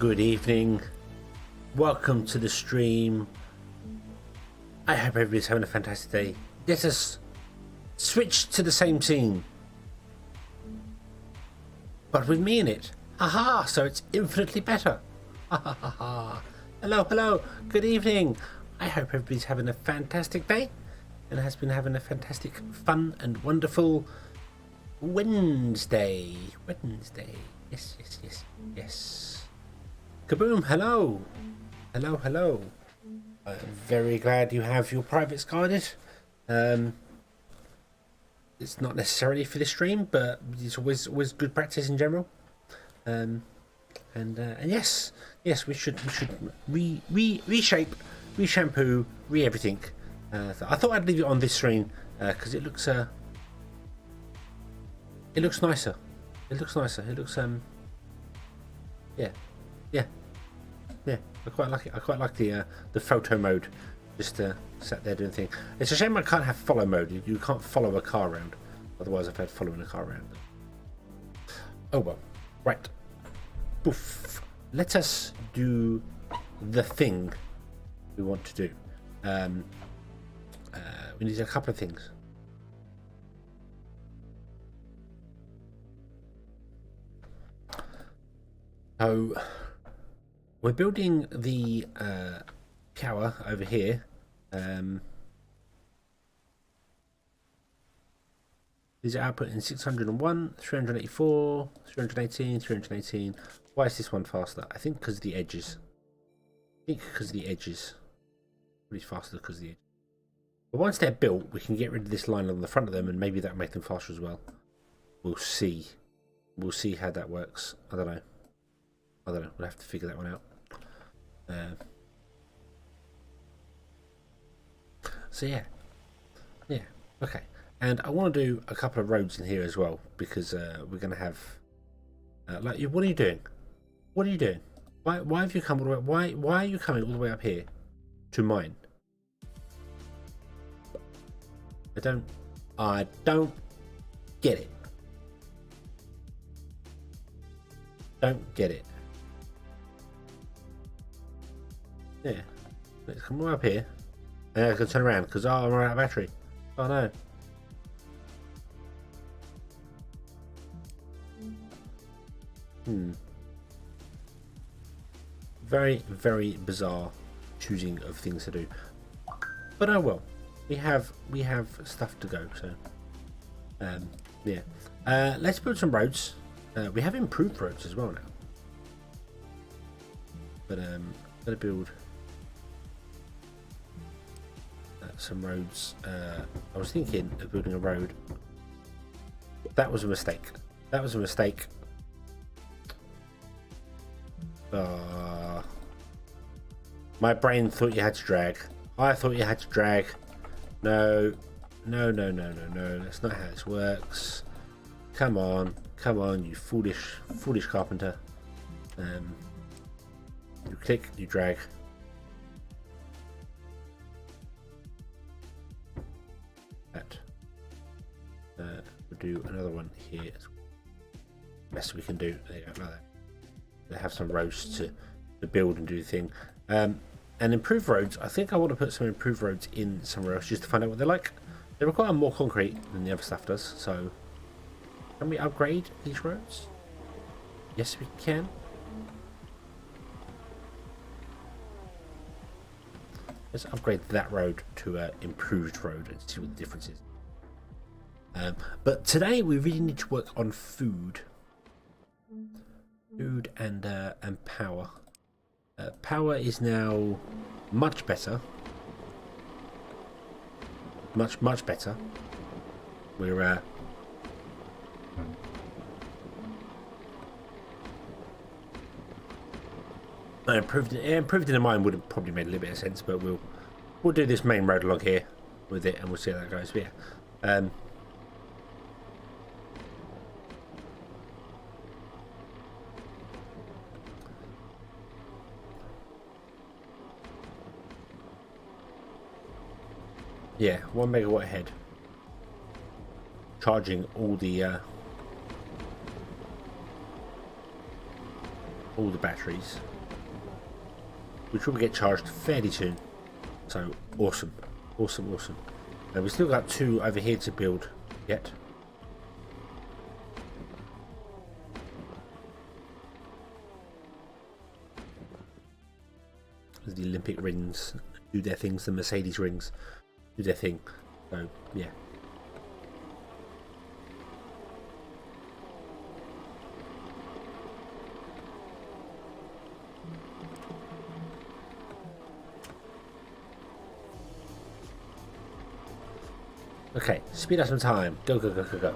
Good evening. Welcome to the stream. I hope everybody's having a fantastic day. Let us switch to the same scene, but with me in it. Haha, so it's infinitely better. Ha ha ha ha. Hello, hello. Good evening. I hope everybody's having a fantastic day and has been having a fantastic, fun and wonderful Wednesday. Yes, yes, yes, yes. Kaboom, hello. Hello, hello. I'm very glad you have your privates guarded. It's not necessarily for the stream, but it's always good practice in general. And yes, we should reshape, reshampoo, everything. So I thought I'd leave it on this screen because it looks nicer. It looks nicer. Yeah. I quite like it. I quite like the photo mode. Just sat there doing things. It's a shame I can't have follow mode. You can't follow a car around. Otherwise, I've had following a car around. Oh well. Right. Poof. Let us do the thing we want to do. We need a couple of things. So we're building the tower over here. These are output in 601, 384, 318, 318. Why is this one faster? I think because of the edges. Probably faster because of the edges. But once they're built, we can get rid of this line on the front of them, and maybe that'll make them faster as well. We'll see. We'll see how that works. I don't know. We'll have to figure that one out. So yeah, okay. And I want to do a couple of roads in here as well because we're going to have. Like, what are you doing? What are you doing? Why have you come all the way? Why are you coming all the way up here to mine? I don't get it. Don't get it. Yeah, let's come right up here. And I can turn around because I'm out of battery. Oh no. Very, very bizarre choosing of things to do. But oh well. We have stuff to go, so yeah. Let's build some roads. We have improved roads as well now. But gotta build some roads. I was thinking of building a road. That was a mistake. My brain thought you had to drag. I thought you had to drag. No. That's not how this works. Come on, you foolish carpenter. You click, you drag. That. We'll do another one here. Best we can do. There you go, like that. They have some roads to build and do the thing. And improved roads, I think I want to put some improved roads in somewhere else just to find out what they're like. They require more concrete than the other stuff does, so can we upgrade these roads? Yes, we can. Let's upgrade that road to an improved road and see what the difference is. But today we really need to work on food. Food and power. Power is now much better. Much better. We're improved in the mine would have probably made a little bit of sense, but we'll do this main road along here with it, and we'll see how that goes. But yeah. Yeah, 1 megawatt ahead. Charging all the batteries. which will get charged fairly soon. So awesome, awesome, awesome. And we've still got 2 over here to build yet. The Olympic rings do their things, the Mercedes rings do their thing. So yeah. Okay, speed up some time. Go, go, go, go, go.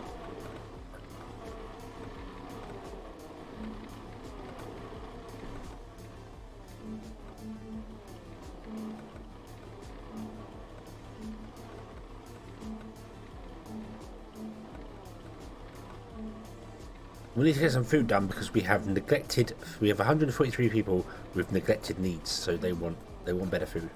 We need to get some food done because we have 143 people with neglected needs, so they want better food.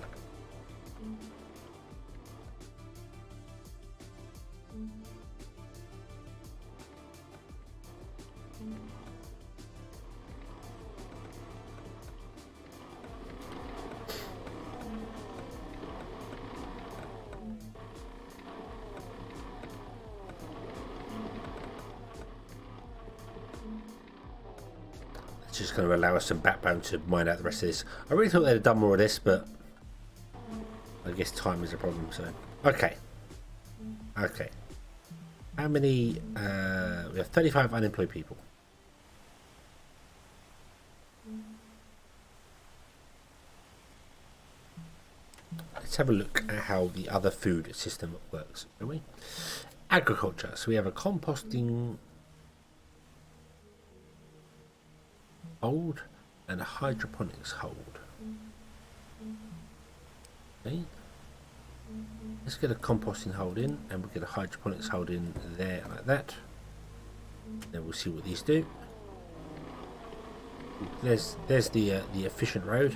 Just going to allow us some backbone to mine out the rest of this. I really thought they'd have done more of this, but I guess time is a problem. So okay. How many? We have 35 unemployed people. Let's have a look at how the other food system works, shall we? Agriculture. So we have a composting hold and a hydroponics hold. Okay. Let's get a composting hold in, and we'll get a hydroponics hold in there like that. Then we'll see what these do. There's the efficient road.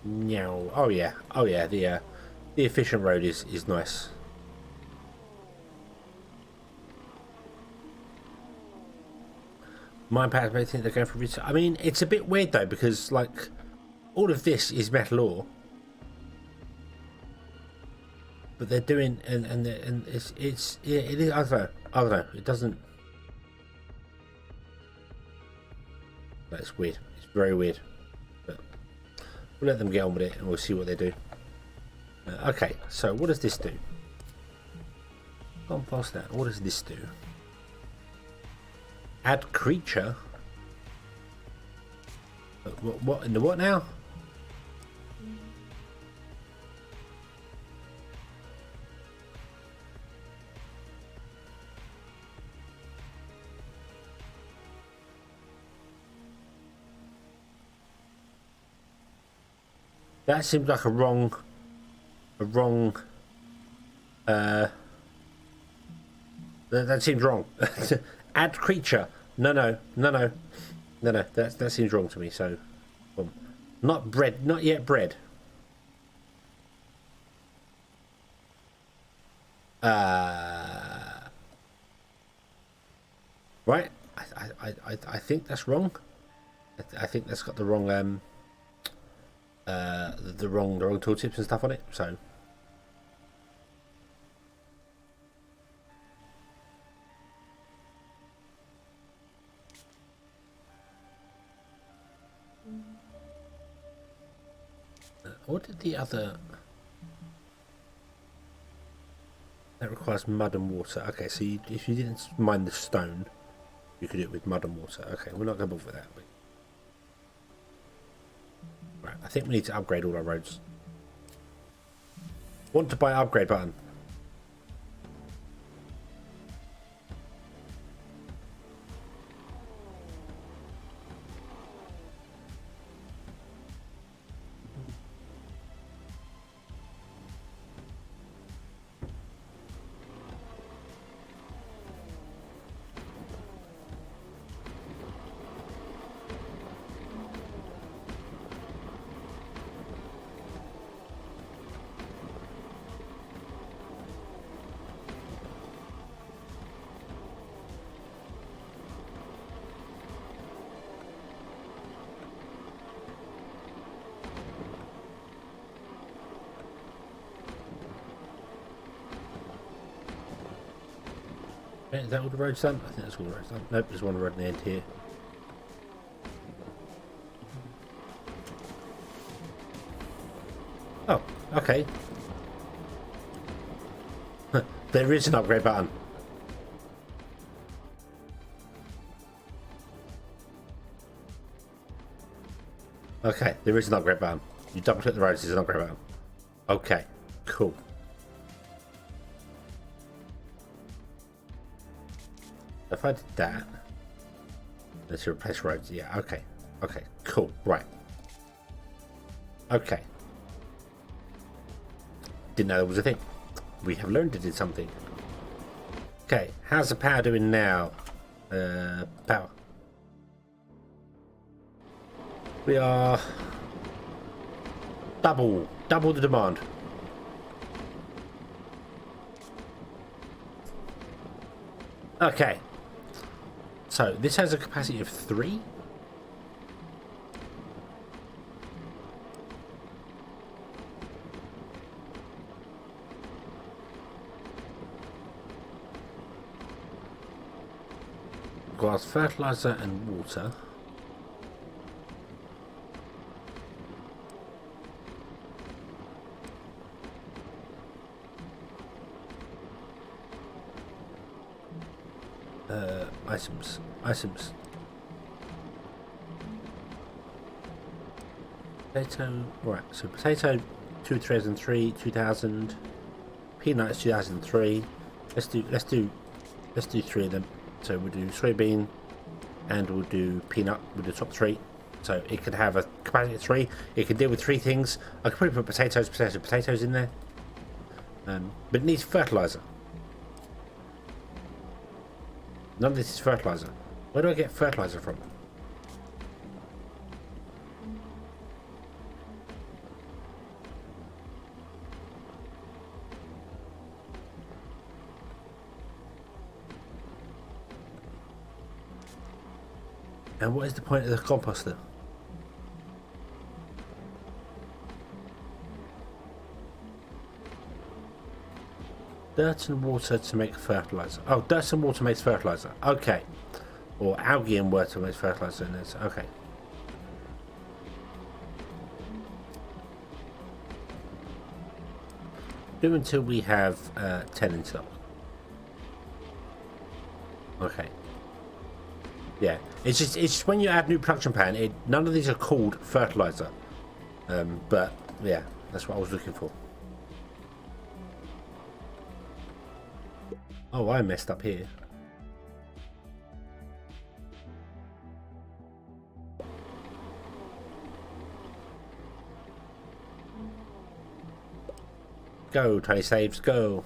Meow. Oh yeah. The efficient road is nice. My parents may think they're going for research. I mean, it's a bit weird though, because like all of this is metal ore, but they're doing and it's yeah, it is. I don't know. It doesn't. That's weird. It's very weird. But we'll let them get on with it, and we'll see what they do. Okay, so what does this do? Gone past that. What does this do? Add creature. What in the what now? That seems like a wrong. That seems wrong. Add creature. No. That seems wrong to me. So, not bread. Not yet bread. Right. I think that's wrong. I think that's got the wrong the wrong tooltips and stuff on it. So. What did the other... That requires mud and water. Okay, so if you didn't mine the stone, you could do it with mud and water. Okay, we're not going to bother with that. But... Right, I think we need to upgrade all our roads. Want to buy upgrade button. Okay, is that all the roads done? I think that's all the roads done. Nope, there's one road in the end here. Oh, okay. There is an upgrade button. Okay, there is an upgrade button. You double click the roads, there's an upgrade button. Okay, cool. If I did that, let's replace roads. Yeah, okay. Okay, cool. Right. Okay. Didn't know there was a thing. We have learned it did something. Okay, how's the power doing now? Power. We are double the demand. Okay. So this has a capacity of 3. Requires fertilizer and water. Items. Potato. Right. So potato, 2003, 2000. Peanuts, 2003. Let's do 3 of them. So we'll do soybean, and we'll do peanut with the top 3. So it could have a capacity of 3. It can deal with 3 things. I could probably put potatoes in there. But it needs fertilizer. None of this is fertilizer. Where do I get fertilizer from? And what is the point of the composter? Dirt and water to make fertilizer. Oh, dirt and water makes fertilizer. Okay. Or algae and water makes fertilizer in this. Okay. Do until we have 10 in stock. Okay. Yeah, it's just when you add new production pan, none of these are called fertilizer. But yeah, that's what I was looking for. Oh, I messed up here. Go, 20 saves, go.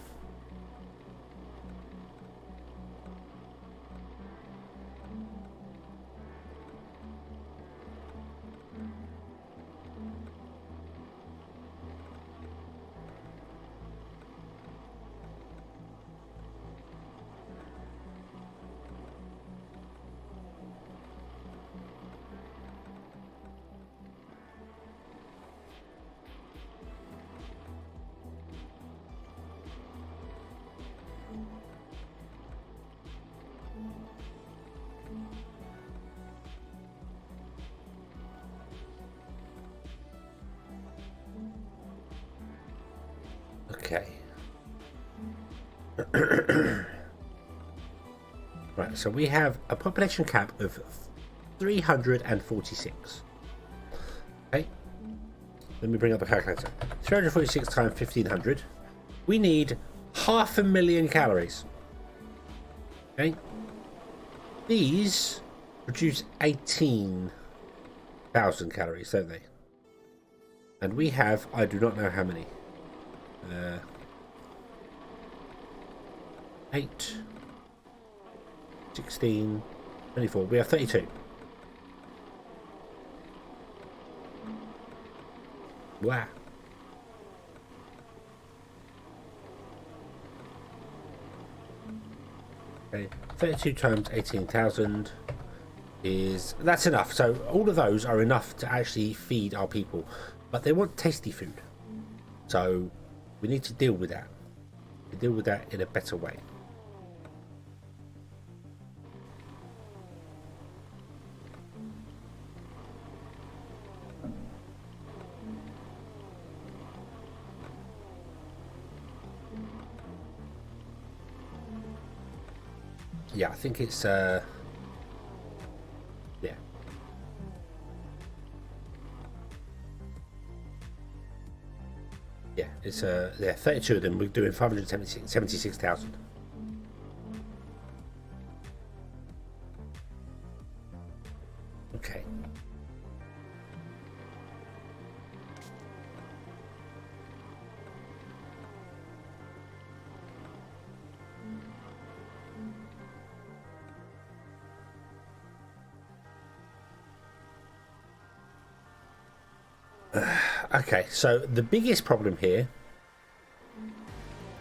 Okay. Right, so we have a population cap of 346. Okay. Let me bring up the calculator. 346 times 1500. We need 500,000 calories. Okay. These produce 18,000 calories, don't they? And we have, I do not know how many. 8, 16, 24. We have 32. Wow. Okay, 32 times 18,000 is... That's enough. So all of those are enough to actually feed our people. But they want tasty food. So we need to deal with that. We deal with that in a better way. yeah, I think it's yeah. Yeah, it's yeah, 32 of them. We're doing 576,000. Okay. Okay, so the biggest problem here.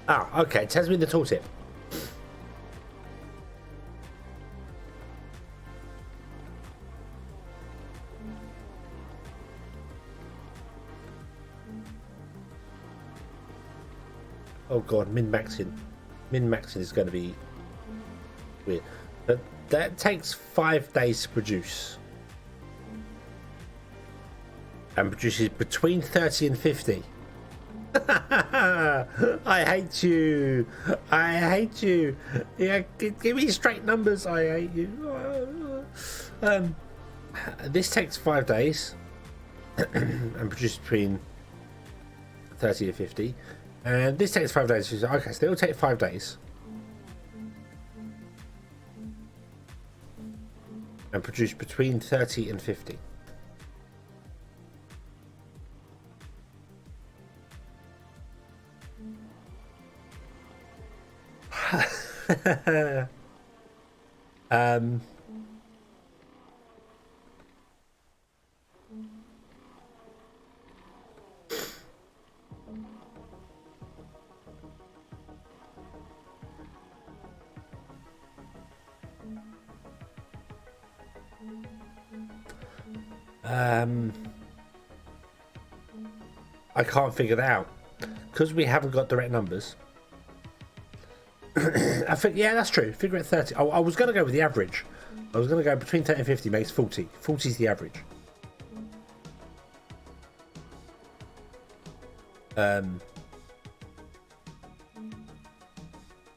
Ah, okay, it tells me the tooltip. Oh god, min-maxing. Min-maxing is going to be weird. But that takes 5 days to produce. And produces between 30 and 50. I hate you. I hate you. Yeah, give me straight numbers. I hate you. This takes 5 days and produces between 30 and 50. And this takes 5 days. Okay, so they all take 5 days. And produce between 30 and 50. I can't figure that out because we haven't got direct numbers. I think, yeah, that's true. Figure out 30. I was going to go with the average. I was going to go between 30 and 50 makes 40. 40 is the average.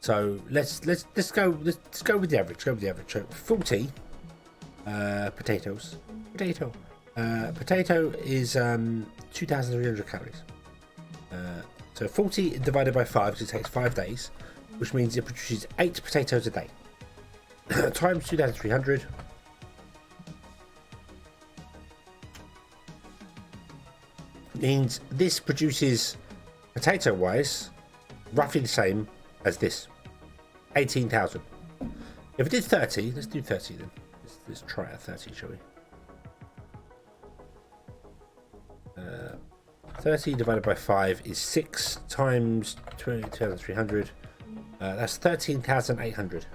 So let's go with the average. Go with the average. So 40 potatoes. Potato is 2,300 calories. So 40 divided by 5 because it takes 5 days, which means it produces 8 potatoes a day. Times 2,300. Means this produces, potato-wise, roughly the same as this. 18,000. If it did 30, let's do 30 then. Let's try a 30, shall we? 30 divided by 5 is 6 times 2,300. That's 13,800.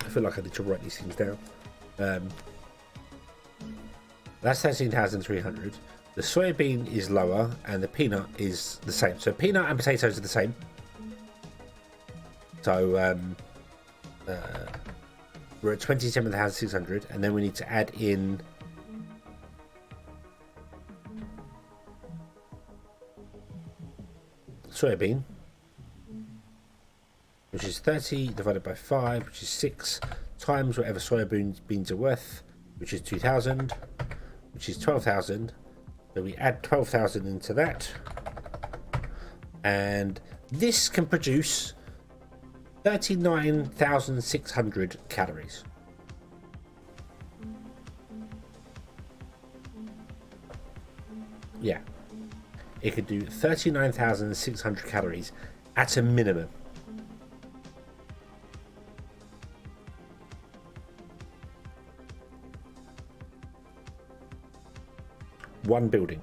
I feel like I need to write these things down. That's 13,300. The soybean is lower and the peanut is the same. So peanut and potatoes are the same. So we're at 27,600, and then we need to add in soybean, which is 30 divided by 5, which is 6 times whatever soybeans are worth, which is 2,000, which is 12,000. So we add 12,000 into that, and this can produce 39,600 calories. Yeah, it could do 39,600 calories at a minimum. One building.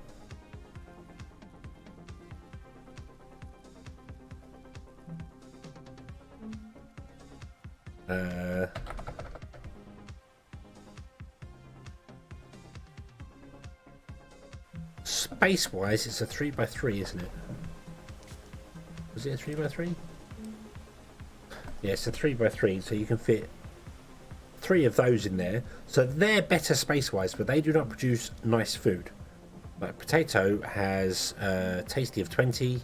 Space-wise, it's a 3x3, isn't it? Was it a 3x3? Yeah, it's a 3x3, so you can fit 3 of those in there. So they're better space-wise, but they do not produce nice food. Right, potato has tasty of 20,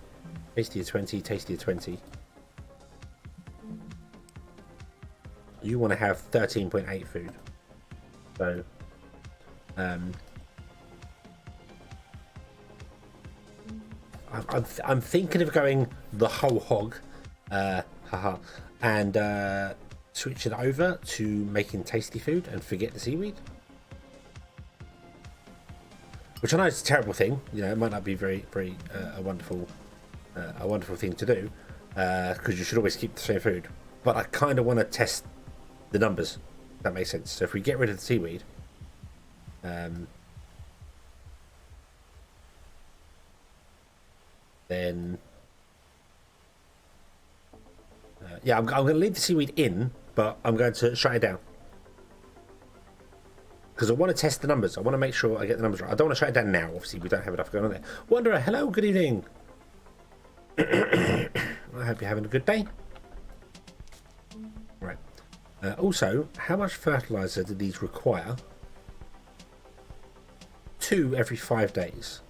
tasty of 20, tasty of 20. You want to have 13.8 food. So, I'm thinking of going the whole hog, and switching it over to making tasty food and forget the seaweed. Which I know is a terrible thing. You know, it might not be very a wonderful thing to do, because you should always keep the same food. But I kind of want to test the numbers. If that makes sense. So if we get rid of the seaweed, then yeah, I'm going to leave the seaweed in, but I'm going to shut it down because I want to test the numbers. I want to make sure I get the numbers right. I don't want to shut it down now. Obviously, we don't have enough going on there. Wanderer, hello, good evening. I hope you're having a good day. Right. Also, how much fertilizer do these require? 2 every 5 days.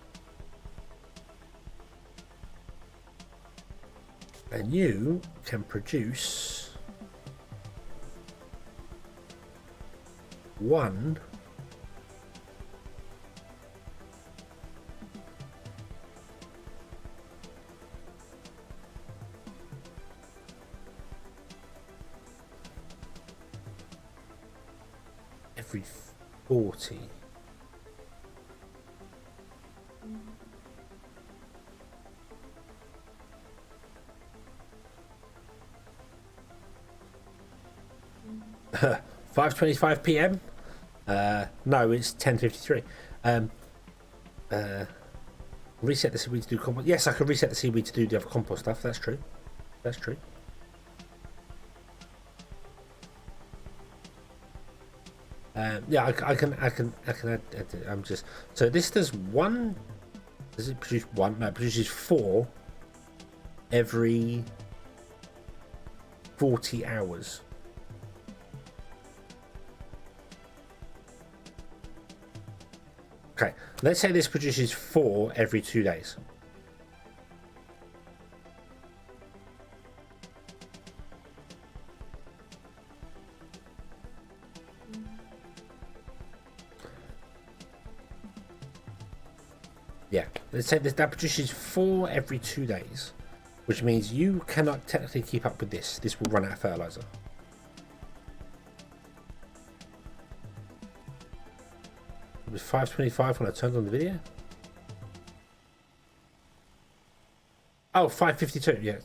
And you can produce 1 every 40. $5:25 p.m. No, it's 10:53. Reset the seaweed to do compost. Yes, I can reset the seaweed to do the other compost stuff. That's true. That's true. Yeah, I can add. I'm just so this does 1. Does it produce 1? No, it produces 4 every 40 hours. Okay, let's say this produces 4 every 2 days. Yeah, let's say that produces 4 every 2 days, which means you cannot technically keep up with this. This will run out of fertilizer. It was 5:25 when I turned on the video. Oh, 5:52. Yeah.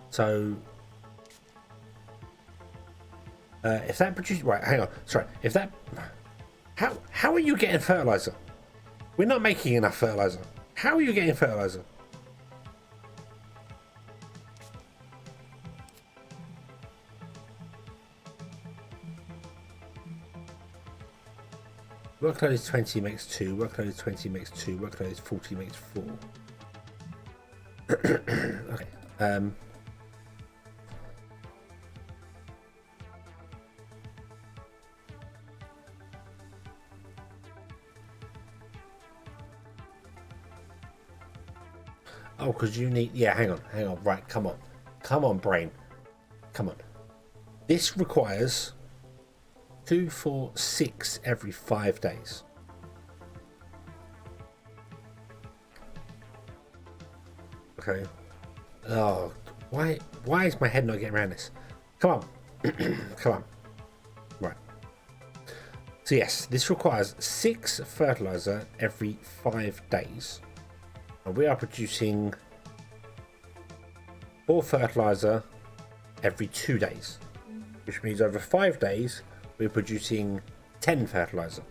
So if that produces, right, hang on. Sorry. If that, how are you getting fertilizer? We're not making enough fertilizer. How are you getting fertilizer? Workload is 20 makes 2, workload is 20 makes 2, workload is 40 makes 4. Okay. Oh, because you need, yeah, hang on, right, come on, brain, come on. This requires 2, 4, 6 every 5 days. Okay. Oh, why is my head not getting around this? Come on. Come on. Right. So yes, this requires 6 fertilizer every 5 days. And we are producing 4 fertilizer every 2 days. Which means over 5 days, we're producing 10 fertilizer.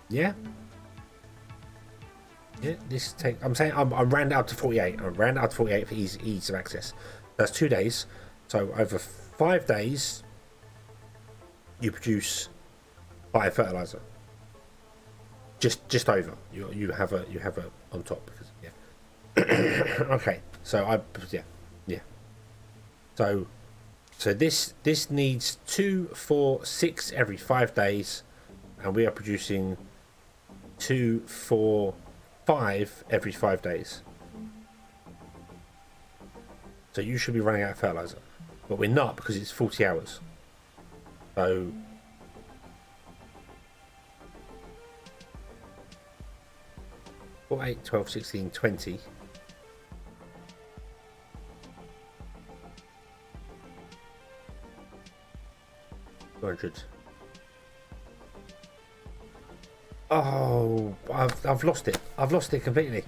Yeah? Yeah, this take. I'm saying I'm round out to 48. I'm round out to 48 for ease of access. That's 2 days. So over 5 days, you produce 5 fertilizer. Just over. You have a on top because yeah. Okay, so yeah. So this needs 2, 4, 6 every 5 days, and we are producing 2, 4, 5 every 5 days. So you should be running out of fertilizer, but we're not because it's 40 hours. So 4, 8, 12, 16, 20. 200. Oh, I've lost it. I've lost it completely.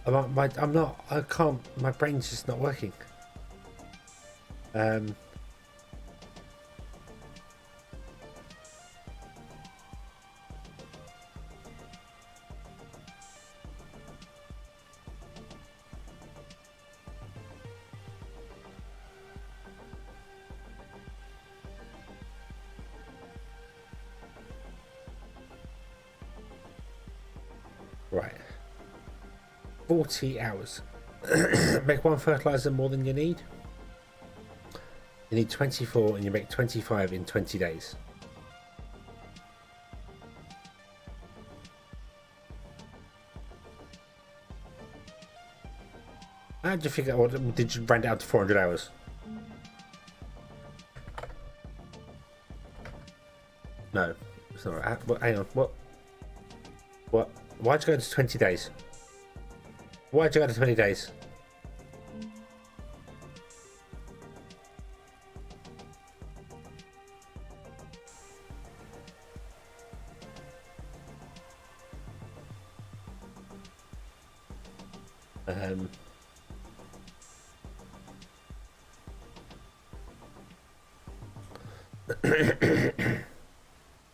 I'm not. I can't. My brain's just not working. Right. 40 hours. Make 1 fertilizer more than you need. You need 24 and you make 25 in 20 days. How did you figure out? Did you round it out to 400 hours? No, it's not right. Hang on, what? Why'd you go to 20 days? Why'd you go to 20 days?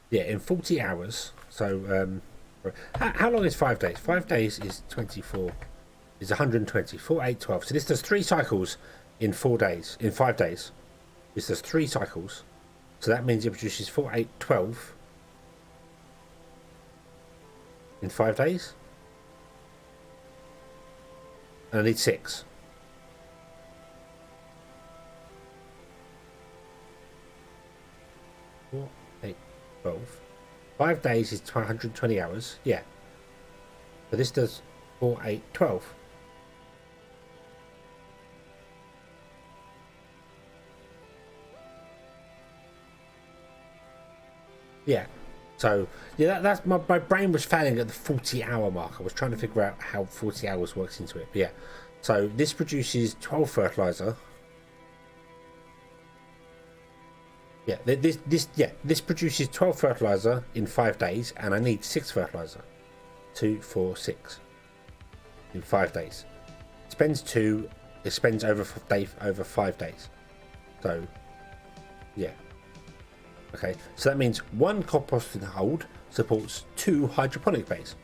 Yeah, in 40 hours. So, how long is 5 days? 5 days is 24. Is 120. 4, 8, 12. So this does 3 cycles in 4 days. In 5 days, this does 3 cycles. So that means it produces 4, 8, 12 in 5 days. And I need 6. Four, 8, 12. 5 days is 120 hours. Yeah. So this does 4, 8, 12. Yeah. So yeah, that's my brain was failing at the 40-hour mark. I was trying to figure out how 40 hours works into it. But yeah. So this produces 12 fertilizer. Yeah, this produces 12 fertilizer in 5 days, and I need 6 fertilizer. 2, 4, 6 in 5 days. It spends 2. It spends over 5 days. So yeah. Okay, so that means 1 composting hold supports 2 hydroponic bays.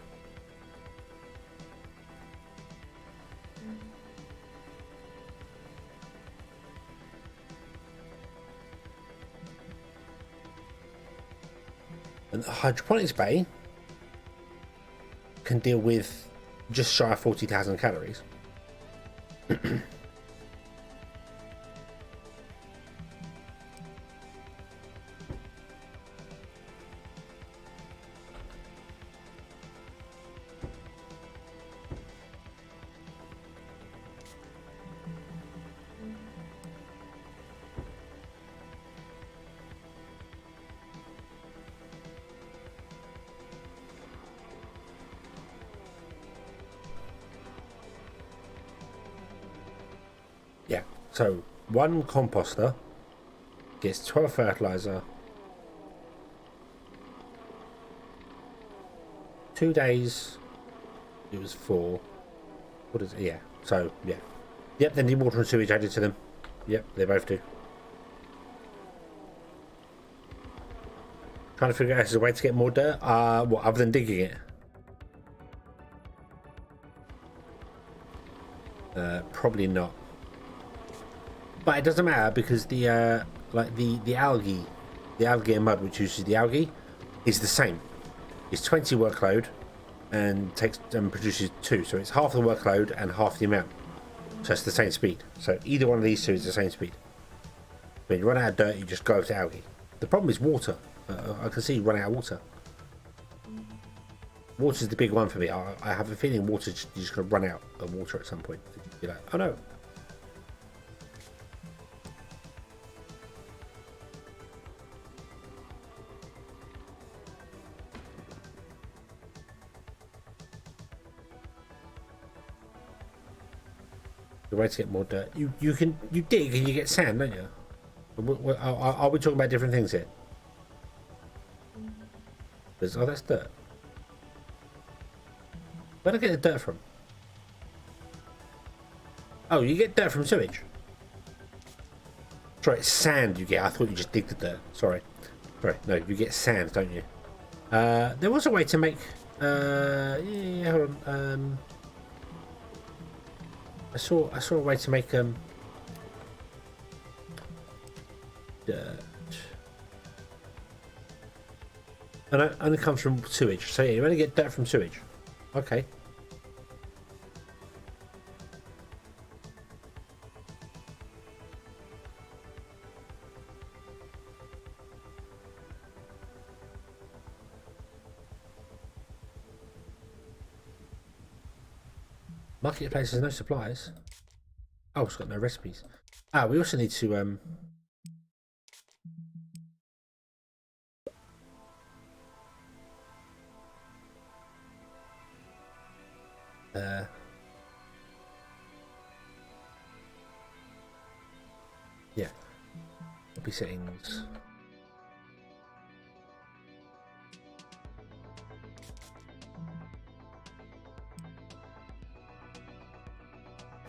And the hydroponics bay can deal with just shy of 40,000 calories. Yeah, so 1 composter gets 12 fertilizer, 2 days, it was 4. What is it? Yeah, so yeah. Yep, they need water and sewage added to them. Yep, they both do. Trying to figure out if there's a way to get more dirt. What, other than digging it? Probably not. But it doesn't matter because the like the algae and mud which uses the algae is the same. It's 20 workload, and takes and produces 2. So it's half the workload and half the amount. So it's the same speed. So either one of these two is the same speed. When you run out of dirt, you just go over to algae. The problem is water. I can see you run out of water. Water's the big one for me. I have a feeling water, you're just going to run out of water at some point. You're like, oh no. The way to get more dirt. You dig and you get sand, don't you? Are we talking about different things here? Oh, that's dirt. Where'd I get the dirt from? Oh, you get dirt from sewage. Sorry, it's sand you get. I thought you just dig the dirt. Sorry. No, you get sand, don't you? There was a way to make. Yeah, hold on. I saw a way to make dirt. And it only comes from sewage. So yeah, you only get dirt from sewage. Okay. Marketplace has no supplies. Oh, it's got no recipes. Ah, we also need to yeah. Copy settings.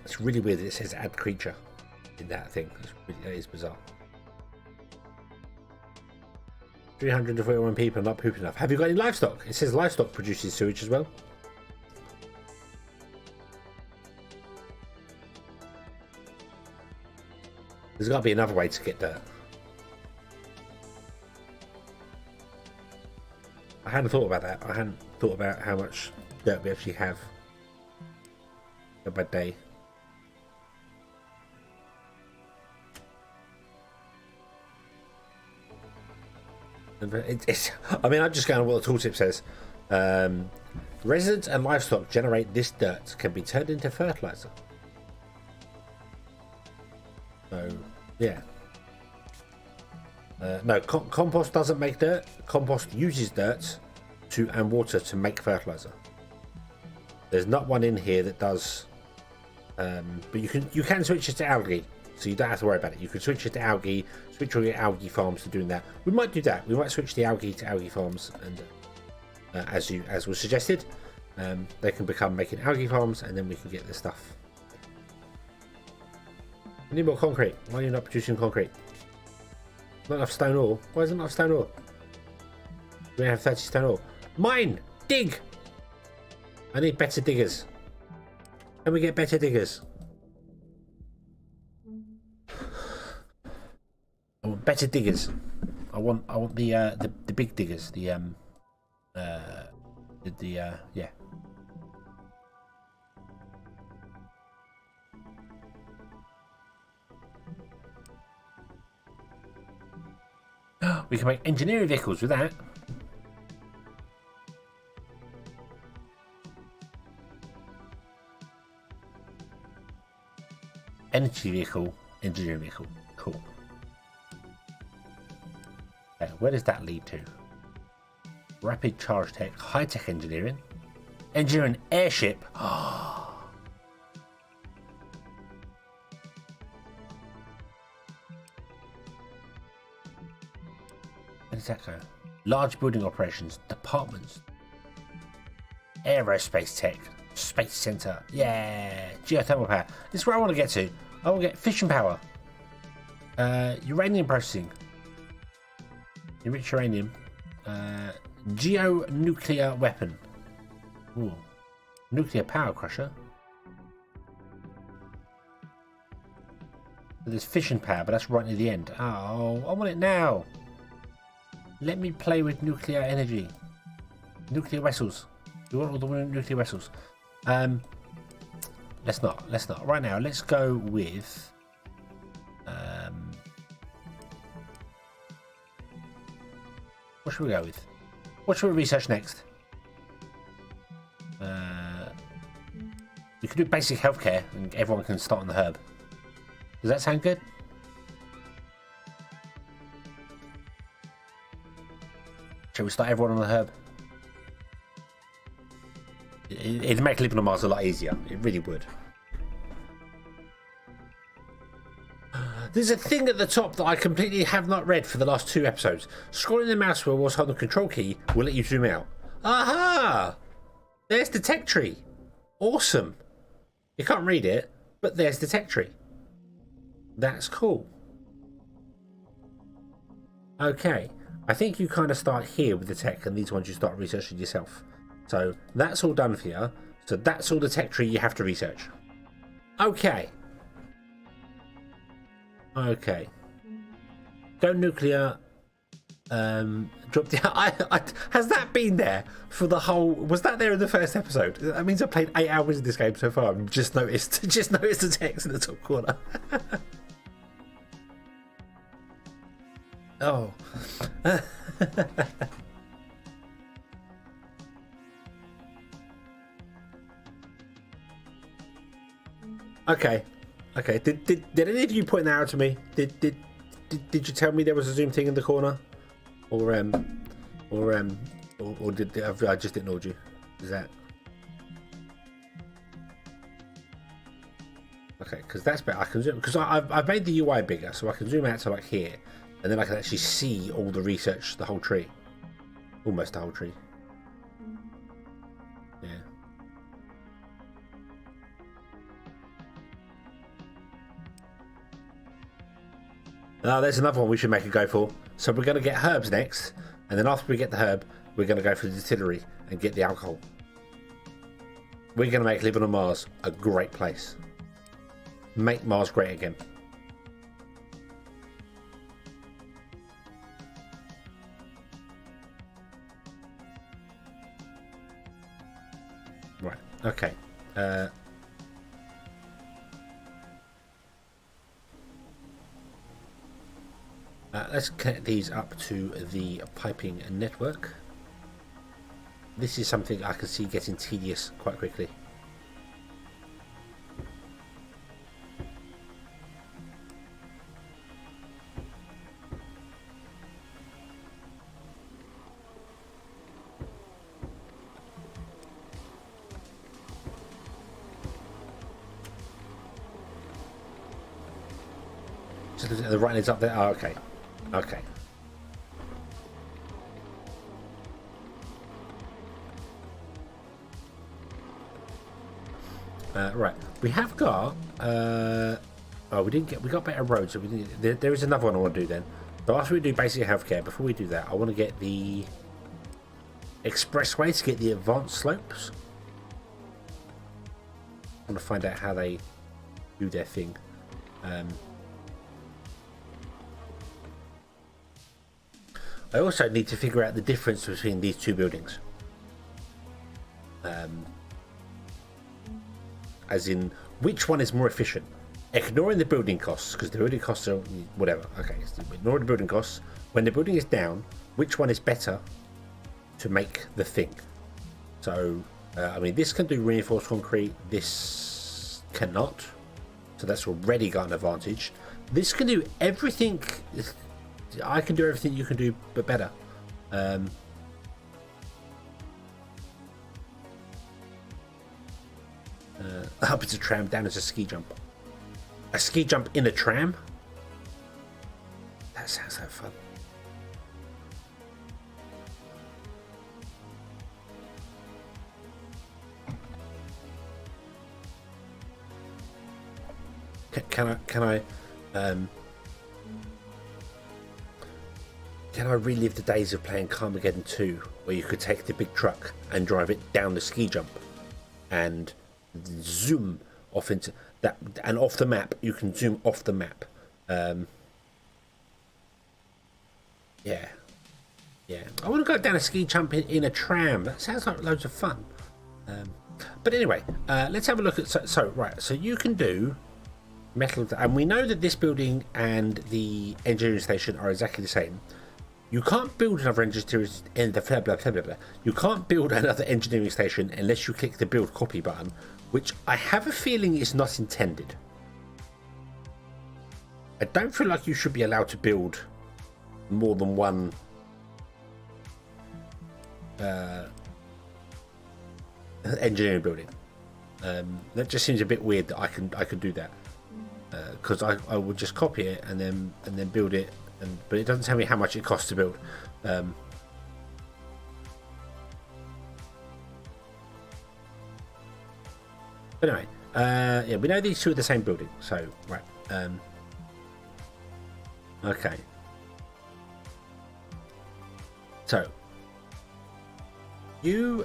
It's really weird that it says add creature in that thing. That is bizarre. 341 people not poop enough. Have you got any livestock? It says livestock produces sewage as well. There's got to be another way to get dirt. I hadn't thought about that. I hadn't thought about how much dirt we actually have by day. I mean, I'm just going on what the tooltip says. Residents and livestock generate this dirt, can be turned into fertilizer. So, yeah. No, compost doesn't make dirt. Compost uses dirt and water to make fertilizer. There's not one in here that does, but you can switch it to algae. So you don't have to worry about it. You can switch it to algae, switch all your algae farms to doing that. We might do that. We might switch the algae to algae farms, and as was suggested, they can become making algae farms, and then we can get this stuff. We need more concrete. Why are you not producing concrete? Not enough stone ore. Why isn't enough stone ore? We have 30 stone ore. Mine! Dig! I need better diggers. Can we get better diggers? I want better diggers. I want the big diggers. Yeah. We can make engineering vehicles with that. Energy vehicle, engineering vehicle. Cool. Okay, where does that lead to? Rapid charge tech, high tech engineering, engineering airship. Where does that go? Large building operations, departments, aerospace tech, space center. Yeah, geothermal power. This is where I want to get to. I want to get fission power, uranium processing, enriched uranium, geonuclear weapon. Ooh. Nuclear power crusher. There's fission power, but that's right near the end. Oh, I want it now. Let me play with nuclear energy. Nuclear vessels. We want all the nuclear vessels. Let's not. Let's not. Right now, let's go with. What should we go with? What should we research next? We could do basic healthcare and everyone can start on the herb. Does that sound good? Shall we start everyone on the herb? It'd make living on Mars a lot easier. It really would. There's a thing at the top that I completely have not read for the last 2 episodes. Scrolling the mouse wheel whilst holding the control key will let you zoom out. Aha! There's the tech tree. Awesome. You can't read it, but there's the tech tree. That's cool. Okay. I think you kind of start here with the tech, and these ones you start researching yourself. So that's all done for you. So that's all the tech tree you have to research. Okay. Okay. Go nuclear. Drop the. Has that been there for the whole? Was that there in the first episode? That means I played 8 hours in this game so far. I've just noticed the text in the top corner. Oh. Okay. Okay. Did any of you point that out to me? Did you tell me there was a zoom thing in the corner, or did I just ignored you? Is that okay? Because that's better. I can zoom because I've made the UI bigger, so I can zoom out to like here, and then I can actually see all the research, the whole tree, almost the whole tree. Yeah. Oh, there's another one we should make a go for. So we're going to get herbs next, and then after we get the herb, we're going to go for the distillery and get the alcohol. We're going to make living on Mars a great place. Make Mars great again. Right, okay. Let's connect these up to the piping network. This is something I can see getting tedious quite quickly. So the writing is up there. Oh, okay. Okay. Right. We have got. Oh, we didn't get. We got better roads. So we didn't. There is another one I want to do then. But after we do basic healthcare, before we do that, I want to get the expressway to get the advanced slopes. I want to find out how they do their thing. I also need to figure out the difference between these 2 buildings. As in, which one is more efficient? Ignoring the building costs, because the building costs are whatever. Okay, so ignore the building costs. When the building is down, which one is better to make the thing? So, I mean, this can do reinforced concrete. This cannot. So that's already got an advantage. This can do everything. I can do everything you can do, but better. Up it's a tram, down is a ski jump. A ski jump in a tram? That sounds so fun. Can I relive the days of playing Carmageddon 2, where you could take the big truck and drive it down the ski jump and zoom off into that, and off the map you can zoom off the map. Yeah, I want to go down a ski jump in a tram. That sounds like loads of fun. But anyway, let's have a look at so you can do metal, and we know that this building and the engineering station are exactly the same. You can't build another engineering in the blah, blah, blah, blah, blah. You can't build another engineering station unless you click the build copy button, which I have a feeling is not intended. I don't feel like you should be allowed to build more than one engineering building. That just seems a bit weird that I can do that, because I would just copy it and then build it, but it doesn't tell me how much it costs to build. But anyway, yeah, we know these two are the same building, so right. Okay. So you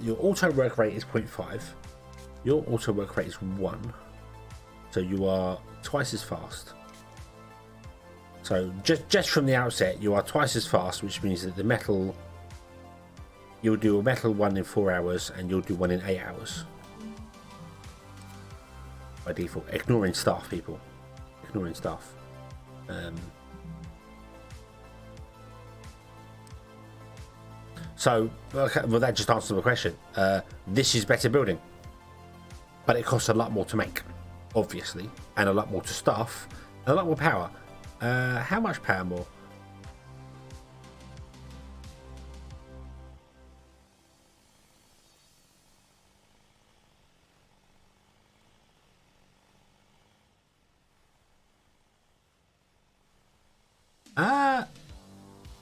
your auto work rate is 0.5. Your auto work rate is 1. So you are twice as fast. So just from the outset, you are twice as fast, which means that the metal, you'll do a metal one in 4 hours, and you'll do one in 8 hours. By default, ignoring staff, people. Ignoring staff. So, okay, well, that just answers the question. This is better building, but it costs a lot more to make, obviously, and a lot more to staff, and a lot more power. How much power more?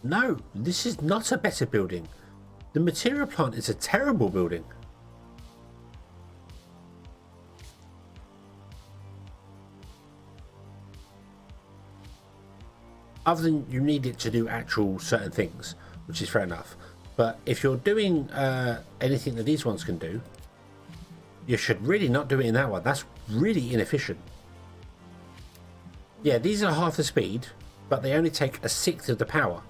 No, this is not a better building. The material plant is a terrible building. Other than you need it to do actual certain things, which is fair enough. But if you're doing anything that these ones can do, you should really not do it in that one. That's really inefficient. Yeah, these are half the speed, but they only take a sixth of the power.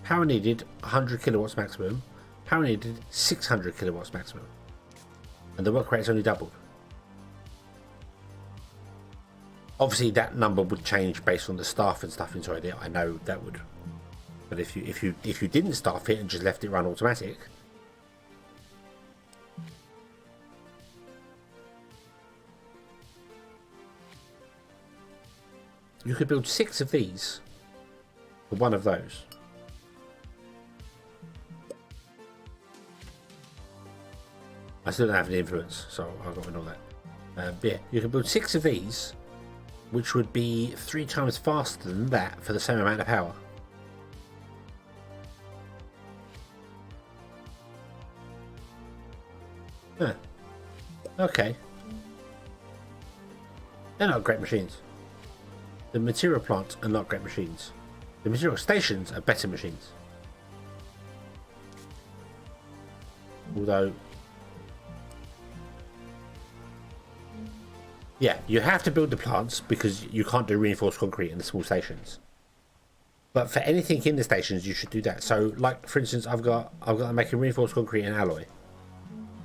Power needed 100 kilowatts maximum. Power needed 600 kilowatts maximum. And the work rate is only doubled. Obviously that number would change based on the staff and stuff inside it. I know that would. But if you didn't staff it and just left it run automatic, you could build 6 of these for one of those. I still don't have any influence, so I'll go in on that. But yeah, you can build 6 of these, which would be 3 times faster than that for the same amount of power. Huh. Okay. They're not great machines. The material plants are not great machines. The material stations are better machines. Although, yeah, you have to build the plants because you can't do reinforced concrete in the small stations. But for anything in the stations, you should do that. So, like for instance, I've got making reinforced concrete and alloy.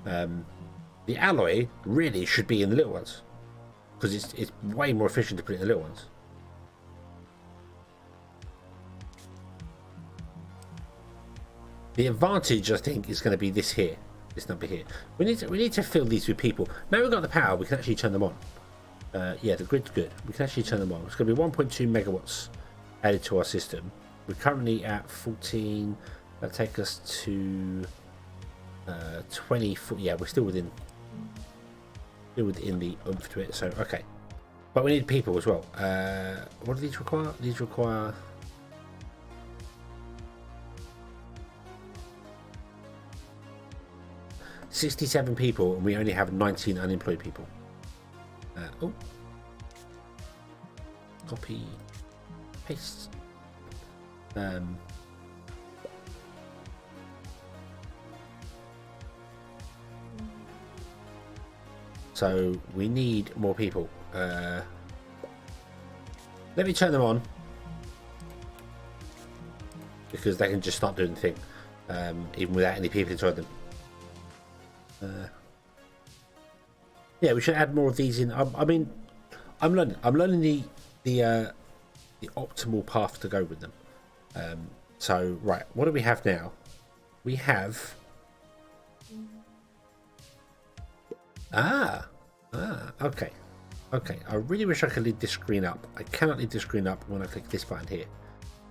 The alloy really should be in the little ones because it's way more efficient to put it in the little ones. The advantage, I think, is going to be this here, this number here. We need to fill these with people. Now we've got the power, we can actually turn them on. Yeah, the grid's good. We can actually turn them on. It's going to be 1.2 megawatts added to our system. We're currently at 14. That'll take us to 24. Yeah, we're still within the oomph to it. So okay, but we need people as well. What do these require? These require 67 people, and we only have 19 unemployed people. Oh, copy, paste. So we need more people. Let me turn them on, because they can just start doing the thing, even without any people inside them. Yeah, we should add more of these in. I mean, I'm learning the optimal path to go with them. So right, what do we have now? We have okay. I really wish I could leave this screen up. I cannot leave this screen up when I click this button here.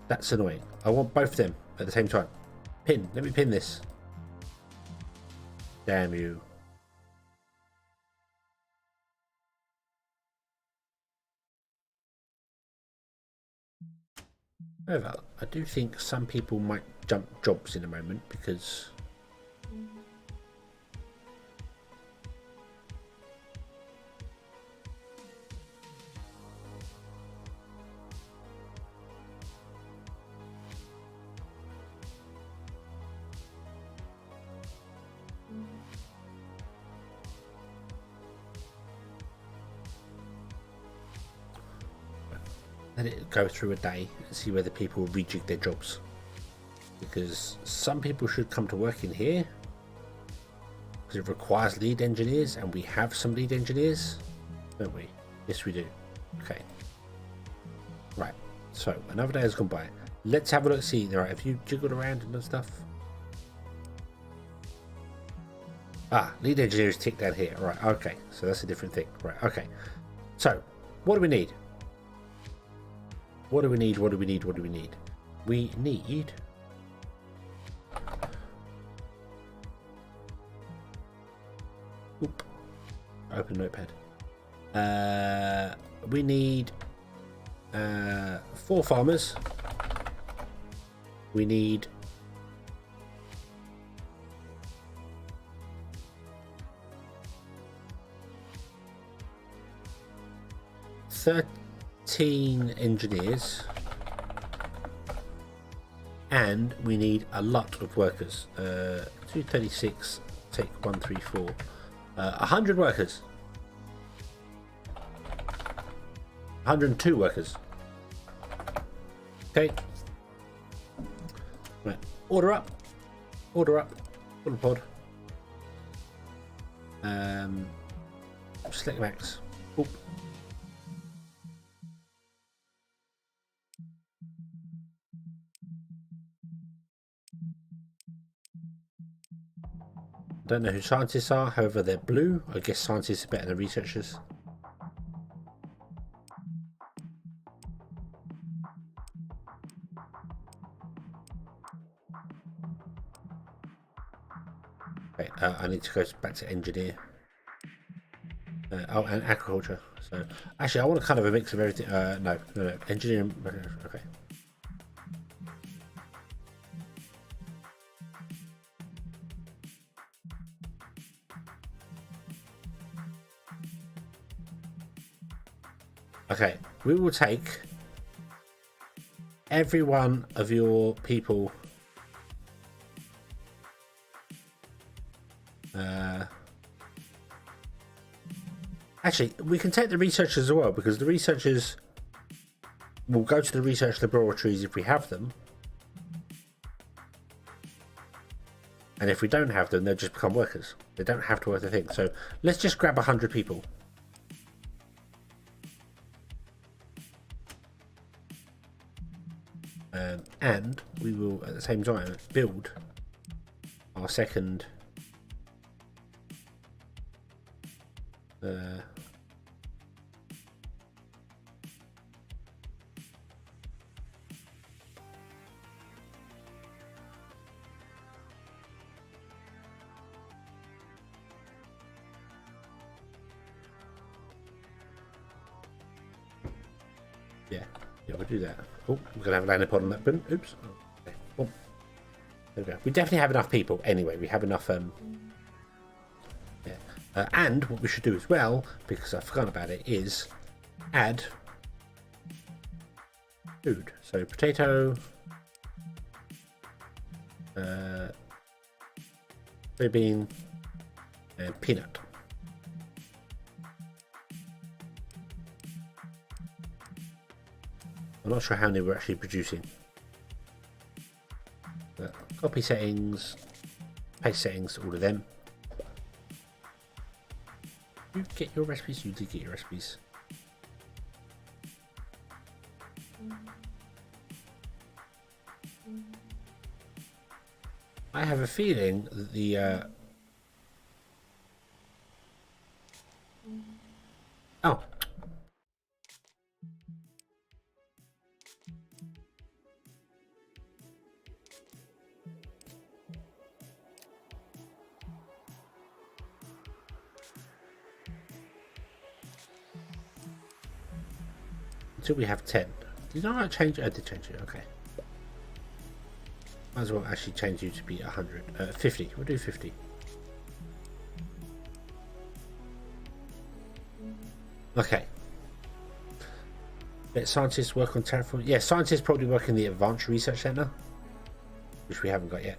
That's annoying. I want both of them at the same time. Pin. Let me pin this. Damn you. However, I do think some people might jump jobs in a moment because let it go through a day and see whether people rejig their jobs, because some people should come to work in here because it requires lead engineers, and we have some lead engineers, don't we? Yes, we do. Okay, right, so another day has gone by. Let's have a look. See, right, have you jiggled around and stuff? Lead engineer is ticked down here. Right, okay, so that's a different thing. Right, okay, so what do we need? What do we need? We need open notepad. We need 4 farmers. We need 13 engineers, and we need a lot of workers. 236 take 134. 100 workers. 102 workers. Okay. Right. Order up. Order pod. Select max. Oop. Don't know who scientists are, however they're blue. I guess scientists are better than researchers. Okay, I need to go back to engineer. Oh, and agriculture. So actually I want kind of a mix of everything. No, engineering. Okay. Okay, we will take every one of your people. Actually, we can take the researchers as well, because the researchers will go to the research laboratories if we have them. And if we don't have them, they'll just become workers. They don't have to work the thing. So let's just grab 100 people. And we will at the same time build our second yeah, we'll do that. Oh, we're gonna have a landing pod on that bin. Oops. Okay. Oh, there we go. We definitely have enough people anyway. We have enough and what we should do as well, because I forgot about it, is add food. So potato, soybean, and peanut. I'm not sure how many we're actually producing. But copy settings, paste settings, all of them. You get your recipes? You did get your recipes. I have a feeling that the oh. Until we have 10. Did I not change it? I did change it, okay. Might as well actually change you to be 100. 50. We'll do 50. Okay. Let scientists work on terraforming. Yeah, scientists probably work in the Advanced Research Center, which we haven't got yet.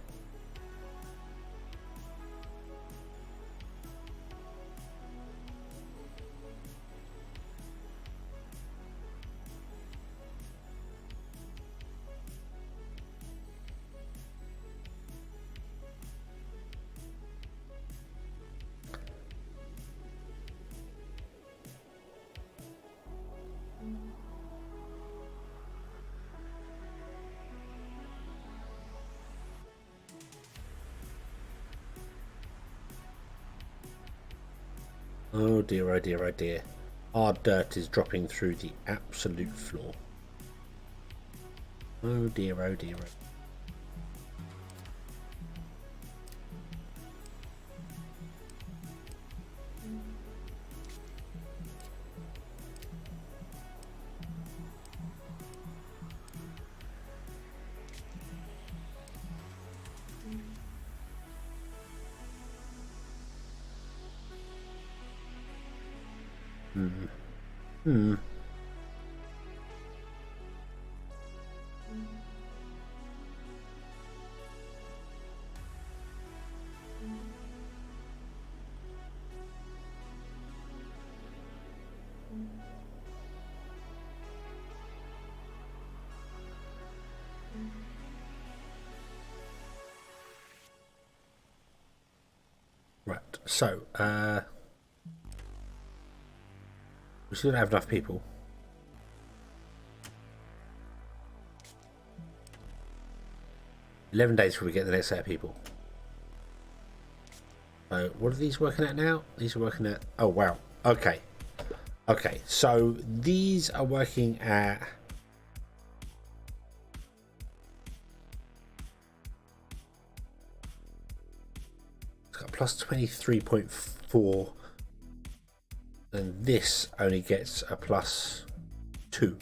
Oh dear, oh dear, oh dear. Our dirt is dropping through the absolute floor. Oh dear, oh dear, oh. Right, so we still don't have enough people. $11 before we get the next set of people. So what are these working at now? These are working at, oh wow, okay. Okay, so these are working at it's got plus 23.4, and this only gets a plus 2.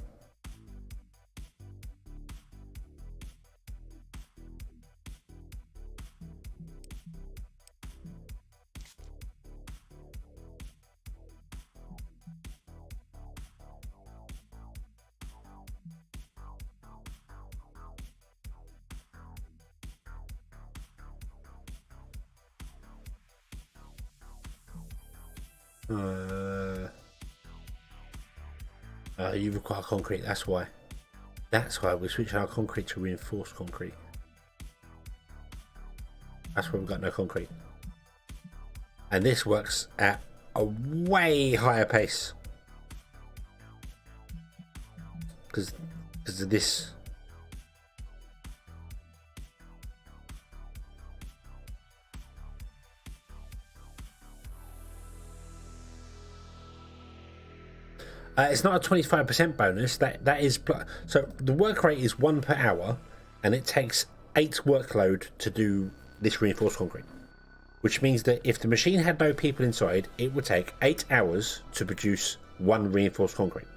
You require concrete, that's why. That's why we're switching our concrete to reinforced concrete. That's why we've got no concrete. And this works at a way higher pace. Because of this. It's not a 25% bonus. That is so the work rate is 1 per hour, and it takes 8 workload to do this reinforced concrete, which means that if the machine had no people inside, it would take 8 hours to produce 1 reinforced concrete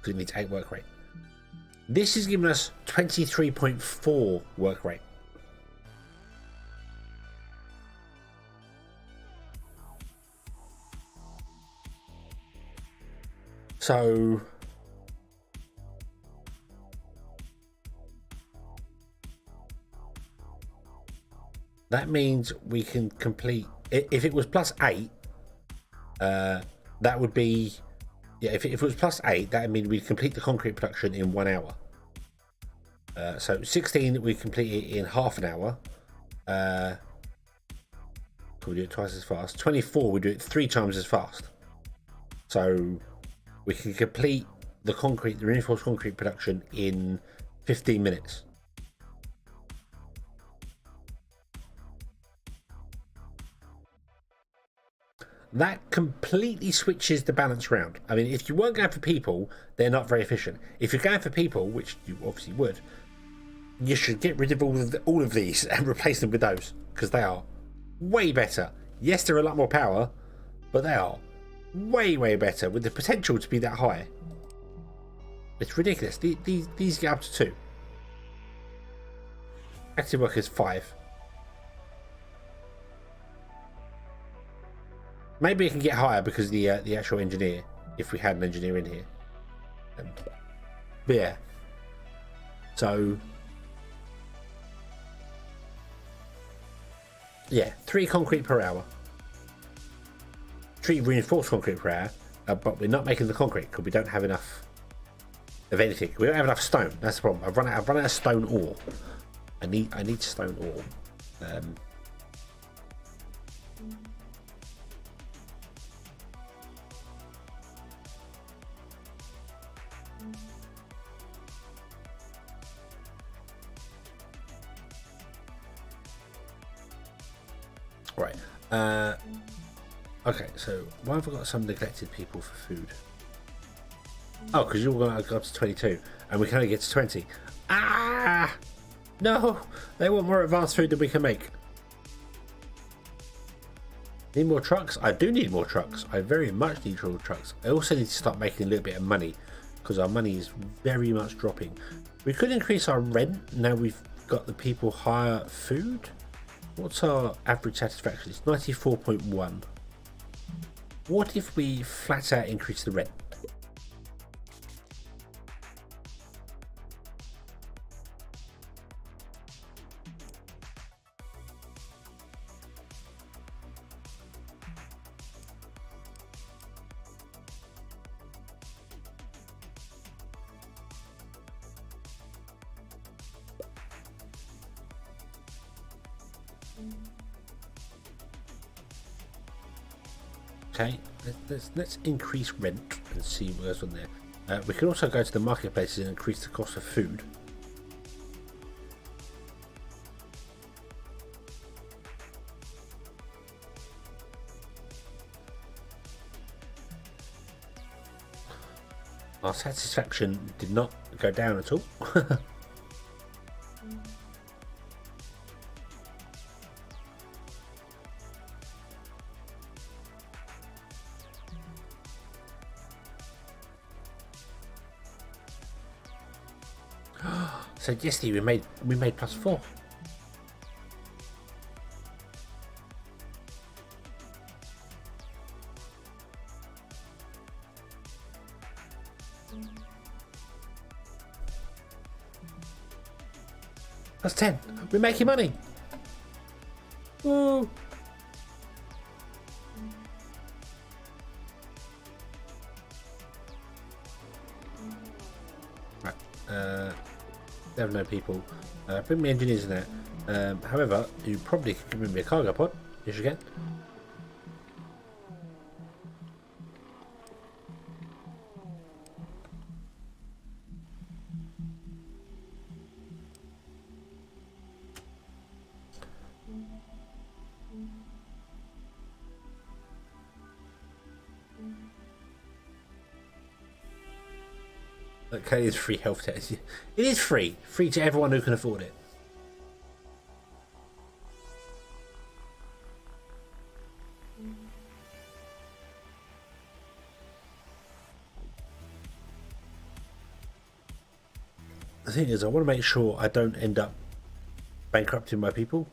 because it needs 8 work rate. This is giving us 23.4 work rate. So that means we can complete, if it was plus 8, that would be Yeah, if it was +8, that would mean we'd complete the concrete production in 1 hour. So 16, we complete it in half an hour. We do it twice as fast. 24, we do it 3 times as fast. So we can complete the reinforced concrete production in 15 minutes. That completely switches the balance around. I mean, if you weren't going for people, they're not very efficient. If you're going for people, which you obviously would, you should get rid of all of these and replace them with those, because they are way better. Yes, they're a lot more power, but they are way better, with the potential to be that high. It's ridiculous. These get up to 2. Active workers 5. Maybe it can get higher because the actual engineer, if we had an engineer in here. But yeah. So yeah, 3 concrete per hour. 3 reinforced concrete per hour, but we're not making the concrete because we don't have enough of anything. We don't have enough stone. That's the problem. I've run out of stone ore. I need stone ore. Right. Okay, so why have I got some neglected people for food? Oh, because you're going to go up to 22, and we can only get to 20. Ah! No! They want more advanced food than we can make. Need more trucks? I do need more trucks. I very much need more trucks. I also need to start making a little bit of money, because our money is very much dropping. We could increase our rent now we've got the people higher food. What's our average satisfaction? It's 94.1. What if we flat out increase the rent? Okay, let's increase rent and see what goes on there. We can also go to the marketplaces and increase the cost of food. Our satisfaction did not go down at all. So yesterday we made +4. +10. We're making money. Woo! Right. There are no people. Bring me engineers in there. However, you probably can bring me a cargo pod. Yes, you can. Okay, it's free health test. It is free to everyone who can afford it. The thing is, I want to make sure I don't end up bankrupting my people.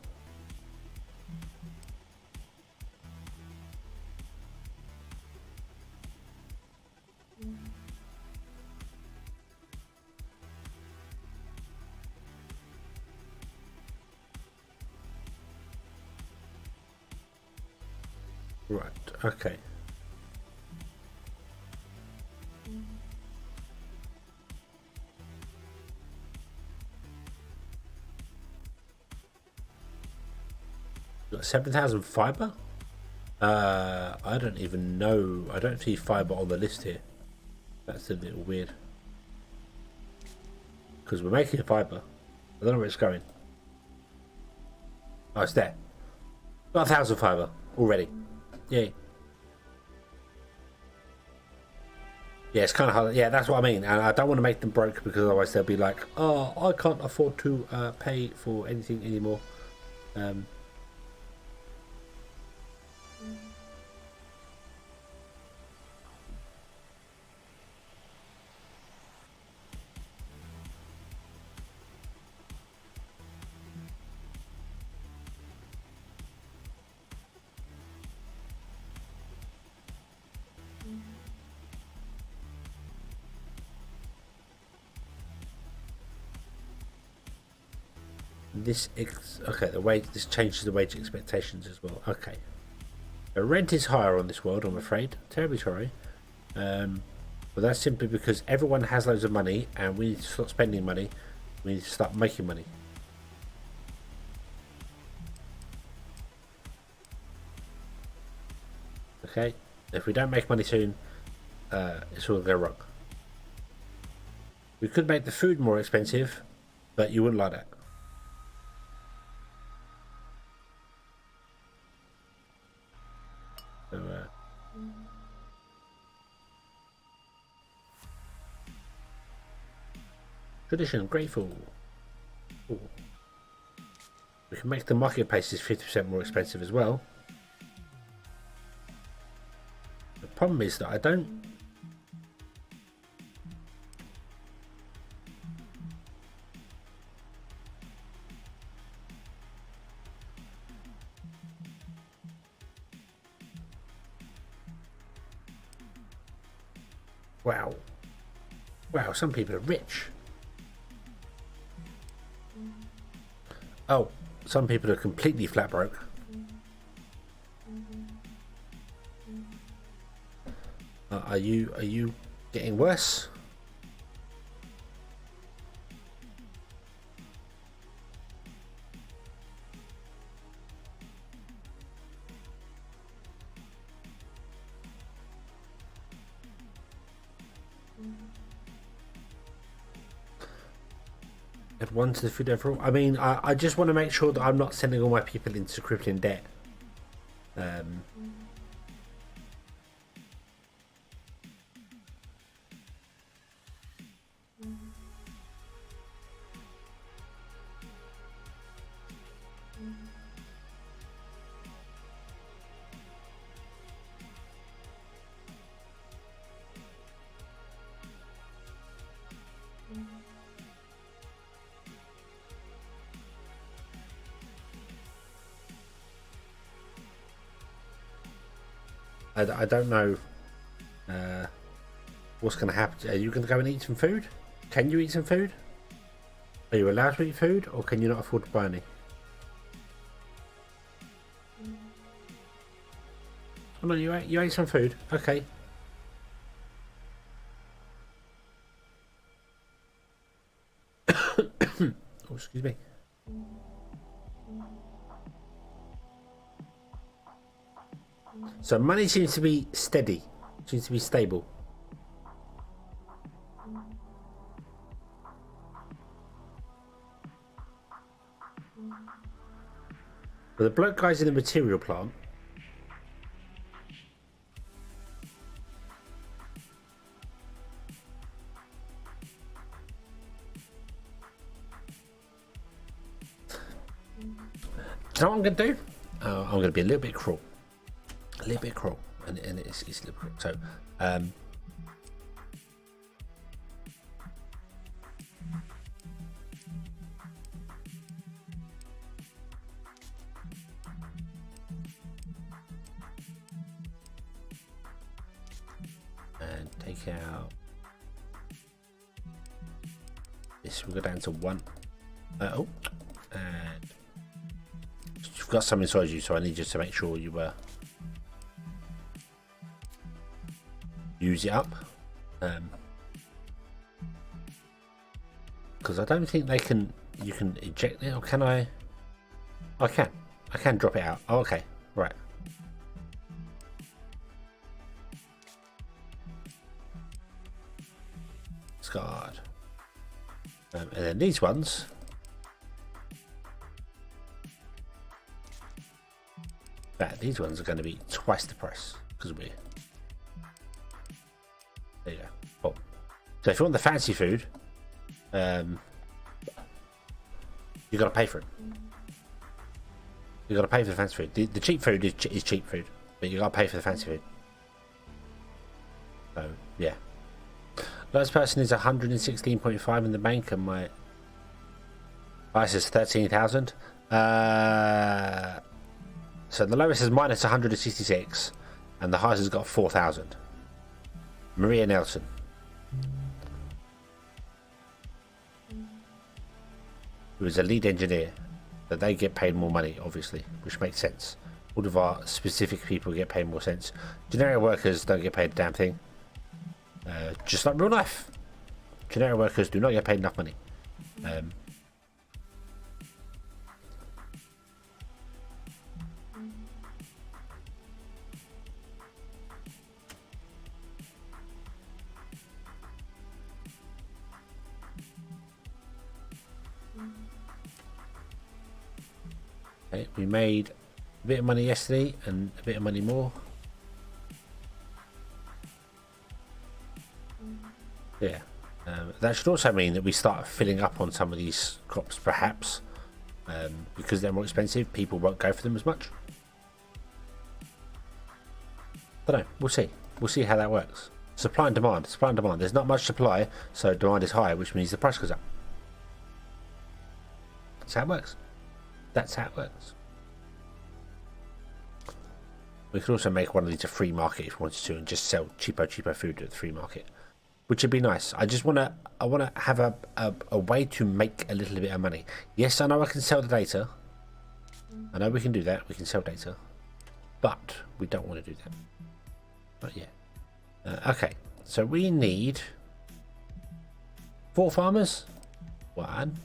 Right, okay. Got 7,000 fiber. I don't even know. I don't see fiber on the list here. That's a little weird. Because we're making fiber. I don't know where it's going. Oh, it's there. Got 1,000 fiber already. Yay. Yeah, it's kind of hard. Yeah, that's what I mean. And I don't want to make them broke because otherwise they'll be like, oh, I can't afford to pay for anything anymore. Okay, the wage, this changes the wage expectations as well. Okay, the rent is higher on this world, I'm afraid. Terribly sorry, but that's simply because everyone has loads of money and we need to stop spending money. We need to start making money. Okay, if we don't make money soon, it's all going to go wrong. We could make the food more expensive, but you wouldn't like that. So, tradition, grateful. Ooh. We can make the marketplaces 50% more expensive as well. The problem is that I don't. Wow. Wow, some people are rich. Oh, some people are completely flat broke. Are you getting worse? Add one to the food overall. I mean, I just want to make sure that I'm not sending all my people into crippling debt. I don't know what's going to happen. Are you going to go and eat some food? Can you eat some food? Are you allowed to eat food, or can you not afford to buy any? Oh no, you ate some food. Okay. Oh, excuse me. So money seems to be steady, seems to be stable. But the bloke guy's in the material plant. Do you know what I'm going to do? I'm going to be a little bit cruel. A little bit cruel. And it's a little cruel. So, and take out this. We'll go down to 1. Oh, and you've got some inside you, so I need you to make sure you use it up. Because I don't think they can. You can eject it, or can I? I can. I can drop it out. Oh, okay. Right. Scarred. And then these ones. These ones are going to be twice the price because we're. There you go. Cool. So if you want the fancy food, you got to pay for it. You got to pay for the fancy food. The cheap food is cheap food, but you got to pay for the fancy food. So yeah. Lowest person is 116.5 in the bank, and my price is 13,000. So the lowest is minus 166, and the highest has got 4,000. Maria Nelson. Who is a lead engineer. That they get paid more money, obviously, which makes sense. All of our specific people get paid more sense. Generic workers don't get paid a damn thing. Just like real life. Generic workers do not get paid enough money. Okay, we made a bit of money yesterday and a bit of money more. Yeah, that should also mean that we start filling up on some of these crops, perhaps, because they're more expensive. People won't go for them as much. I don't know. We'll see. We'll see how that works. Supply and demand. Supply and demand. There's not much supply, so demand is high, which means the price goes up. That's how it works. That's how it works. We could also make one of these a free market if we wanted to, and just sell cheaper food at the free market, which would be nice. I want to have a way to make a little bit of money. Yes, I know I can sell the data. I know we can do that. We can sell data, but we don't want to do that. Not yet. Okay, so we need 4 farmers. 1.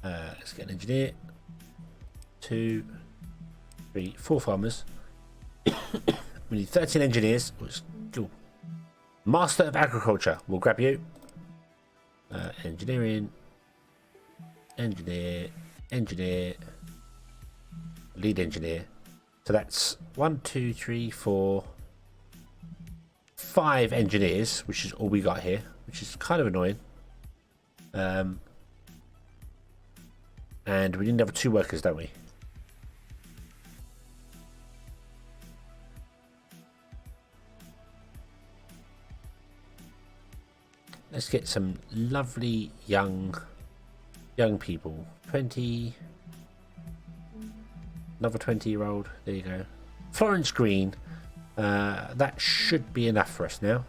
Let's get an engineer. 2, 3, 4 farmers. We need 13 engineers. Cool. Master of Agriculture. We'll grab you. Engineering. Engineer. Lead engineer. So that's 1, 2, 3, 4, 5 engineers, which is all we got here, which is kind of annoying. And we need another 2 workers, don't we? Let's get some lovely young people. 20. Another 20-year-old. There you go. Florence Green. That should be enough for us now.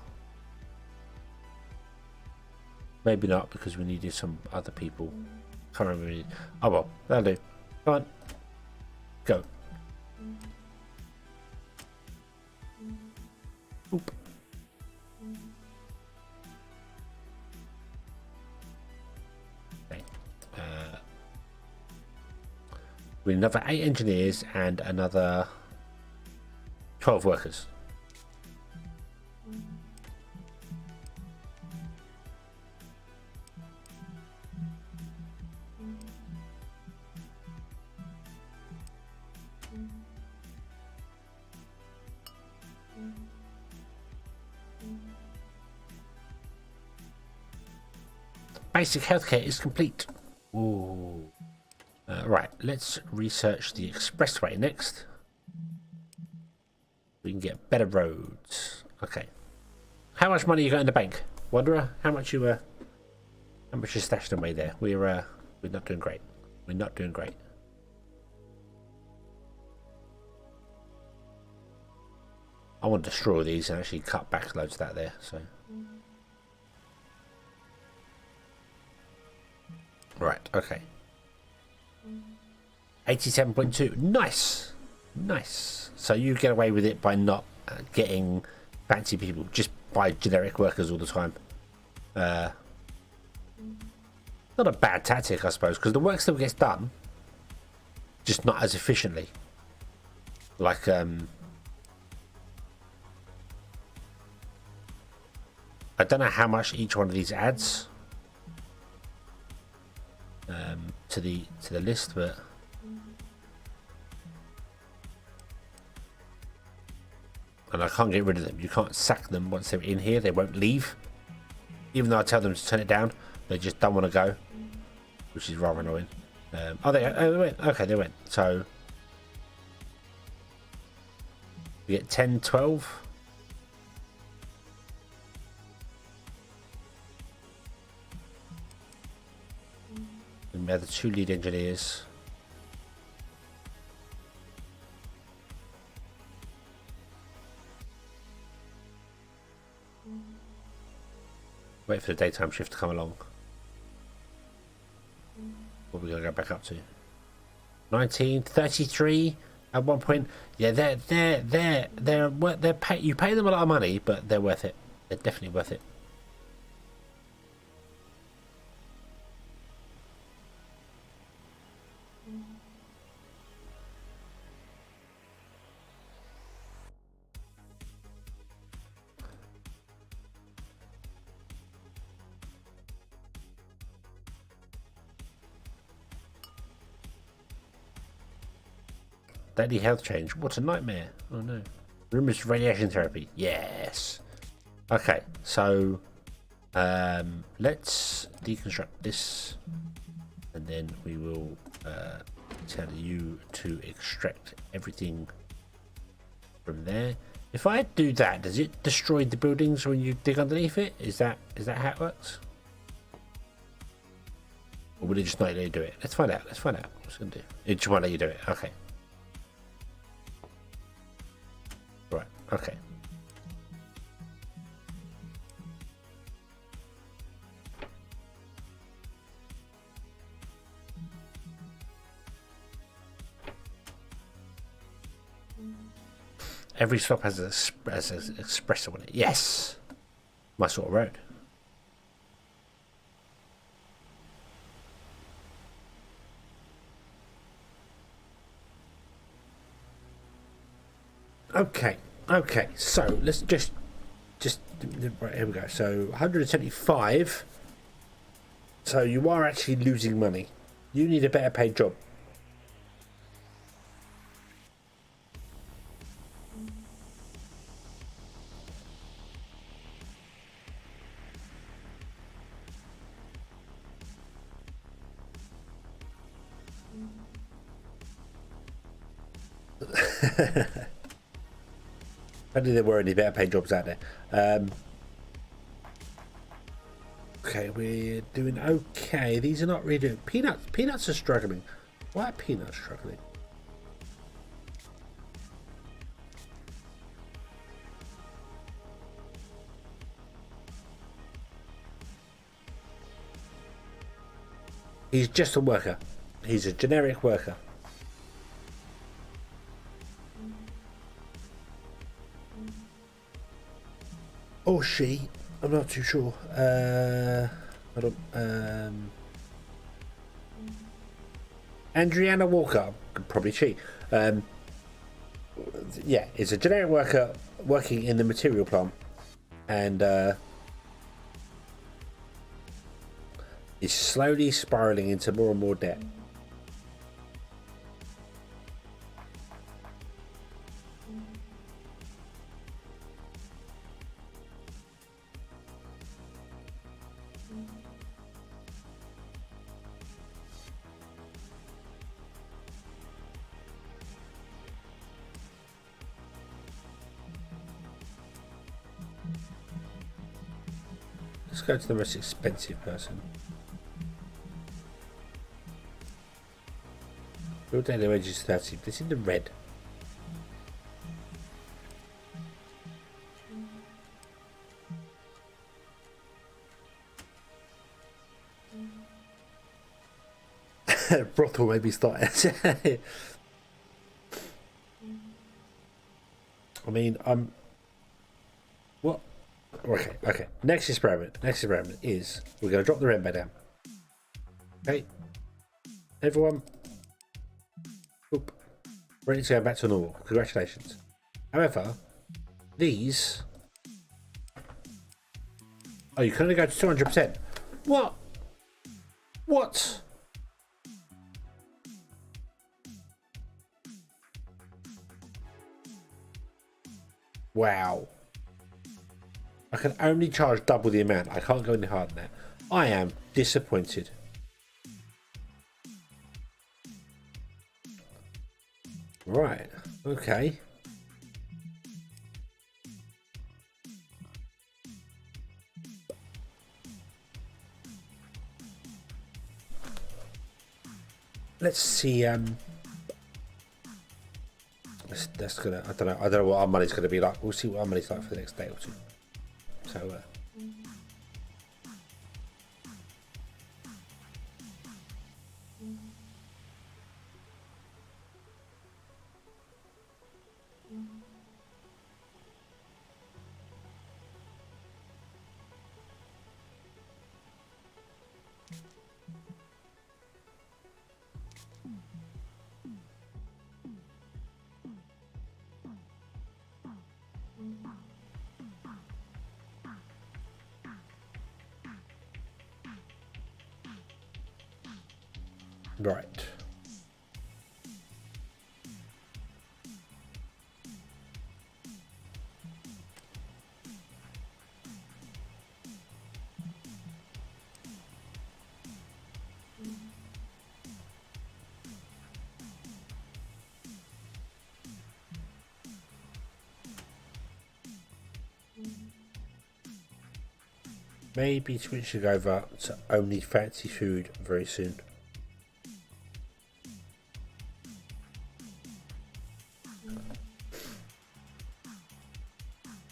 Maybe not, because we needed some other people. Can't remember. Oh well, that'll do. Come on. Go. Oop. Okay. We need another 8 engineers and another 12 workers. Basic healthcare is complete. Ooh. Right, let's research the expressway next. We can get better roads. Okay. How much money you got in the bank, Wanderer? How much you stashed away there? We're not doing great. We're not doing great. I want to destroy these and actually cut back loads of that there. So. Right. Okay. 87.2. Nice. Nice. So you get away with it by not getting fancy people. Just buy generic workers all the time. Not a bad tactic, I suppose, because the work still gets done, just not as efficiently. Like, I don't know how much each one of these adds to the list, but and I can't get rid of them. You can't sack them once they're in here. They won't leave, even though I tell them to turn it down. They just don't want to go, which is rather annoying. Oh, they went. Okay, they went. So we get 10, 12. And we have the 2 lead engineers. Wait for the daytime shift to come along. What are we gonna go back up to? 19, 33 at one point. Yeah, you pay them a lot of money, but they're worth it. They're definitely worth it. Daily health change. What a nightmare. Oh no. Rumors of radiation therapy. Yes. Okay, so let's deconstruct this, and then we will tell you to extract everything from there. If I do that, does it destroy the buildings when you dig underneath it? Is that how it works? Or will it just not let you do it? Let's find out. Let's find out. What's it gonna do? It just won't let you do it. Okay. Right, okay. Every stop has an espresso on it. Yes! My sort of road. Okay, so let's just right, here we go. So 175. So you are actually losing money. You need a better paid job. I knew there were any better paid jobs out there. Okay, we're doing okay. These are not really doing. Peanuts are struggling. Why are peanuts struggling? He's just a worker. He's a generic worker. Or she, I'm not too sure. I don't. Adriana Walker, probably she. Yeah, is a generic worker working in the material plant, and is slowly spiraling into more and more debt. Let's go to the most expensive person. Your daily wage is 30. This is the red. Brothel maybe started. I mean, what? Okay, okay. Next experiment is we're going to drop the rainbow down. Okay, everyone. Oop. Ready to go back to normal. Congratulations. However, these. Oh, you can only go to 200%. What? What? Wow. I can only charge double the amount. I can't go any harder than that. I am disappointed. Right. Okay. Let's see. That's gonna. I don't know what our money's gonna be like. We'll see what our money's like for the next day or two. So. Right. Maybe switching over to only fancy food very soon.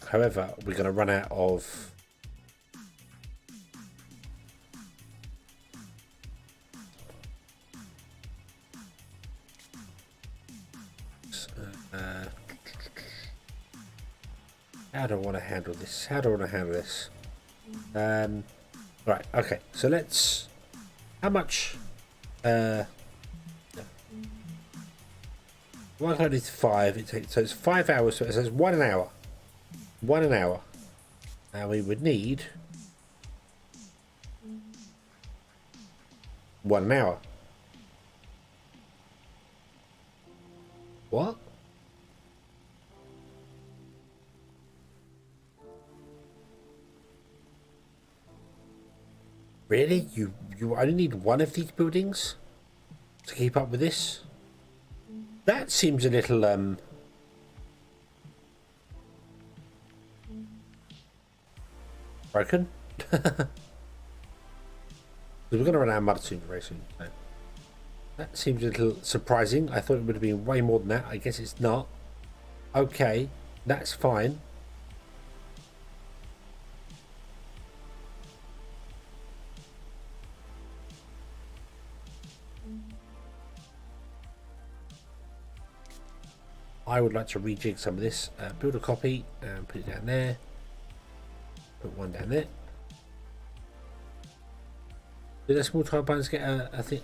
However, we're going to run out of how do I want to handle this? Right, okay, so let's how much 105 it takes, so it's 5 hours, so it says 1 hour. 1 hour. Now we would need 1 hour. What? Really? You only need one of these buildings to keep up with this? That seems a little broken. We're going to run out of mud soon, very soon. So that seems a little surprising. I thought it would have been way more than that. I guess it's not. Okay, that's fine. I would like to rejig some of this. Build a copy and put it down there. Put one down there. Did the small tile buttons get a thing?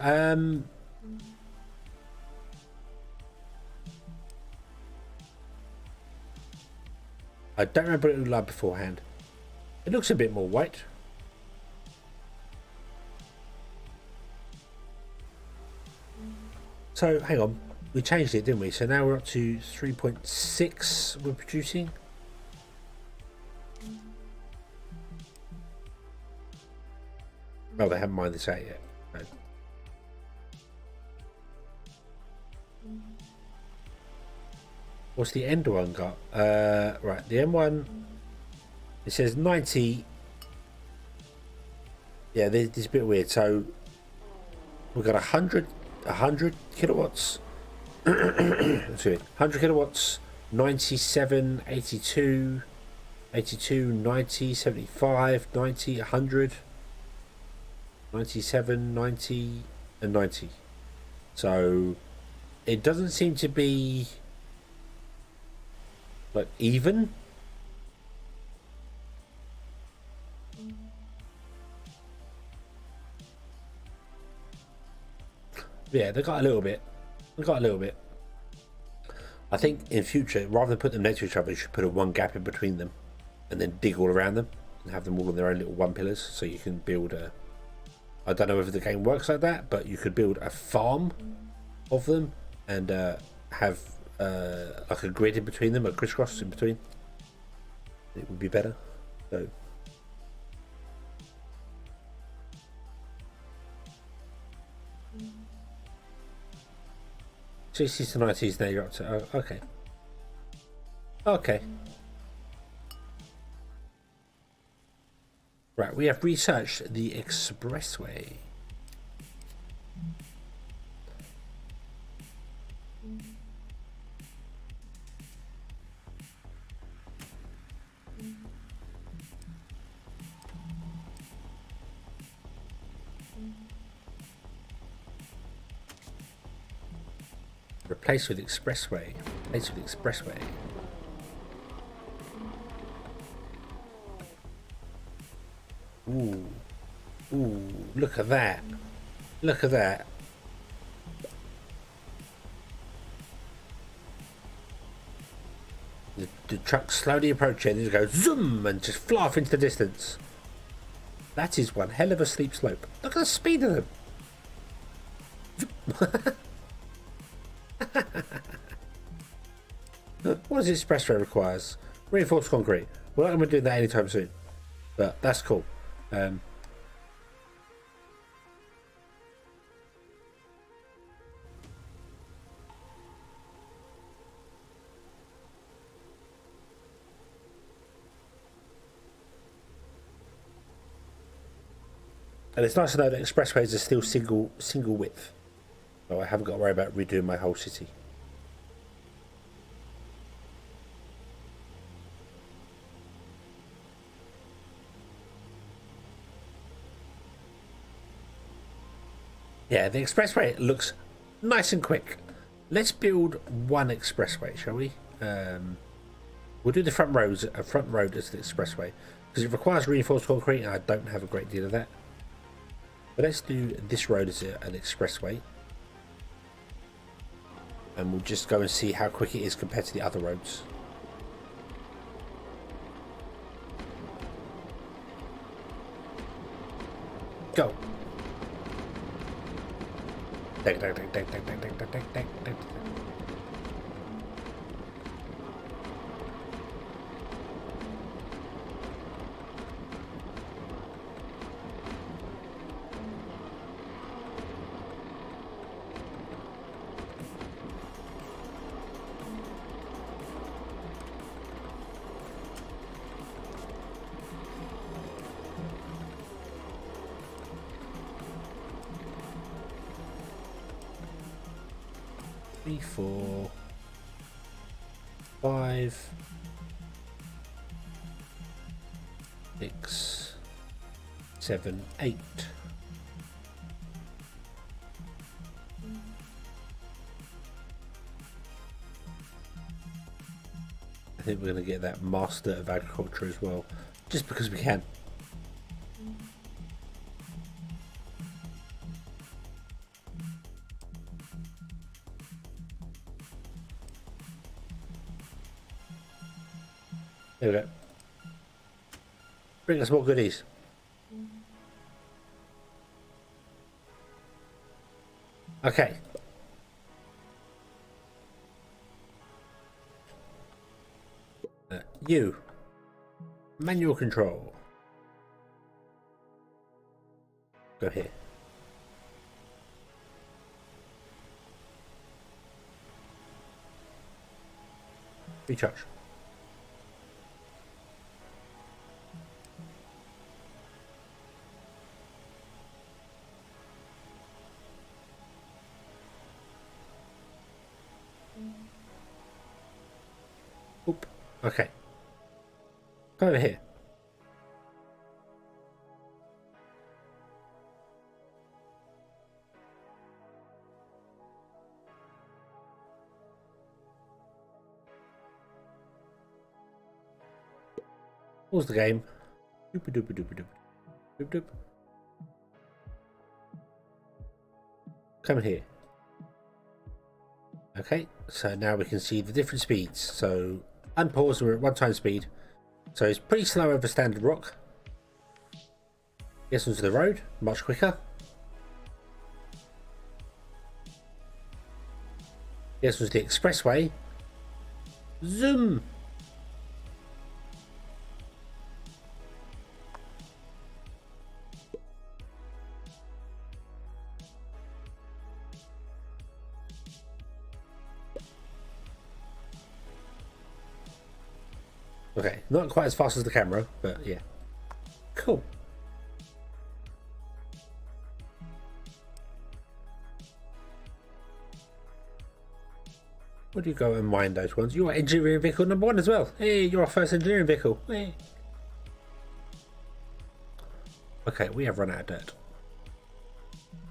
I don't remember what it looked like beforehand. It looks a bit more white. So hang on, we changed it, didn't we? So now we're up to 3.6 we're producing. Oh, they haven't mined this out yet. No. What's the end one got? Right, the M1, it says 90. Yeah, this is a bit weird. So we've got 100 kilowatts. Excuse me, 100 kilowatts, 97, 82, 90, 75, 90, 100, 97, 90, and 90. So it doesn't seem to be like even. Yeah, they got a little bit. They got a little bit. I think in future, rather than put them next to each other, you should put a one gap in between them, and then dig all around them, and have them all on their own little one pillars, so you can build a. I don't know if the game works like that, but you could build a farm of them and have like a grid in between them, a crisscross in between. It would be better. So. '60s to '90s. Now you're up to. Oh, okay. Okay. Right, we have researched the expressway. Replace with expressway. Replace with expressway. Ooh. Ooh, look at that. Look at that. The truck slowly approaching and just goes zoom and just fly off into the distance. That is one hell of a steep slope. Look at the speed of them. What does expressway requires? Reinforced concrete. We're not going to do that anytime soon, but that's cool. And it's nice to know that expressways are still single width, so I haven't got to worry about redoing my whole city. Yeah, the expressway looks nice and quick. Let's build one expressway, shall we? We'll do the front road as the expressway because it requires reinforced concrete, and I don't have a great deal of that. But let's do this road as an expressway, and we'll just go and see how quick it is compared to the other roads. Go. Three, 4, 5, 6, 7, 8. I think we're going to get that Master of Agriculture as well, just because we can. There we go. Bring us more goodies. Okay. You. Manual control. Go here. Recharge. Oop. Okay. Come over here. Pause the game. Doop doop doop doop doop doop. Come here. Okay, so now we can see the different speeds. So unpause, we're at 1 time speed. So it's pretty slow over standard rock. This one's the road, much quicker. This was the expressway. Zoom! Okay, not quite as fast as the camera, but yeah. Cool. Would you go and mine those ones? You're engineering vehicle number 1 as well. Hey, you're our first engineering vehicle. Hey. Okay, we have run out of dirt.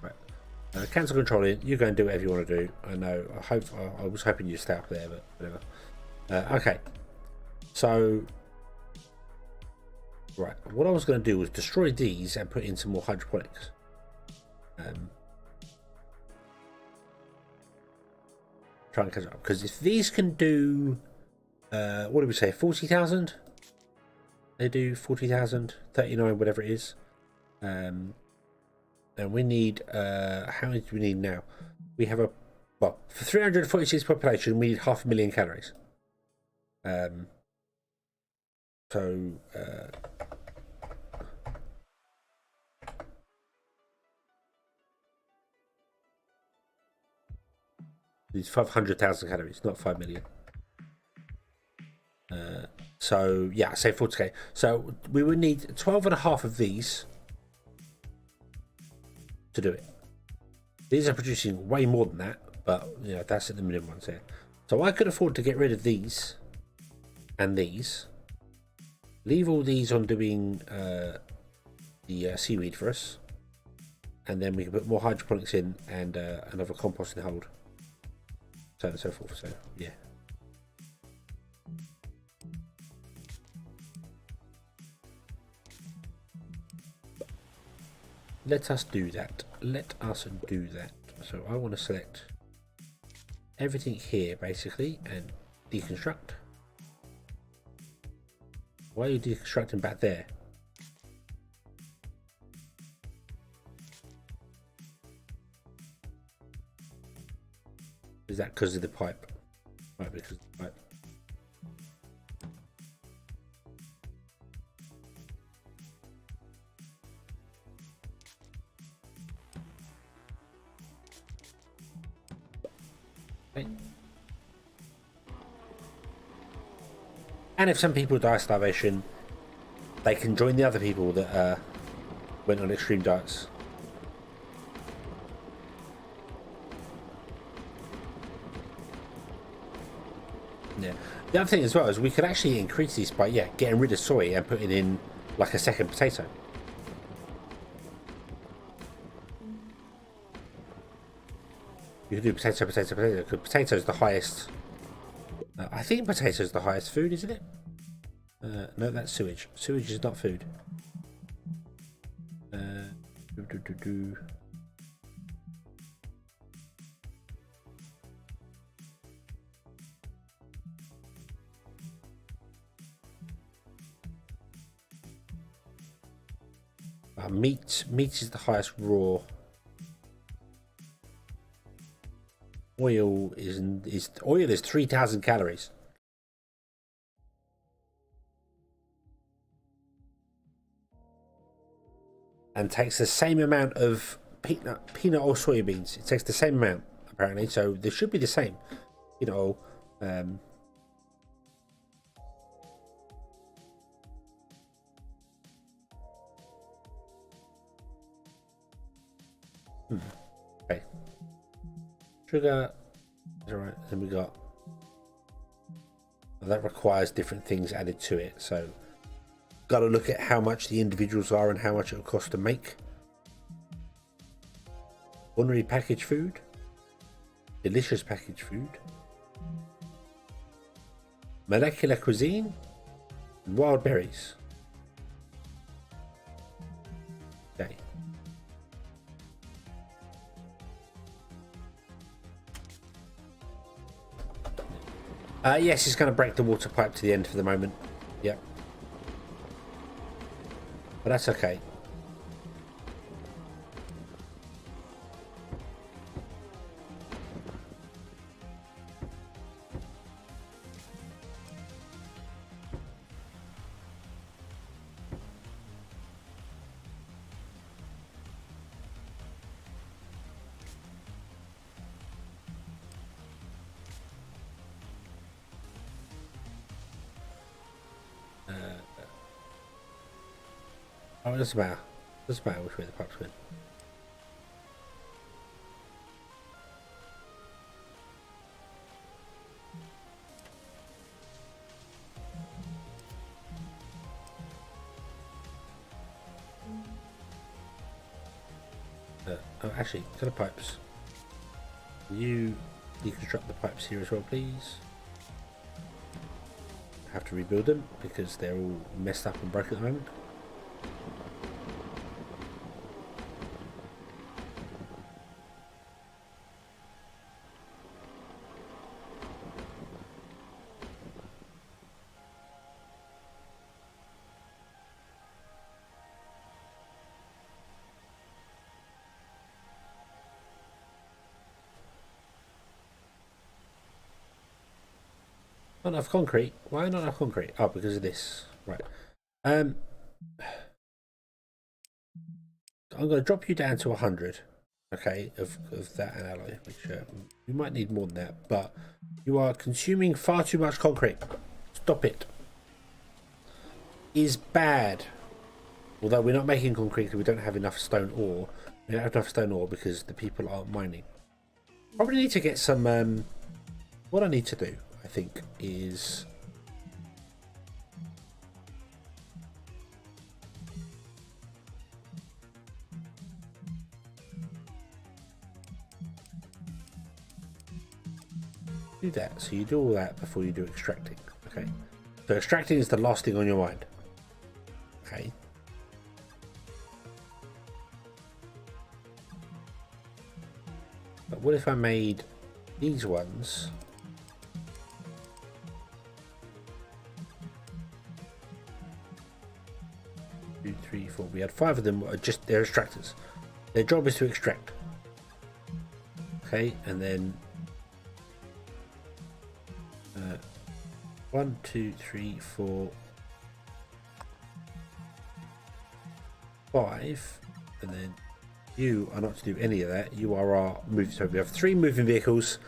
Right. Cancel controlling. You go and do whatever you want to do. I know. I was hoping you'd stay up there, but whatever. Okay. So, right. What I was going to do was destroy these and put in some more hydroponics. Try and catch up, because if these can do what do we say, 40,000, they do 40,000, 39, whatever it is, and we need how many do we need now? We have for 346 population we need 500,000 calories. So it's 500,000 calories, not 5 million. So yeah, say 40k. So we would need 12 and a half of these to do it. These are producing way more than that, but you know, that's at the minimum ones here. So I could afford to get rid of these and these. Leave all these on doing the seaweed for us, and then we can put more hydroponics in and another composting hold, so on and so forth. So yeah. Let us do that. Let us do that. So I want to select everything here basically and deconstruct. Why are you deconstructing back there? Is that because of the pipe? Right, because of the pipe. Okay. And if some people die of starvation, they can join the other people that went on extreme diets. Yeah. The other thing as well is we could actually increase this by getting rid of soy and putting in like a second potato. You can do potato, potato, potato. Because potato is the highest. I think potato is the highest food, isn't it? No, that's sewage. Sewage is not food. Meat is the highest raw. Oil is 3,000 calories. And takes the same amount of peanut or soybeans. It takes the same amount apparently, so they should be the same. Peanut oil. Okay. Sugar. Alright, then we got. Well, that requires different things added to it, so got to look at how much the individuals are and how much it will cost to make. Ordinary packaged food, delicious packaged food, molecular cuisine, and wild berries. Okay. Yes, it's going to break the water pipe to the end for the moment. Yep. But that's okay. Oh, it doesn't matter. It doesn't matter which way the pipe's going. Oh, actually, to the pipes. You deconstruct the pipes here as well, please. I have to rebuild them because they're all messed up and broken at the moment. Not enough concrete. Why not enough concrete? Oh, because of this. Right. I'm going to drop you down to 100. Okay, of that and alloy, which you might need more than that, but you are consuming far too much concrete. Stop it. Is bad. Although we're not making concrete because we don't have enough stone ore. We don't have enough stone ore because the people aren't mining. Probably need to get some. What I need to do, I think, is do that. So you do all that before you do extracting. Okay. So extracting is the last thing on your mind. Okay. But what if I made these ones? 2, 3, 4. We had 5 of them. Are just they're extractors. Their job is to extract. Okay, and then 1, 2, 3, 4, 5, and then you are not to do any of that. You are our move. So we have 3 moving vehicles,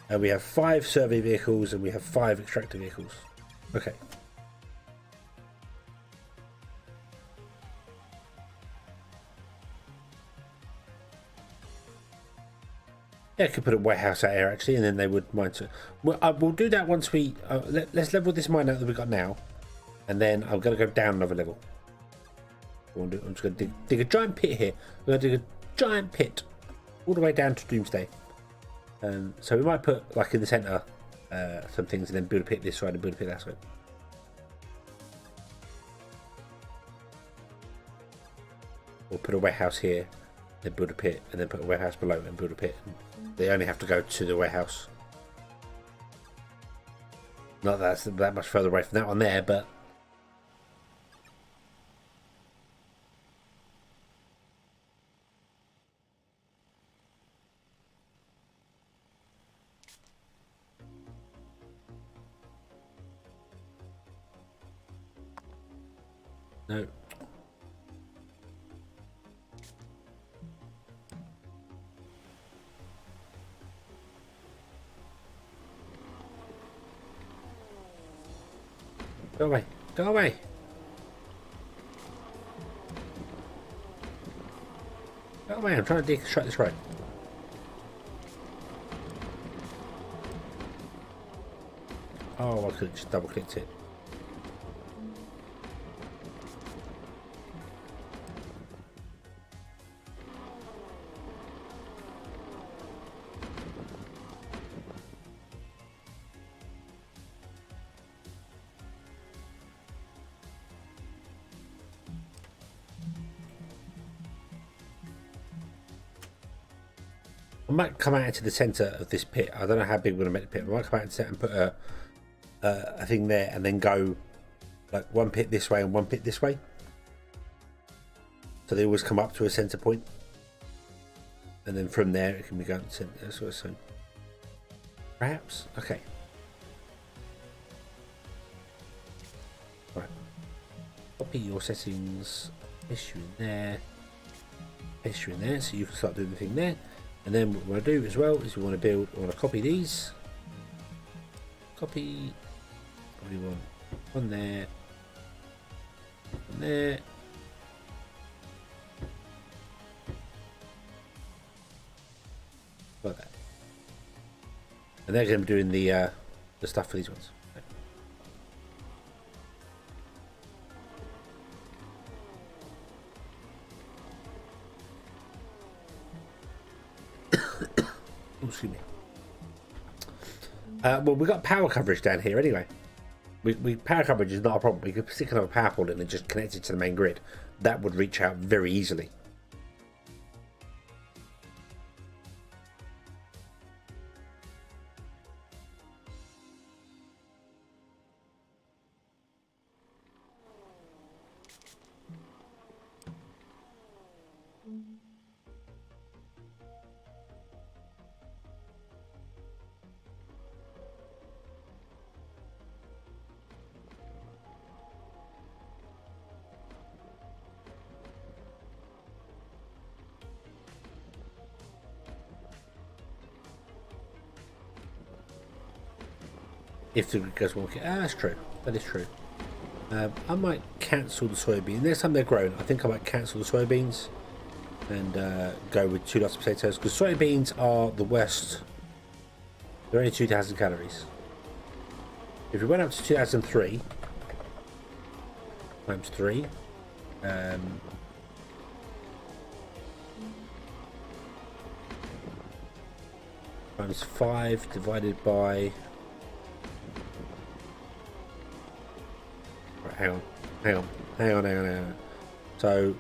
and we have 5 survey vehicles, and we have 5 extractor vehicles. Okay. Yeah, I could put a warehouse out here actually, and then they would mine to. We'll do that once we. Let's level this mine out that we've got now, and then I'm going to go down another level. I'm just going to dig a giant pit here. We're going to dig a giant pit all the way down to Doomsday. So we might put like in the centre some things, and then build a pit this side and build a pit that side. Or put a warehouse here, then build a pit, and then put a warehouse below and build a pit. They only have to go to the warehouse. Not that that's that much further away from that one there, but no. Go away. Go away. Go away. I'm trying to deconstruct this road. Oh, I could have just double clicked it. I might come out into the centre of this pit. I don't know how big we're going to make the pit. I might come out into it and put a a thing there, and then go like one pit this way and one pit this way. So they always come up to a center point, and then from there it can be going to so perhaps. Okay. Right. Copy your settings. Paste you in there. Paste you in there, so you can start doing the thing there. And then what we want to do as well is we want to copy these. Copy. We want one there. One there. Like that. And they're going to be doing the stuff for these ones. Excuse me. Well, we've got power coverage down here anyway. Power coverage is not a problem. We could stick another power pole in and just connect it to the main grid. That would reach out very easily. If the grid goes wonky. That's true. That is true. I might cancel the soybeans. Next time they're grown, I think I might cancel the soybeans and go with 2 lots of potatoes, because soybeans are the worst. They're only 2,000 calories. If we went up to 2003 times 3, times 5 divided by. Hang on. So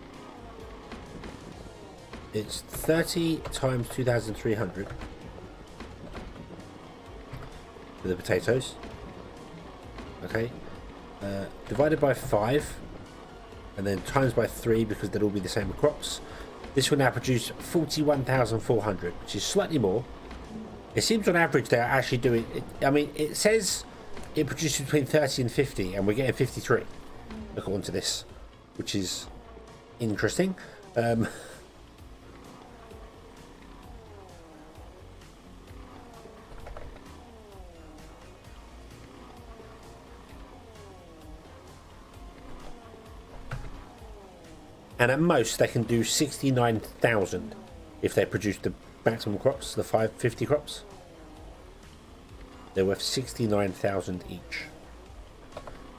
it's 30 times 2,300 for the potatoes. Okay, divided by 5, and then times by 3 because they'll all be the same crops. This will now produce 41,400, which is slightly more. It seems on average they're actually doing it. I mean, it says it produces between 30 and 50, and we're getting 53 according to this, which is interesting. And at most they can do 69,000 if they produce the maximum crops, the 550 crops. They're worth 69,000 each,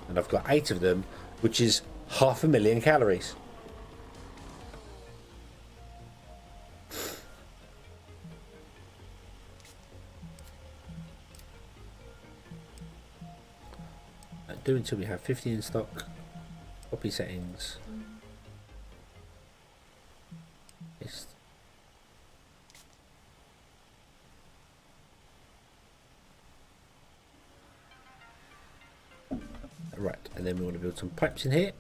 and I've got 8 of them, which is 500,000 calories. Do until we have 50 in stock. Copy settings. Paste. Right, and then we want to build some pipes in here.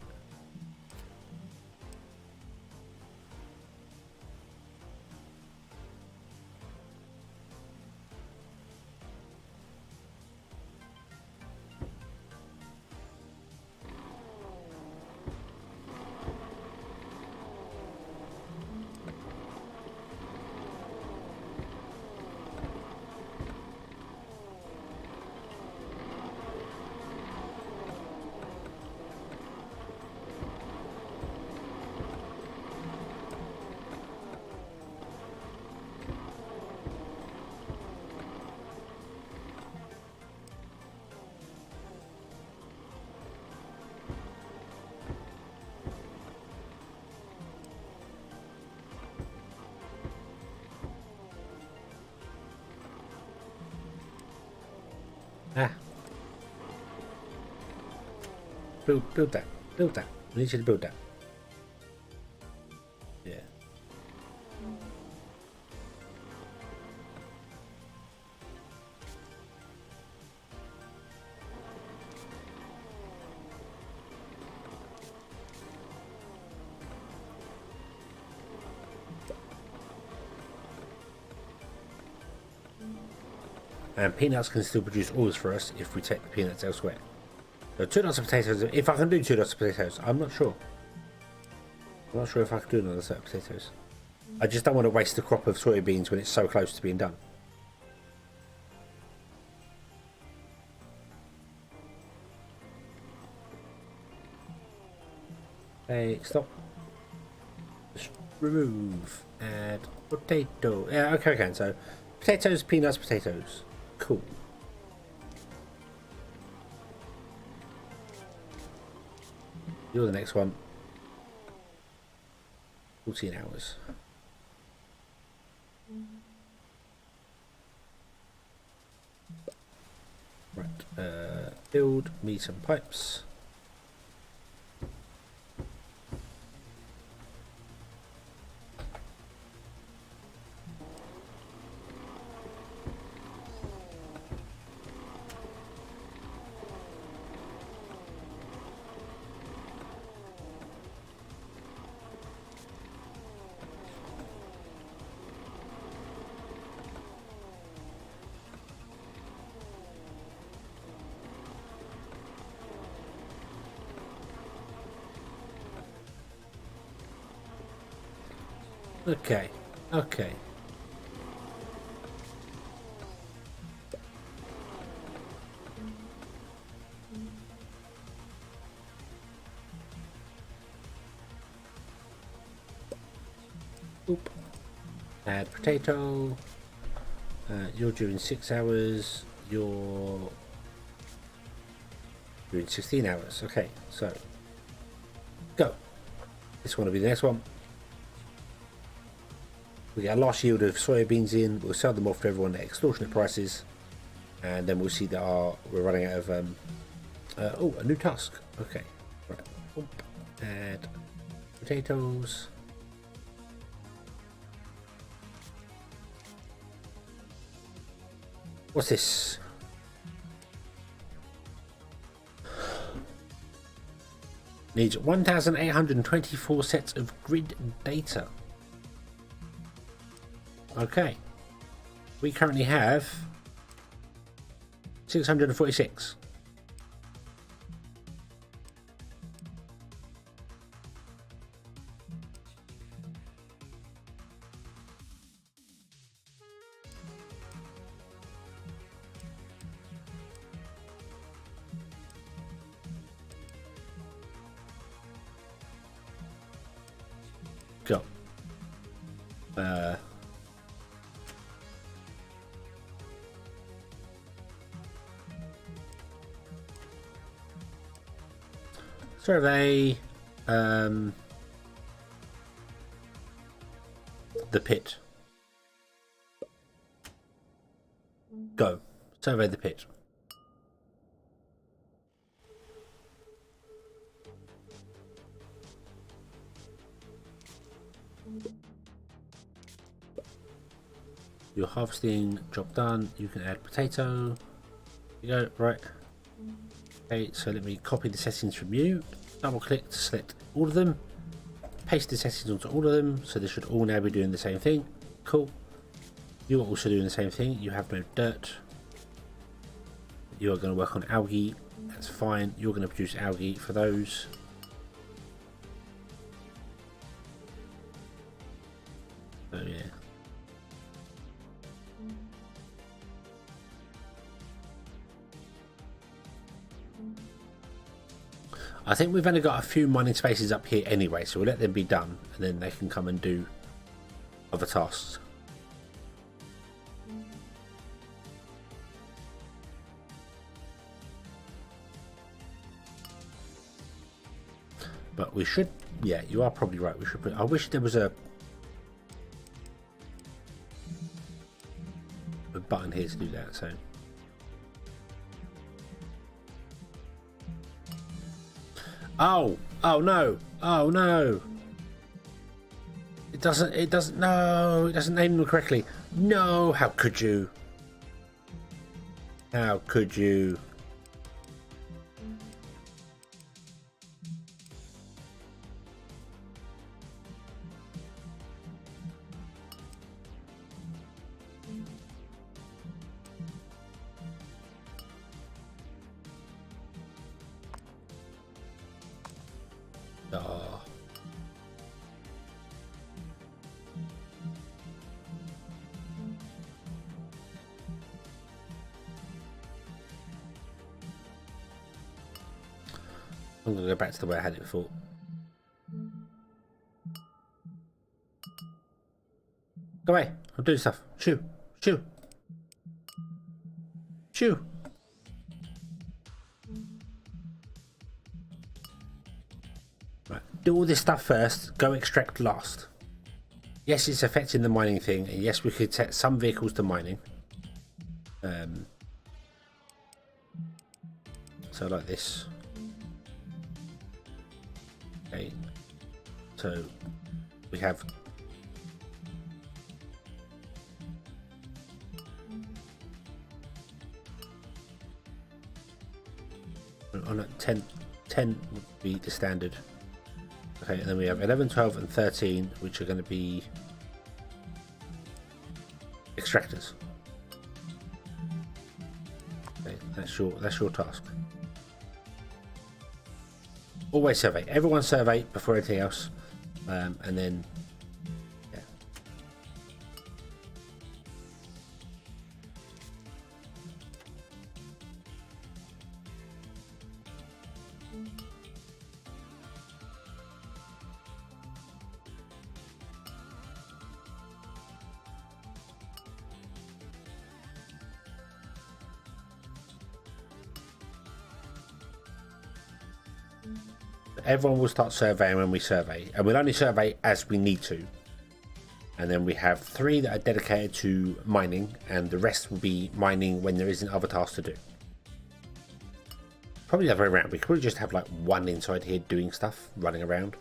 Build that. I need you to build that. Yeah. And peanuts can still produce oils for us if we take the peanuts elsewhere. So 2 lots of potatoes. If I can do 2 lots of potatoes, I'm not sure. I'm not sure if I can do another set of potatoes. I just don't want to waste the crop of soybeans when it's so close to being done. Hey, stop. Just remove. Add potato. Yeah, okay, okay. So potatoes, peanuts, potatoes. Cool. You're the next one. 14 hours. Right. Build me some pipes. Okay, okay. Oop. Add potato. You're doing 6 hours. You're doing 16 hours. Okay, so go. This one will be the next one. We get a last yield of soybeans in. We'll sell them off to everyone at extortionate prices, and then we'll see that we're running out of. Oh, a new task. Okay, right. Oop. Add potatoes. What's this? Needs 1,824 sets of grid data. Okay. We currently have 646. Go. Survey the pit. Go. Survey the pit. Your harvesting job done. You can add potato. You go, right. Okay, so let me copy the settings from you. Double click to select all of them. Paste the settings onto all of them. So they should all now be doing the same thing. Cool. You are also doing the same thing. You have no dirt. You are going to work on algae. That's fine. You're going to produce algae for those. Oh yeah. I think we've only got a few mining spaces up here anyway, so we'll let them be done and then they can come and do other tasks. But we should, yeah, you are probably right. We should put, I wish there was a button here to do that, so. Oh no, oh no. It doesn't name them correctly. No, how could you? How could you? Oh. I'm going to go back to the way I had it before. Go away. I'm doing stuff. Shoo. Shoo. Shoo. Right. Do all this stuff first. Go extract last. Yes, it's affecting the mining thing. And yes, we could set some vehicles to mining. So like this. Okay. So we have on a 10 would be the standard. Okay, and then we have 11, 12 and 13, which are going to be extractors. Okay, that's your task. Always survey. Everyone survey before anything else, and then yeah. Everyone will start surveying when we survey, and we'll only survey as we need to. And then we have 3 that are dedicated to mining, and the rest will be mining when there isn't other tasks to do. Probably the other way around. We could probably just have like one inside here doing stuff, running around.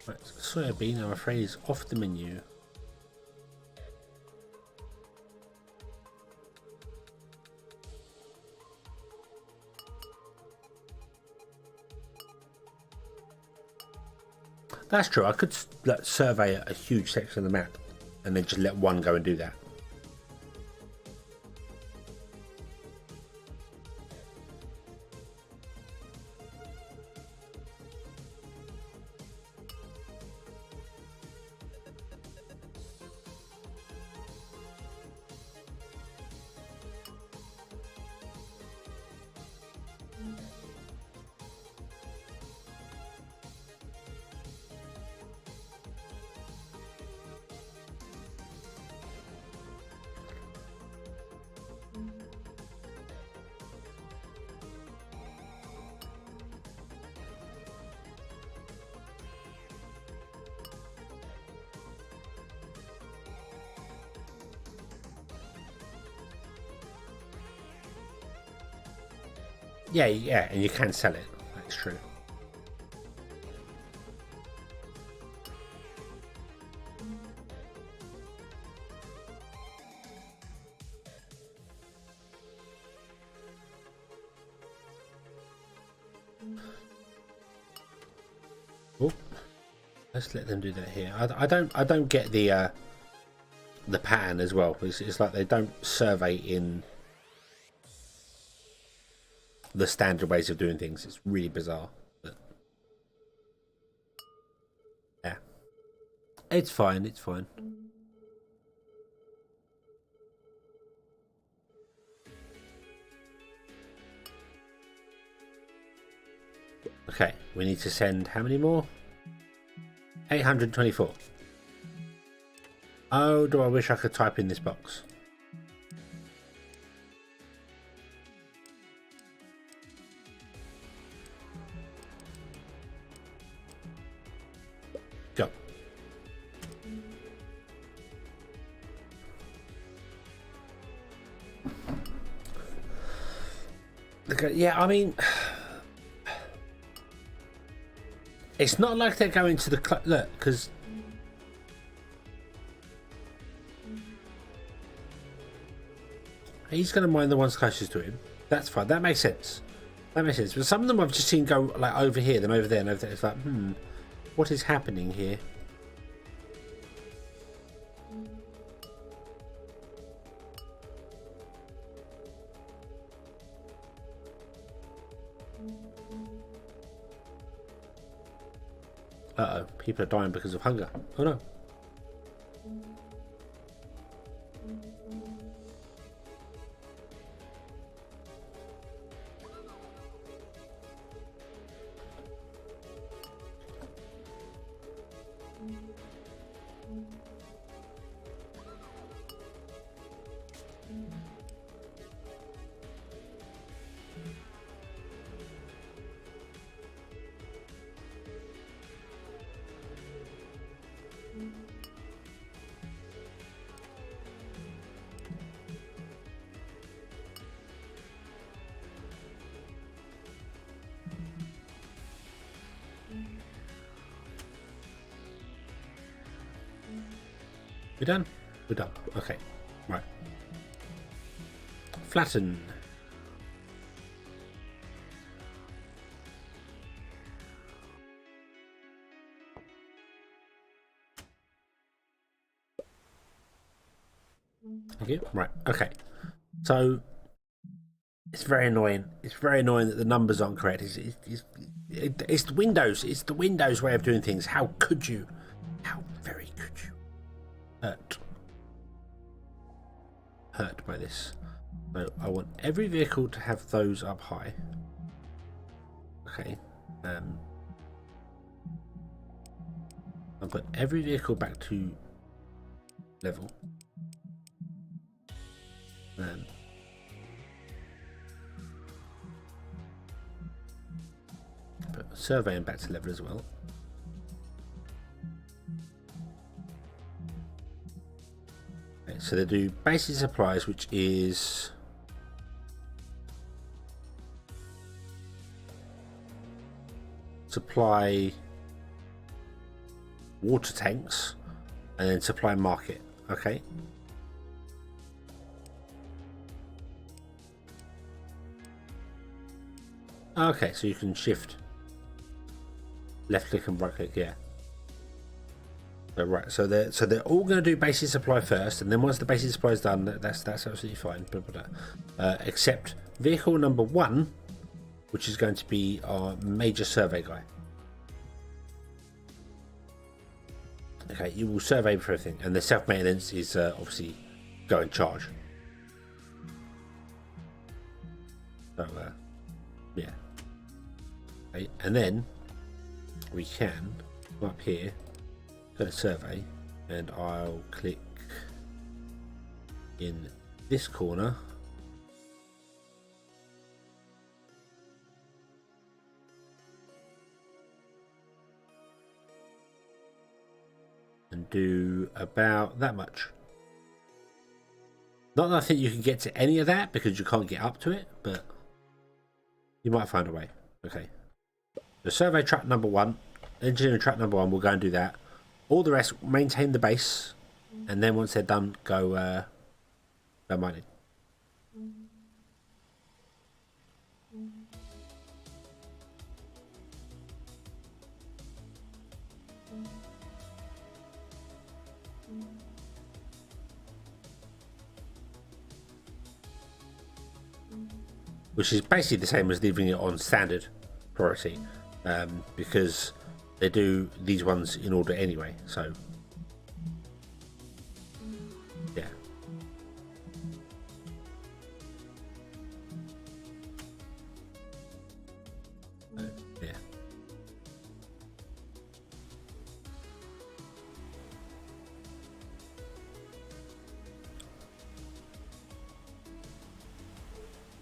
Right, soybean, I'm afraid, is off the menu. That's true. I could survey a huge section of the map and then just let one go and do that. Yeah, and you can sell it. That's true. Oh, let's let them do that here. I don't get the pattern as well. It's like they don't survey in the standard ways of doing things. It's really bizarre. But yeah, it's fine. It's fine. Okay, we need to send how many more? 824. Oh, do I wish I could type in this box? Yeah, I mean, it's not like they're going to the look, because he's going to mine the ones closest to him. That's fine. That makes sense. That makes sense. But some of them I've just seen go like over here, then over there, and over there. It's like, what is happening here? Uh-oh, people are dying because of hunger. Oh no. We done? We're done. Okay. Right. Flatten. Thank you. Right. Okay. So it's very annoying. It's very annoying that the numbers aren't correct. It's the Windows. It's the Windows way of doing things. How could you? How very could you? Hurt by this. So I want every vehicle to have those up high. Okay. I'll put every vehicle back to level. Put surveying back to level as well. Okay, so they do basic supplies, which is supply water tanks and then supply market. Okay. Okay, so you can shift left click and right click, yeah. So, right, so they're all going to do basic supply first, and then once the basic supply is done, that's absolutely fine. Except vehicle number 1, which is going to be our major survey guy. Okay, you will survey for everything, and the self-maintenance is obviously go in charge. So, yeah. Okay, and then we can go up here, go to survey, and I'll click in this corner. And do about that much. Not that I think you can get to any of that because you can't get up to it, but you might find a way. Okay. The survey track number 1, engineering track number 1, we'll go and do that. All the rest, maintain the base, and then once they're done, go mining. Which is basically the same as leaving it on standard priority, because they do these ones in order anyway, so yeah. Yeah.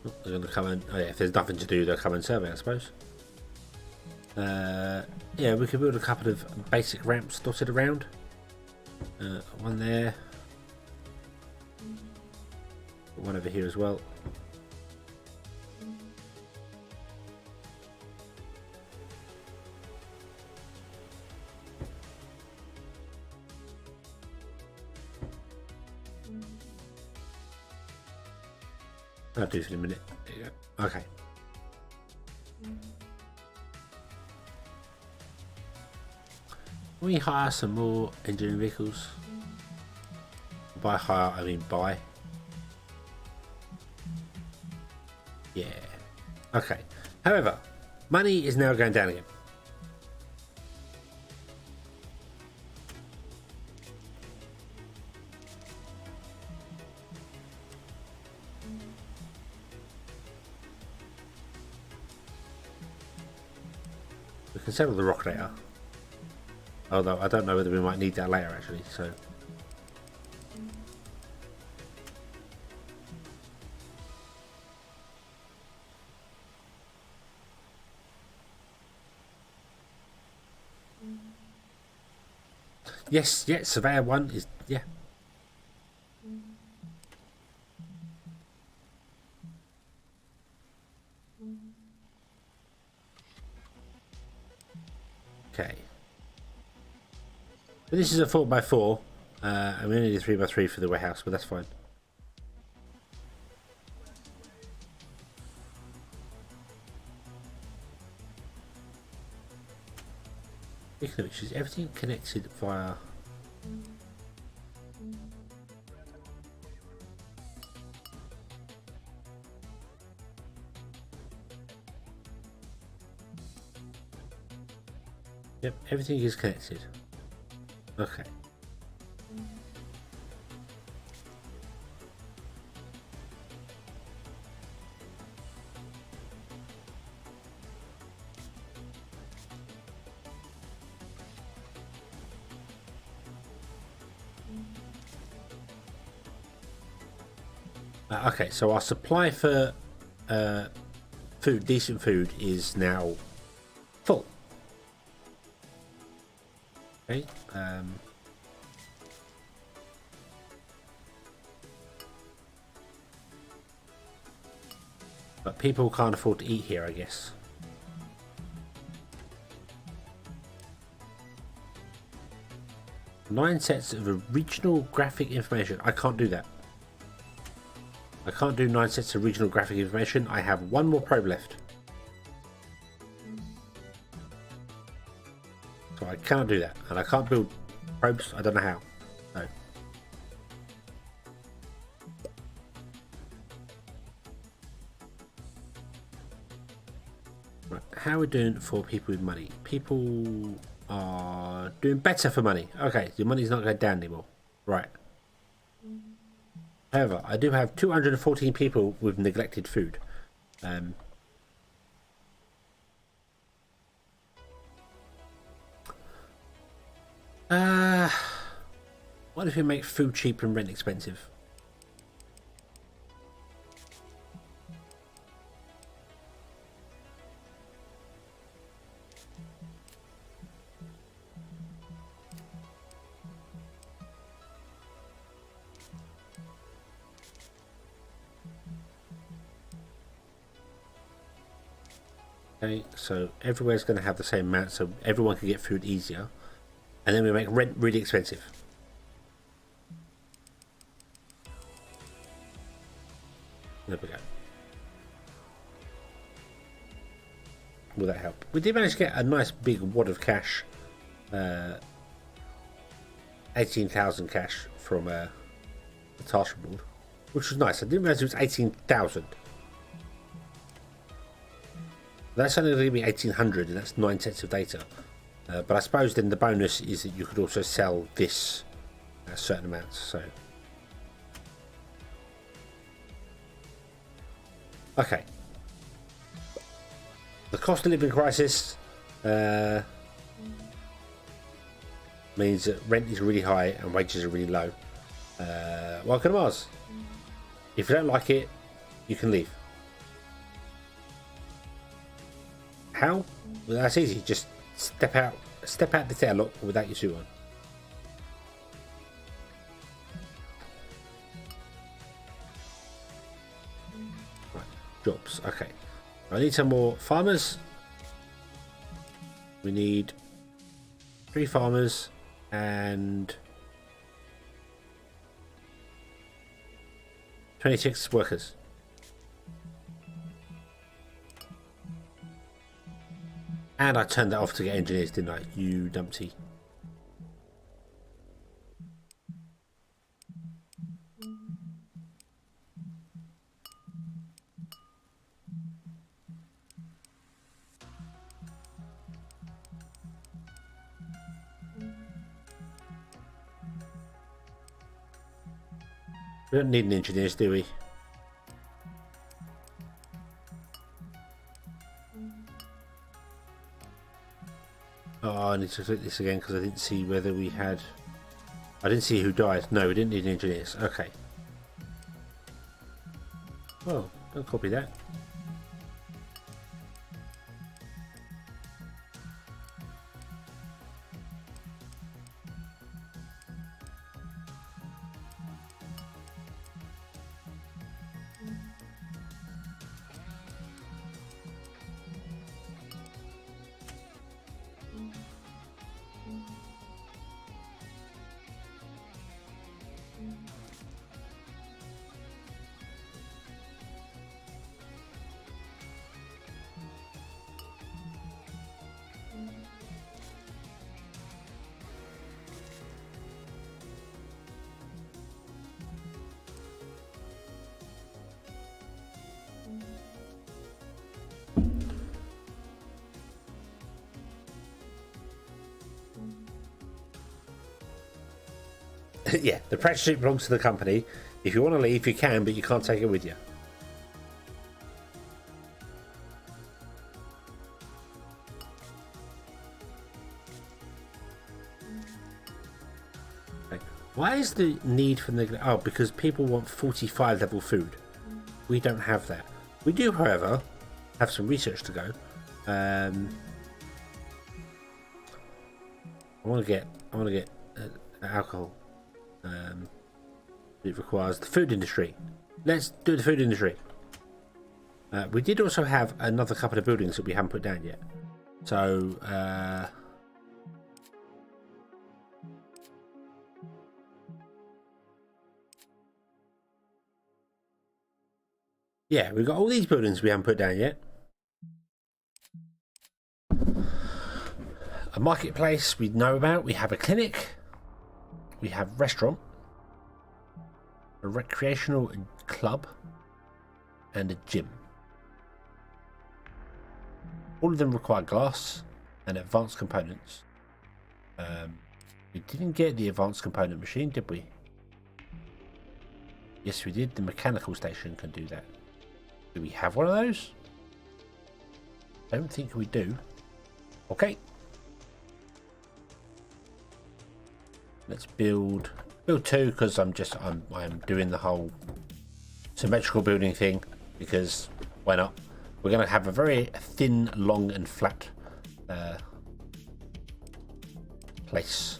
They're going to come in. Oh yeah, if there's nothing to do, they'll come and survey, I suppose. Yeah, we could build a couple of basic ramps dotted around. One there. One over here as well. I'll do for a minute. There you go. Okay. Can we hire some more engineering vehicles? By hire, I mean buy. Yeah. Okay. However, money is now going down again. We can settle the rock later. Although I don't know whether we might need that later actually, so. Yes, yeah, Surveyor 1 is, yeah. Okay. But this is a 4x4, and we only need a 3x3 for the warehouse, but that's fine. Speaking of which, is everything connected via... Yep, everything is connected. Okay. Okay, so our supply for food, decent food, is now full. Okay. But people can't afford to eat here, I guess. Nine sets of regional graphic information. I can't do that. I can't do 9 sets of regional graphic information. I have one more probe left. So I cannot do that. And I can't build probes. I don't know how. So. Right. How are we doing for people with money? People are doing better for money. Okay, your money's not going down anymore. Right. However, I do have 214 people with neglected food. What if we make food cheap and rent expensive? Okay, so everywhere's going to have the same amount, so everyone can get food easier. And then we make rent really expensive. There we go. Will that help? We did manage to get a nice big wad of cash. 18,000 cash from the task reward, which was nice. I didn't realize it was 18,000. That's only going to give me 1,800, and that's 9 sets of data. But I suppose then the bonus is that you could also sell this at certain amounts. So, okay. The cost of living crisis means that rent is really high and wages are really low. Welcome to Mars. If you don't like it, you can leave. How? Well, that's easy. Just step out this airlock without your suit on. Right, jobs. Okay. I need some more farmers. We need 3 farmers and 26 workers. And I turned that off to get engineers, didn't I? You dumpty. We don't need an engineers, do we? Oh, I need to click this again because I didn't see whether we had... I didn't see who died. No, we didn't need engineers. Okay. Well, don't copy that. Yeah, the practice sheet belongs to the company. If you want to leave, you can, but you can't take it with you. Okay. Why is the need for the... Oh, because people want 45 level food. We don't have that. We do, however, have some research to go. I want to get alcohol. It requires the food industry. Let's do the food industry. We did also have another couple of buildings that we haven't put down yet. So yeah, we've got all these buildings we haven't put down yet. A marketplace we know about. We have a clinic. We have a restaurant, a recreational club, and a gym. All of them require glass and advanced components. We didn't get the advanced component machine, did we? Yes, we did. The mechanical station can do that. Do we have one of those? I don't think we do. Okay. Let's build two because I'm doing the whole symmetrical building thing because why not? We're going to have a very thin, long, and flat place.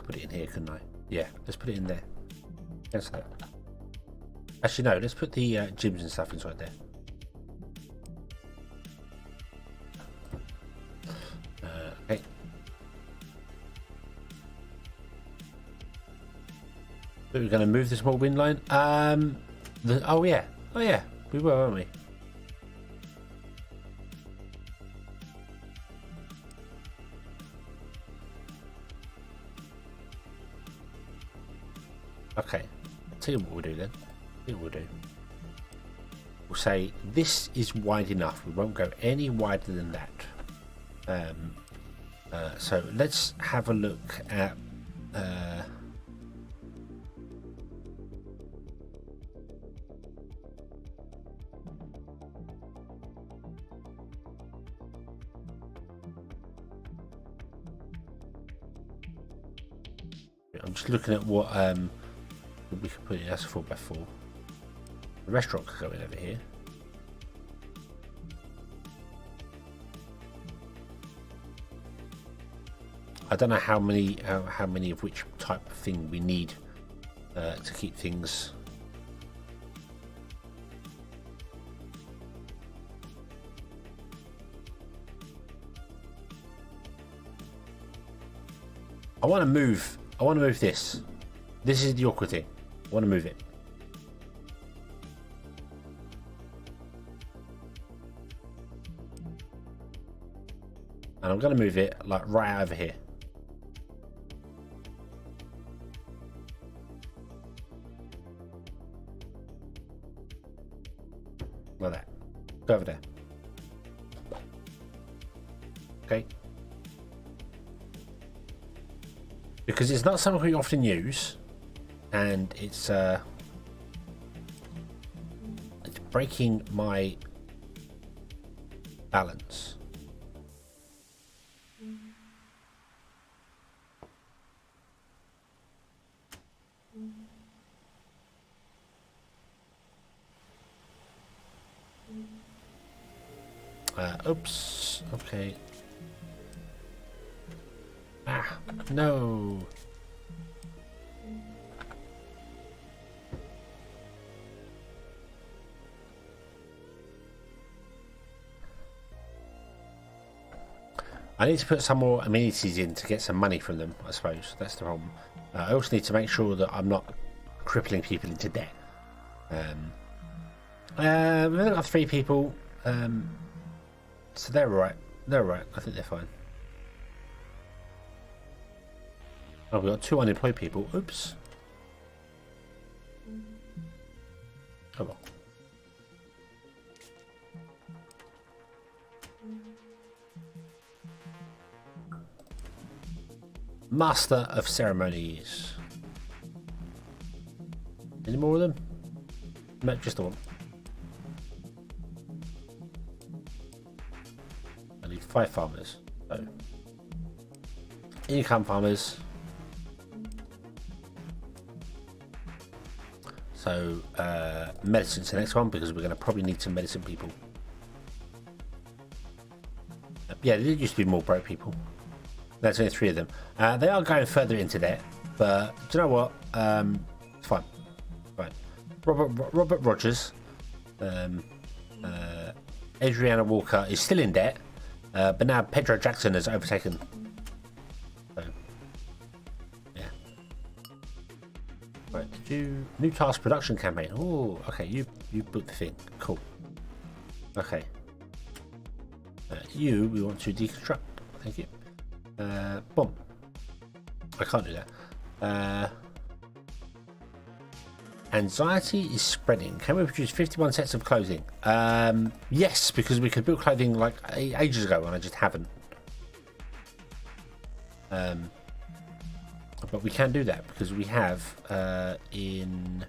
Put it in here, couldn't I? Yeah, let's put it in there. Cancel that. Actually, no, let's put the gyms and stuff inside there. Okay. So we're going to move the small wind line. Oh yeah, we were, weren't we? Okay, I'll tell you what we'll do then. We'll say this is wide enough. We won't go any wider than that. So let's have a look at I'm just looking at what we could put in as a 4x4. The restaurant could go in over here. I don't know how many of which type of thing we need to keep things. I want to move. I want to move this. This is the awkward thing. I want to move it. And I'm going to move it like right over here. Like that. Go over there. Okay. Because it's not something we often use, and it's breaking my balance. Oops. Okay. Ah, no. I need to put some more amenities in to get some money from them, I suppose. That's the problem. I also need to make sure that I'm not crippling people into debt. We've only got 3 people. So they're alright. They're alright. I think they're fine. Oh, we've got 2 unemployed people. Oops. Oh well. Master of Ceremonies. Any more of them? No, just the one. I need 5 farmers. So, income farmers. So, medicine's the next one because we're going to probably need some medicine people. Yeah, there used to be more broke people. There's only 3 of them. They are going further into debt, but do you know what? It's fine. Fine. Robert Rogers, Adriana Walker is still in debt, but now Pedro Jackson has overtaken. So, yeah. Right. Do new task production campaign. Oh, okay. You booked the thing. Cool. Okay. We want to deconstruct. Thank you. Boom. I can't do that. Anxiety is spreading. Can we produce 51 sets of clothing? Yes, because we could build clothing like ages ago and I just haven't. But we can do that because we have in...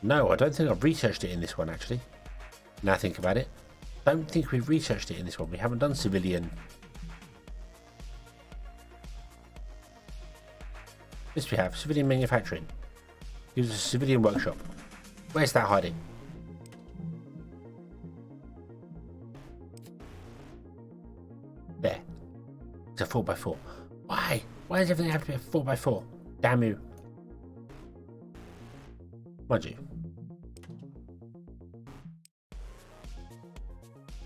No, I don't think I've researched it in this one actually. Now I think about it. Don't think we've researched it in this one. We haven't done civilian. Yes, we have. Civilian manufacturing. Gives us a civilian workshop. Where's that hiding? There. It's a 4x4. Why? Why does everything have to be a 4x4? Damn you. Mind you.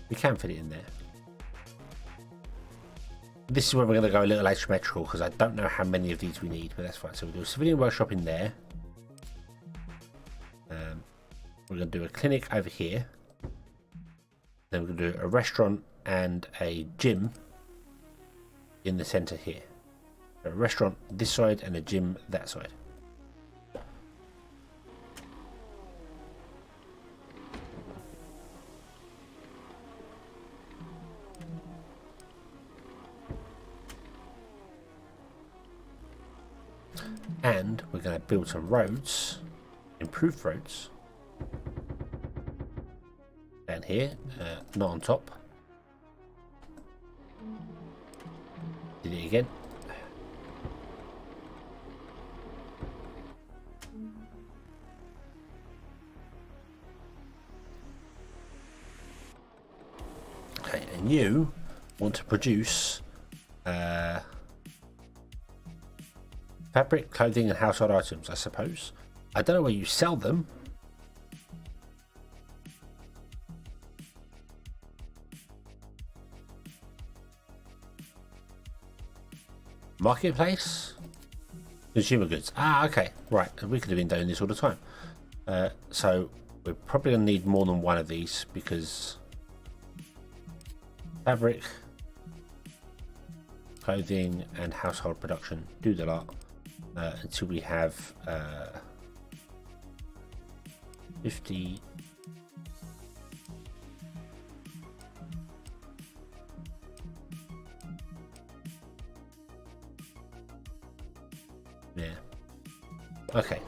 We can fit it in there. This is where we're going to go a little asymmetrical because I don't know how many of these we need, but that's fine. So we'll do a civilian workshop in there. We're going to do a clinic over here. Then we're going to do a restaurant and a gym in the centre here. A restaurant this side and a gym that side. And we're going to build some roads, improved roads, down here, not on top. Did it again. Okay, and you want to produce fabric, clothing and household items, I suppose. I don't know where you sell them. Marketplace? Consumer goods. Ah, okay. Right. We could have been doing this all the time. So we're probably going to need more than one of these because fabric, clothing, and household production do the lot until we have 50. Yeah. Okay.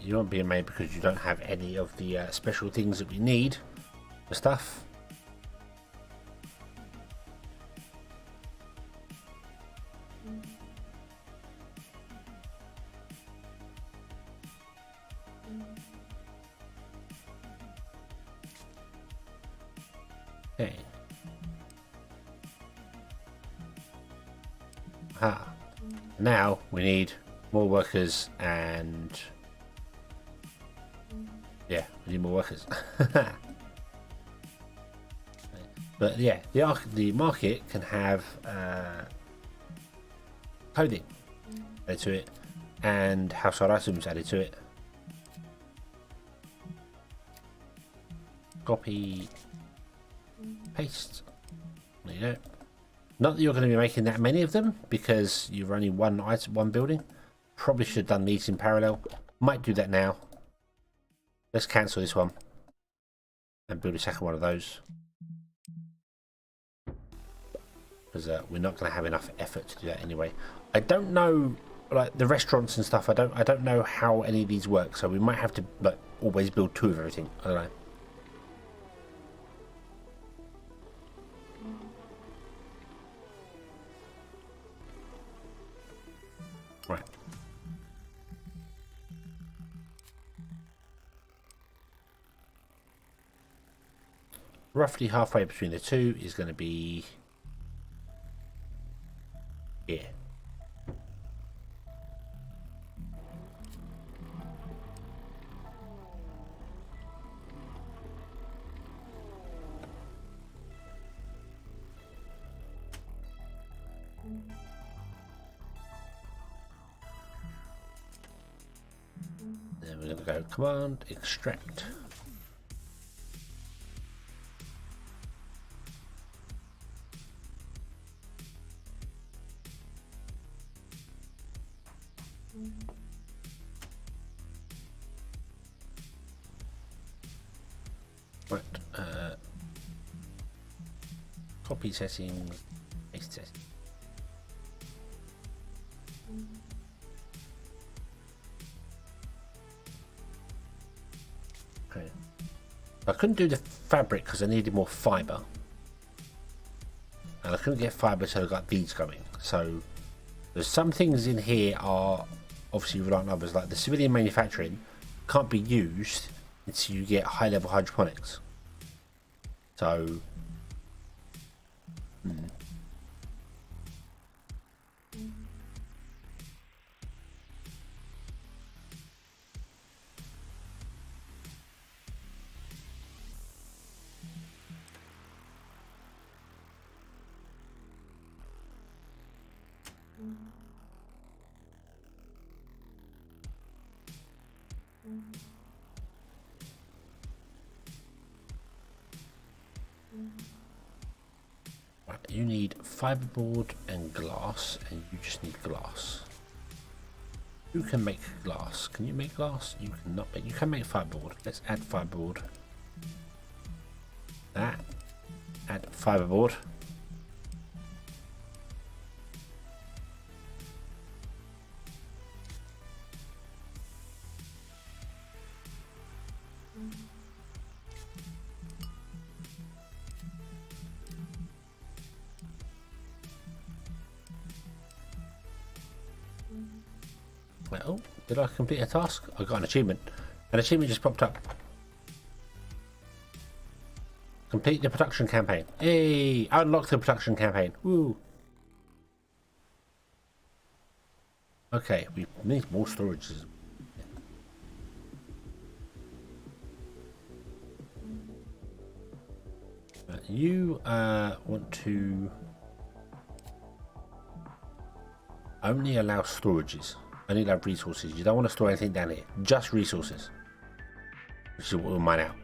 You won't be made because you don't have any of the special things that we need for stuff. Okay. Ah. Now we need more workers and yeah, we need more workers. But yeah, the market can have clothing added to it and household items added to it. Copy, paste. There you go. Not that you're going to be making that many of them because you're only one item, one building. Probably should have done these in parallel. Might do that now. Let's cancel this one and build a second one of those because we're not going to have enough effort to do that anyway. I don't know, like the restaurants and stuff. I don't know how any of these work, so we might have to like always build two of everything. I don't know. Right. Roughly halfway between the two is going to be here. Then we're going to go command extract. Right, copy settings, paste settings. Okay. I couldn't do the fabric because I needed more fibre. And I couldn't get fibre until I got these going. So there's some things in here are obviously reliant on others, like the civilian manufacturing can't be used until you get high level hydroponics. So right, you need fiberboard and glass, and you just need glass. Who can make glass? Can you make glass? You cannot make. You can make fiberboard. Let's add fiberboard. That. Add fiberboard. Oh, did I complete a task? I got an achievement. An achievement just popped up. Complete the production campaign. Hey, unlock the production campaign. Woo. Okay, we need more storages. You want to only allow storages. Only allow resources. You don't want to store anything down here. Just resources. Which is what we'll mine out.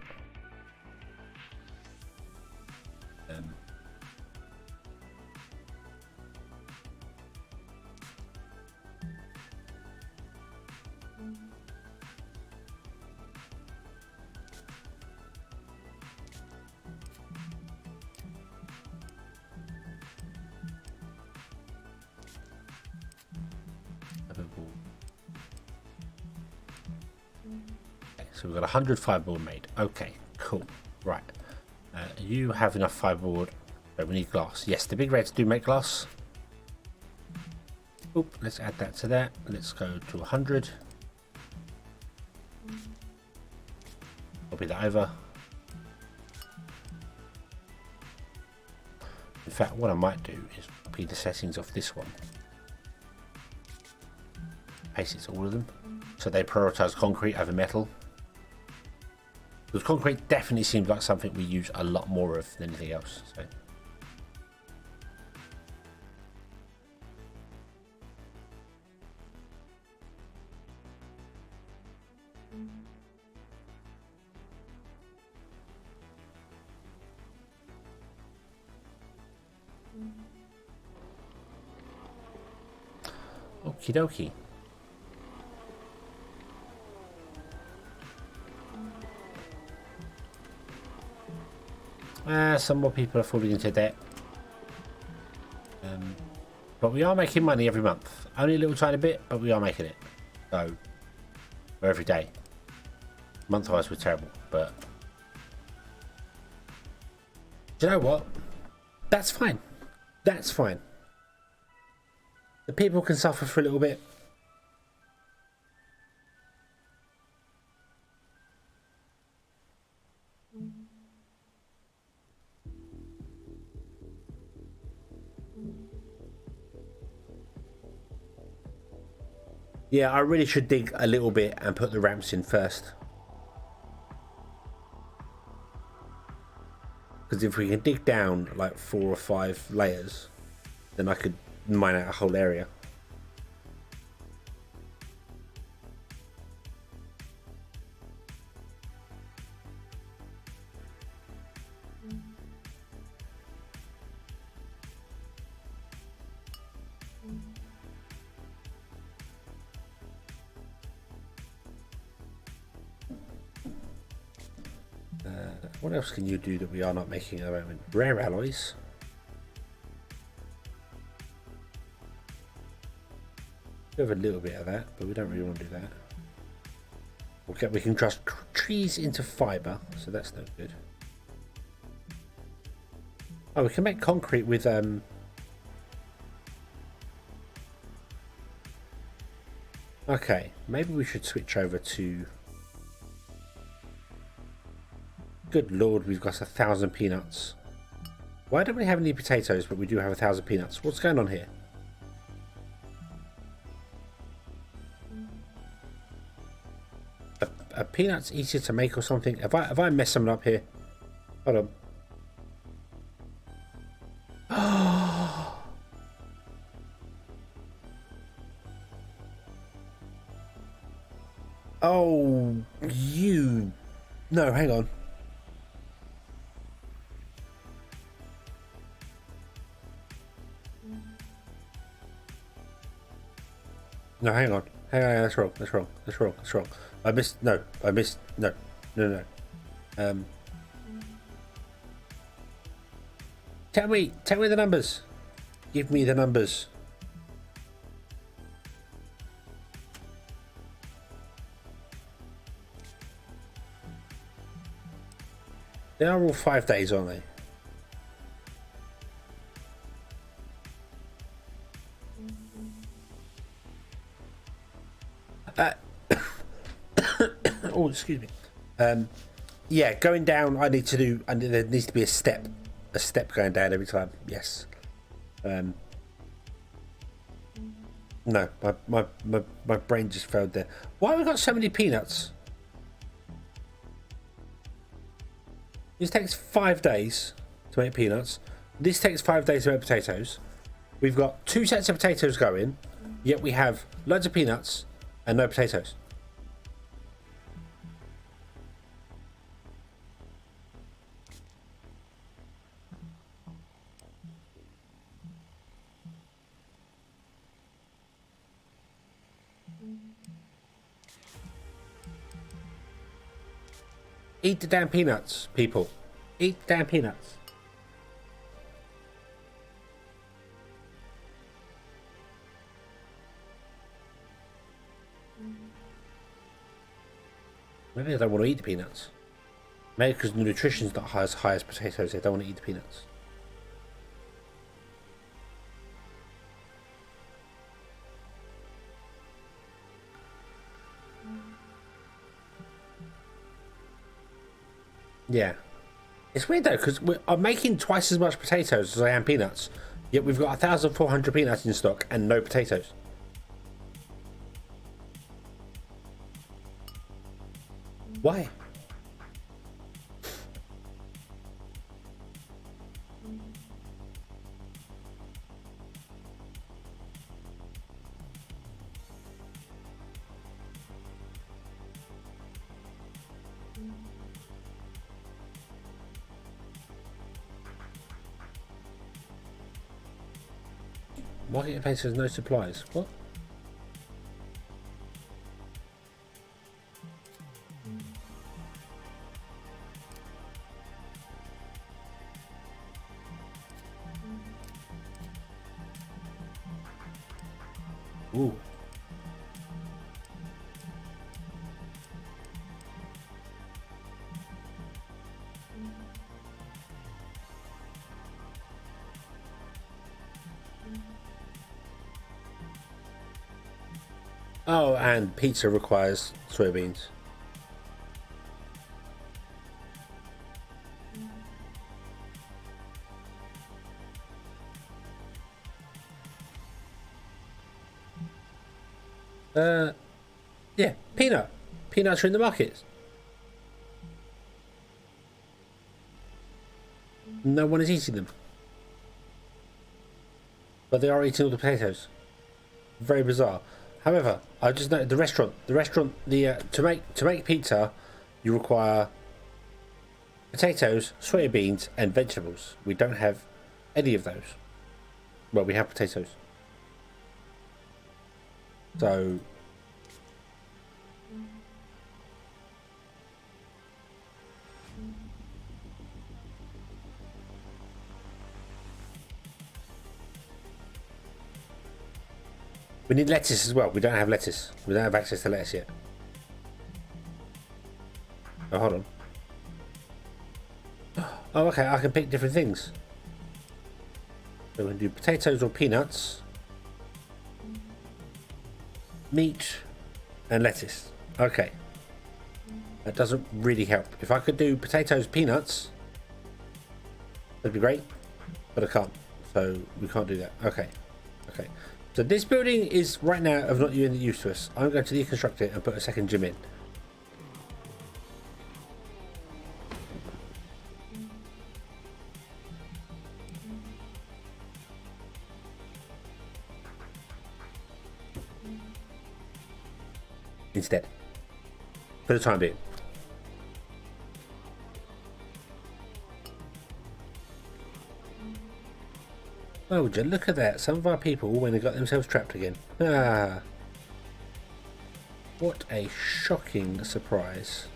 So we've got 100 fiberboard made. Okay, cool. Right. You have enough fiberboard. But we need glass. Yes, the big reds do make glass. Oop, let's add that to that. Let's go to 100. Copy that over. In fact, what I might do is copy the settings of this one. Paste it to all of them. So they prioritize concrete over metal. Because concrete definitely seems like something we use a lot more of than anything else. So. Okie dokie. Some more people are falling into debt. But we are making money every month. Only a little tiny bit, but we are making it. So, or every day. Month-wise, we're terrible, but... Do you know what? That's fine. That's fine. The people can suffer for a little bit. Yeah, I really should dig a little bit and put the ramps in first. Because if we can dig down like 4 or 5 layers, then I could mine out a whole area. What else can you do that we are not making at the moment? Rare alloys. We have a little bit of that, but we don't really want to do that. Okay, we can trust trees into fibre, so that's no good. Oh, we can make concrete with Okay, maybe we should switch over to... Good lord, we've got 1,000 peanuts. Why don't we have any potatoes, but we do have 1,000 peanuts? What's going on here? Are peanuts easier to make or something? Have I messed something up here? Hold on. Oh, you... No, hang on. No, hang on. Hang on, that's wrong. That's wrong. That's wrong. That's wrong. I missed. No, I missed. No, no, no. Tell me the numbers. Give me the numbers. They are all 5 days, aren't they? Oh, excuse me. Yeah, going down. I need to do. And there needs to be a step going down every time. Yes. No, my brain just failed there. Why have we got so many peanuts? This takes 5 days to make peanuts. This takes 5 days to make potatoes. We've got 2 sets of potatoes going, yet we have loads of peanuts and no potatoes. Eat the damn peanuts, people. Eat the damn peanuts. Maybe they don't want to eat the peanuts. Maybe because the nutrition's not as high as potatoes, they don't want to eat the peanuts. Yeah. It's weird though, because I'm making twice as much potatoes as I am peanuts, yet we've got 1,400 peanuts in stock and no potatoes. Why? Marketplace has no supplies. What? Ooh. Oh, and pizza requires soybeans. Yeah, peanuts are in the markets. No one is eating them, but they are eating all the potatoes. Very bizarre. However, I just noted the restaurant. To make pizza, you require potatoes, soybeans, and vegetables. We don't have any of those. Well, we have potatoes. So we need lettuce as well. We don't have lettuce. We don't have access to lettuce yet. Oh, hold on. Oh, okay. I can pick different things. So we can do potatoes or peanuts, meat, and lettuce. Okay. That doesn't really help. If I could do potatoes, peanuts, that'd be great. But I can't. So we can't do that. Okay. Okay. So this building is right now of not any use to us. I'm going to deconstruct it and put a second gym in. Instead, for the time being. Oh, would you look at that? Some of our people went and got themselves trapped again. Ah. What a shocking surprise.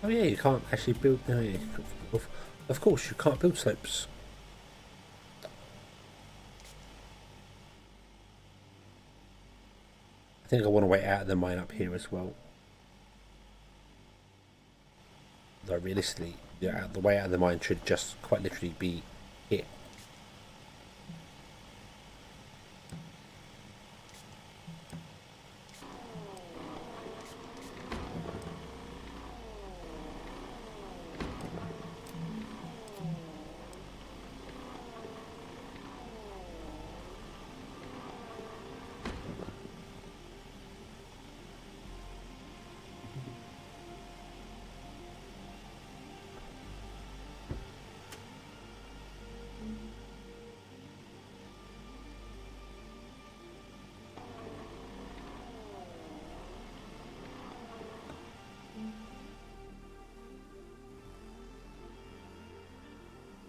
Oh yeah, you can't actually build... No, yeah, of course, you can't build slopes. I think I want to wait out of the mine up here as well. Though realistically, yeah, the way out of the mine should just quite literally be here.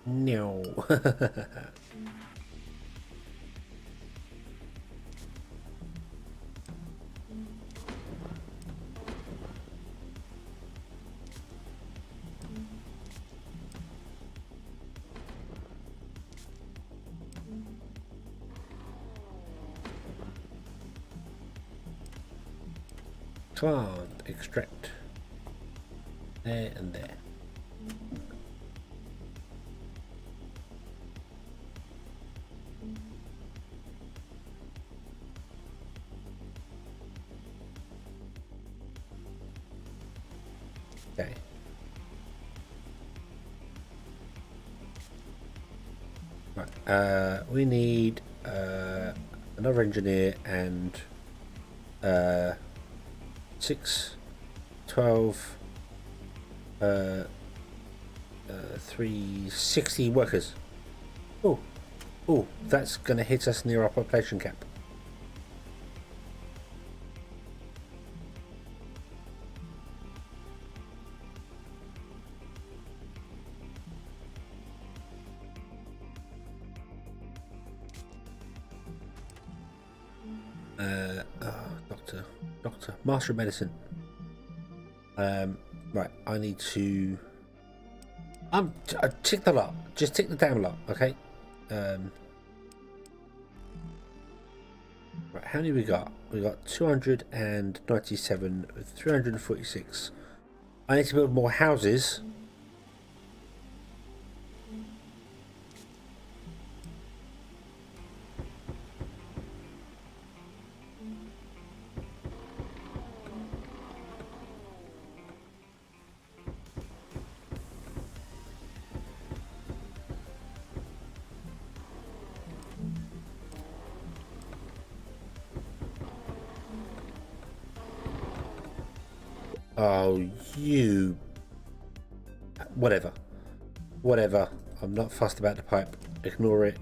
No. Come on, extract. There and there. Okay. Right. We need another engineer and 6, 12, 360 workers. Oh, oh, that's going to hit us near our population cap. Doctor, Master of Medicine. Right, I need to. Tick the lot. Just tick the damn lot, okay? Right, how many we got? We got 297 with 346. I need to build more houses. Oh, you. Whatever. Whatever. I'm not fussed about the pipe. Ignore it.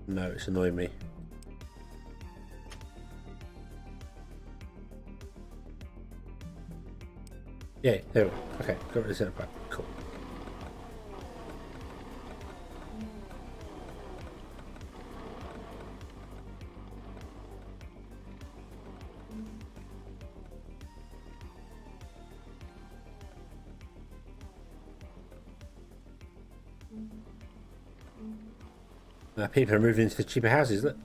No, it's annoying me. Yeah, there we go. Okay, got rid of the center pipe. Cool. People are moving into the cheaper houses, look.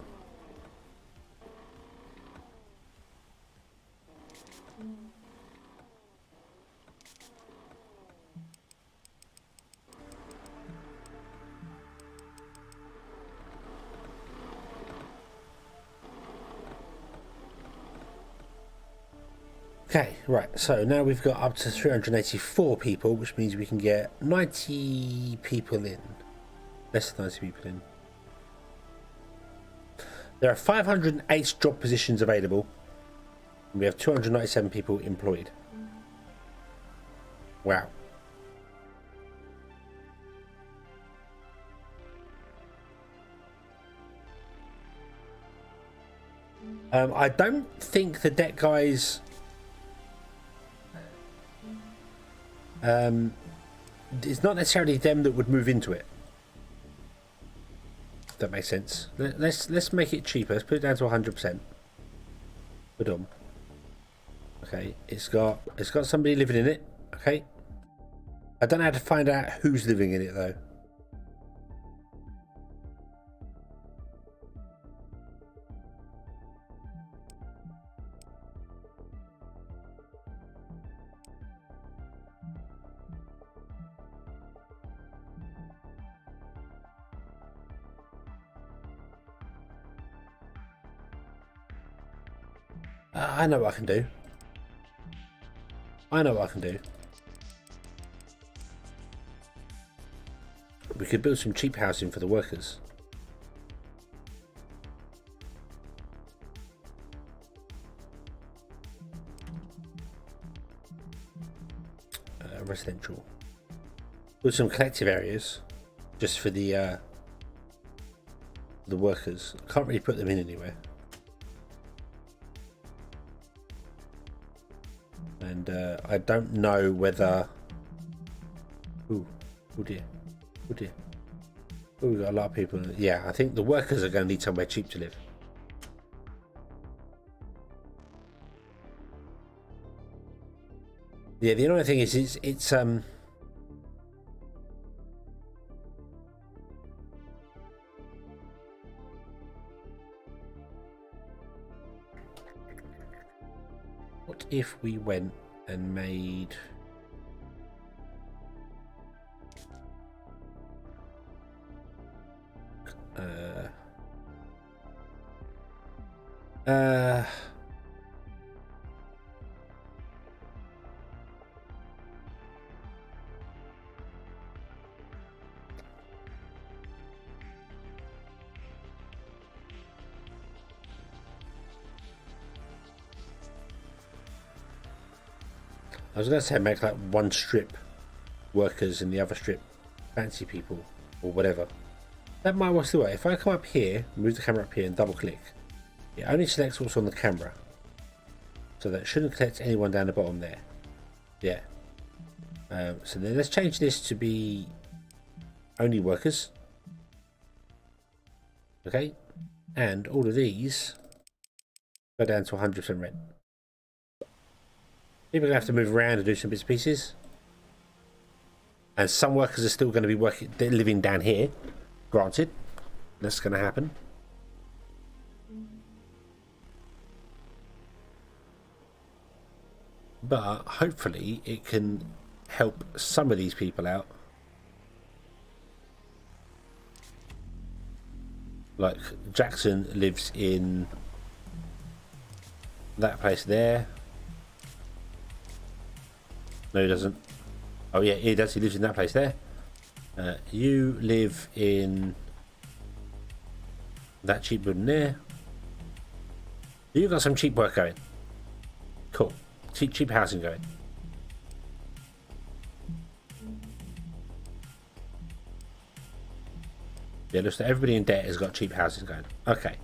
Okay, right, so now we've got up to 384 people, which means we can get 90 people in. Less than 90 people in. There are 508 job positions available. And we have 297 people employed. Wow. I don't think the deck guys... it's not necessarily them that would move into it. If that makes sense. Let's make it cheaper. Let's put it down to 100%. Put on. Okay, it's got somebody living in it. Okay. I don't know how to find out who's living in it though. I know what I can do. I know what I can do. We could build some cheap housing for the workers. Residential. put some collective areas just for the workers. I can't really put them in anywhere. And I don't know whether... Ooh, oh dear. Oh dear. Oh, we've got a lot of people. Yeah, I think the workers are going to need somewhere cheap to live. Yeah, the only thing is it's what if we went and made I was going to say make like one strip workers and the other strip fancy people or whatever. That might work the way. If I come up here, move the camera up here and double click, it only selects what's on the camera. So that shouldn't collect anyone down the bottom there. Yeah. So then let's change this to be only workers. Okay. And all of these go down to 100% rent. People are going to have to move around and do some bits and pieces. And some workers are still going to be they're living down here. Granted, that's going to happen. But hopefully it can help some of these people out. Like Jackson lives in that place there. No, he doesn't. Oh yeah, he does. He lives in that place there. You live in that cheap building there. You've got some cheap work going. Cool. Cheap housing going. Yeah, looks like everybody in debt has got cheap houses going. Okay.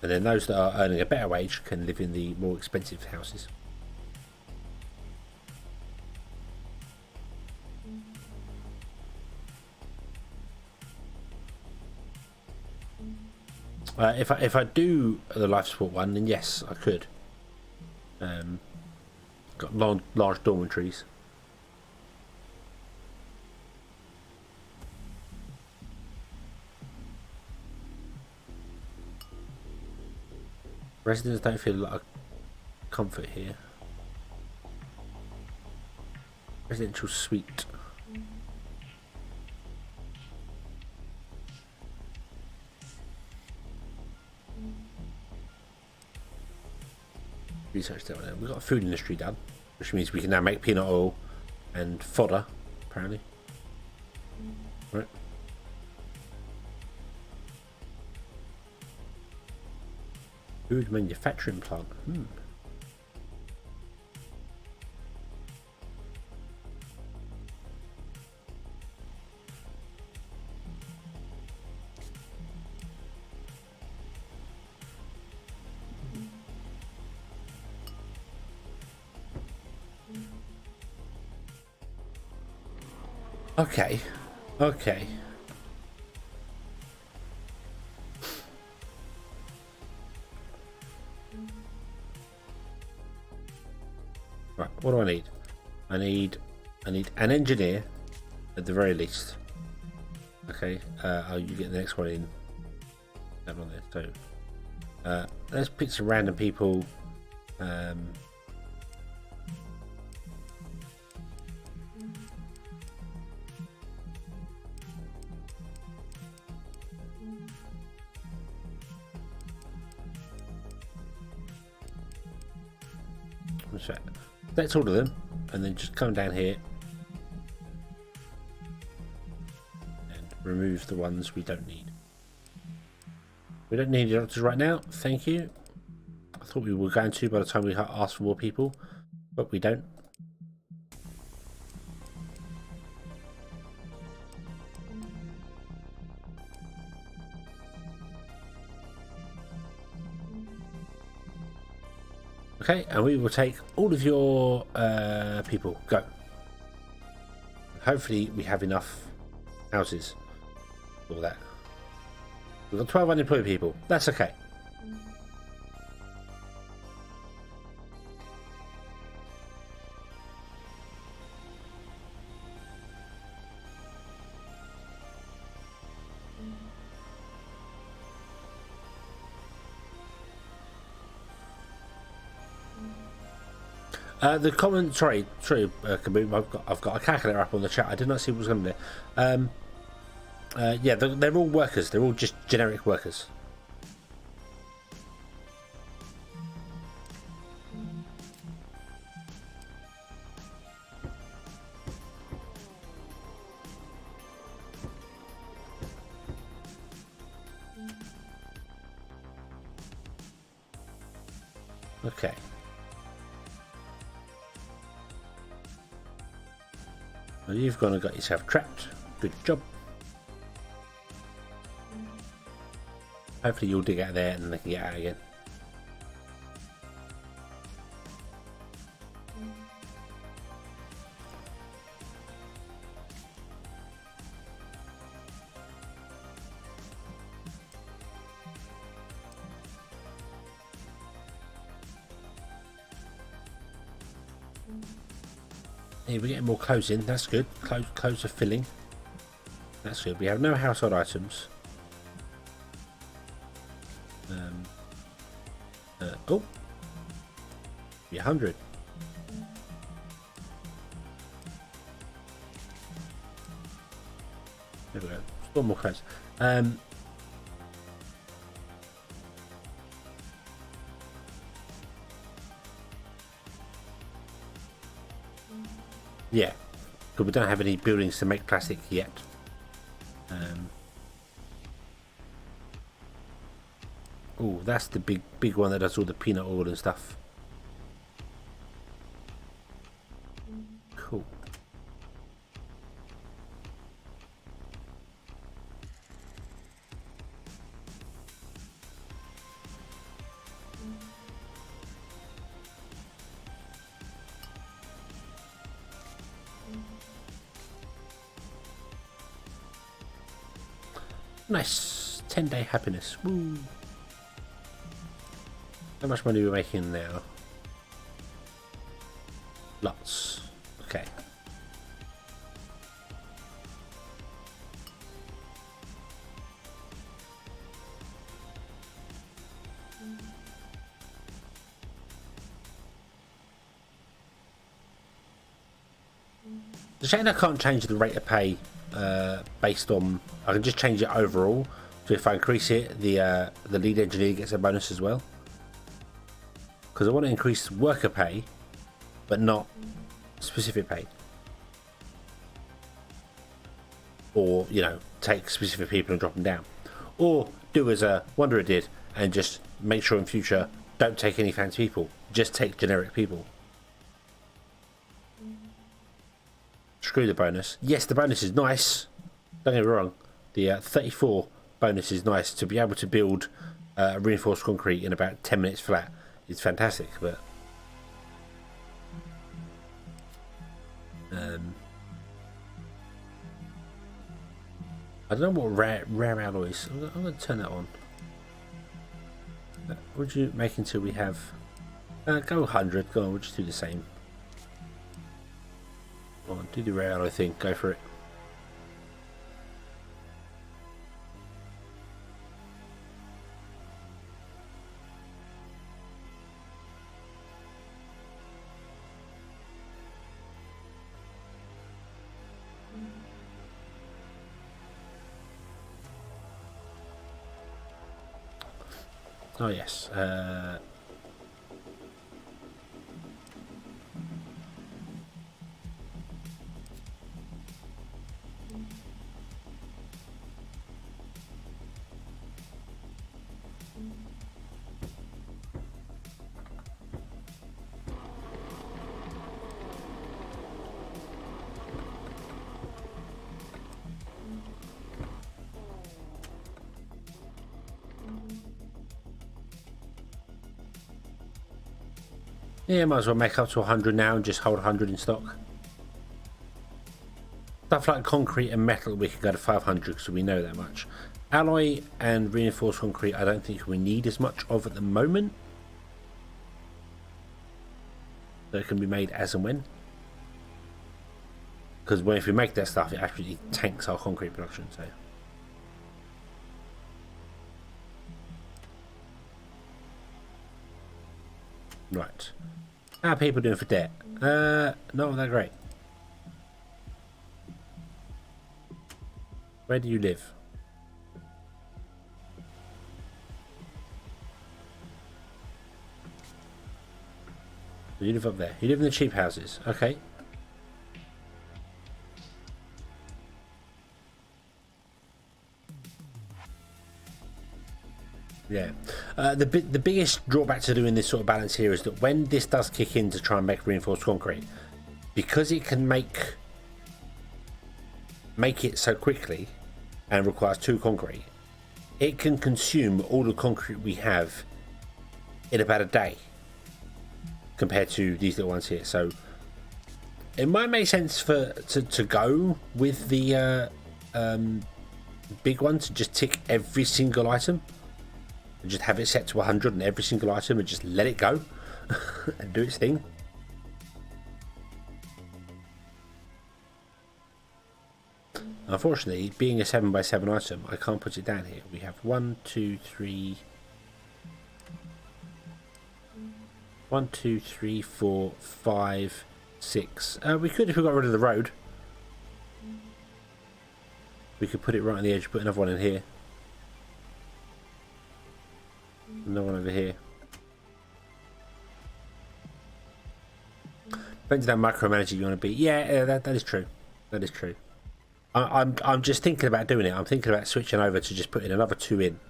And then those that are earning a better wage can live in the more expensive houses. If I do the life support one, then yes, I could. Got large dormitories. Residents don't feel a lot of comfort here. Residential suite. Research that one. We've got a food industry done, which means we can now make peanut oil and fodder, apparently. Right. Food manufacturing plant. Okay. Right, what do I need? I need an engineer at the very least. Okay, you get the next one in. That one there. So let's pick some random people. That's all of them, and then just come down here and remove the ones we don't need. We don't need the doctors right now, thank you. I thought we were going to by the time we asked for more people, but we don't. Okay, and we will take all of your people. Go. Hopefully we have enough houses for that. We've got 12 unemployed people. That's okay. The comment, sorry, Kaboom, I've got a calculator up on the chat. I did not see what was going to there. Yeah, they're all workers. They're all just generic workers. Okay. Well, you've gone and got yourself trapped. Good job. Hopefully you'll dig out there and they can get out again. Hey, we're getting more clothes in. That's good. Clothes are filling. That's good. We have no household items. Oh, 100. There we go. Still more clothes. Yeah, because we don't have any buildings to make plastic yet. Oh, that's the big one that does all the peanut oil and stuff. Cool. Nice. 10-day happiness. Woo. How much money are we making now? Lots. Okay. The shame I can't change the rate of pay based on. I can just change it overall. So if I increase it, the lead engineer gets a bonus as well. Because I want to increase worker pay, but not specific pay. Or, you know, take specific people and drop them down. Or do as a Wanderer did and just make sure in future don't take any fancy people. Just take generic people. Screw the bonus. Yes, the bonus is nice. Don't get me wrong. The 34 bonus is nice. To be able to build reinforced concrete in about 10 minutes flat. It's fantastic, but I don't know what rare alloys. I'm going to turn that on. What would you make until we have? Go 100. Go on, we'll just do the same. Go on, do the rare alloy thing. Go for it. Oh yes. Yeah, might as well make up to 100 now and just hold 100 in stock. Stuff like concrete and metal, we can go to 500 because we know that much. Alloy and reinforced concrete, I don't think we need as much of at the moment. So it can be made as and when. Because if we make that stuff, it actually tanks our concrete production. So. Right. How are people doing for debt? Not that great. Where do you live? You live up there. You live in the cheap houses. Okay. Yeah. The biggest drawback to doing this sort of balance here is that when this does kick in to try and make reinforced concrete, because it can make it so quickly and requires 2 concrete, it can consume all the concrete we have in about a day compared to these little ones here. So it might make sense to go with the big one, to just tick every single item and just have it set to 100 on every single item and just let it go and do its thing. Unfortunately, being a 7x7 item, I can't put it down here. We have 1, 2, 3, 4, 5, 6. We could, if we got rid of the road, we could put it right on the edge, put another one in here. Another one over here. Depends on how micromanaging you want to be. Yeah, that is true. That is true. I'm just thinking about doing it. I'm thinking about switching over to just putting another 2 in,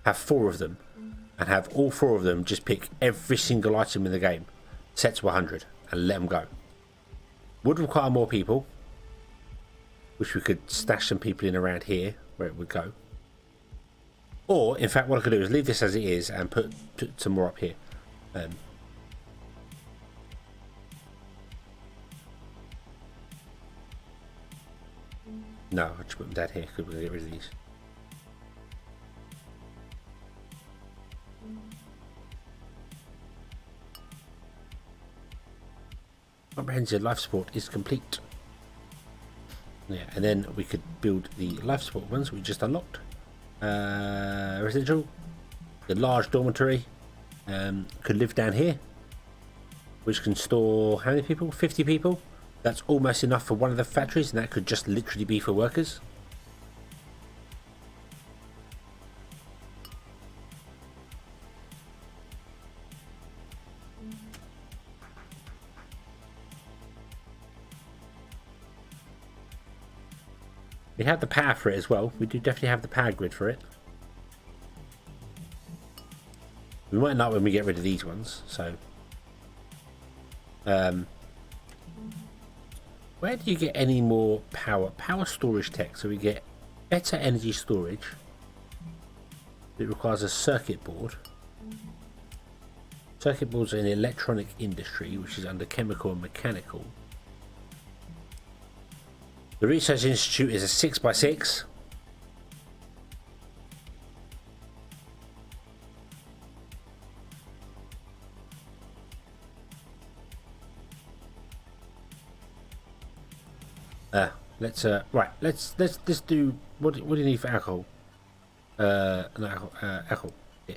have 4 of them, and have all 4 of them just pick every single item in the game, set to 100, and let them go. Would require more people, which we could stash some people in around here where it would go. Or, in fact, what I could do is leave this as it is and put some more up here. No, I'll just put them down here because we're going to get rid of these. Comprehensive life support is complete. Yeah, and then we could build the life support ones we just unlocked. Residential, the large dormitory, could live down here, which can store how many people? 50 people. That's almost enough for one of the factories, and that could just literally be for workers. We have the power for it as well. We do definitely have the power grid for it. We might not when we get rid of these ones, so where do you get any more power? Power storage tech. So we get better energy storage. It requires a circuit board. Circuit boards are in the electronic industry, which is under chemical and mechanical. The Research Institute is a 6x6. Let's do what do you need for alcohol? No, alcohol. Yeah.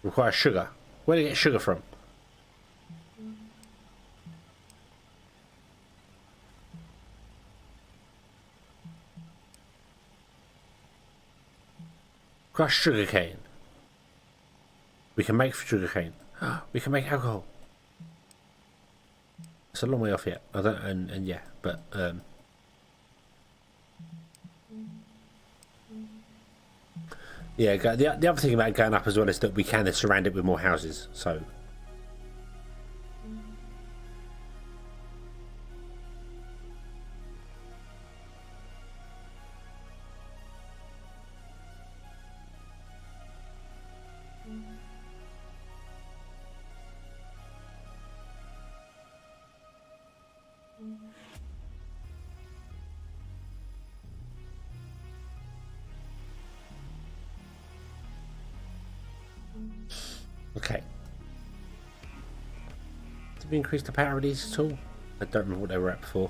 Requires sugar. Where do you get sugar from? Crushed sugar cane. We can make sugar cane. We can make alcohol. It's a long way off yet. I don't, and yeah, but yeah. The other thing about going up as well is that we can then surround it with more houses. So Okay. Did we increase the power of these at all? I don't remember what they were at before.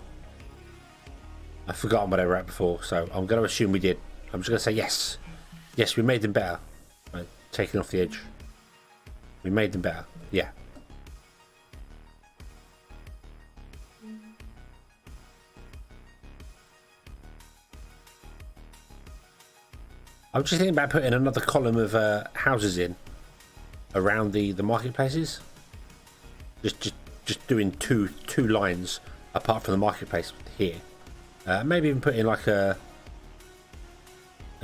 I've forgotten what they were at before, so I'm going to assume we did. I'm just going to say yes. Yes, we made them better. Right, taking off the edge. We made them better. Yeah. I'm just thinking about putting another column of houses in around the marketplaces. Just doing two lines apart from the marketplace here. Maybe even putting like a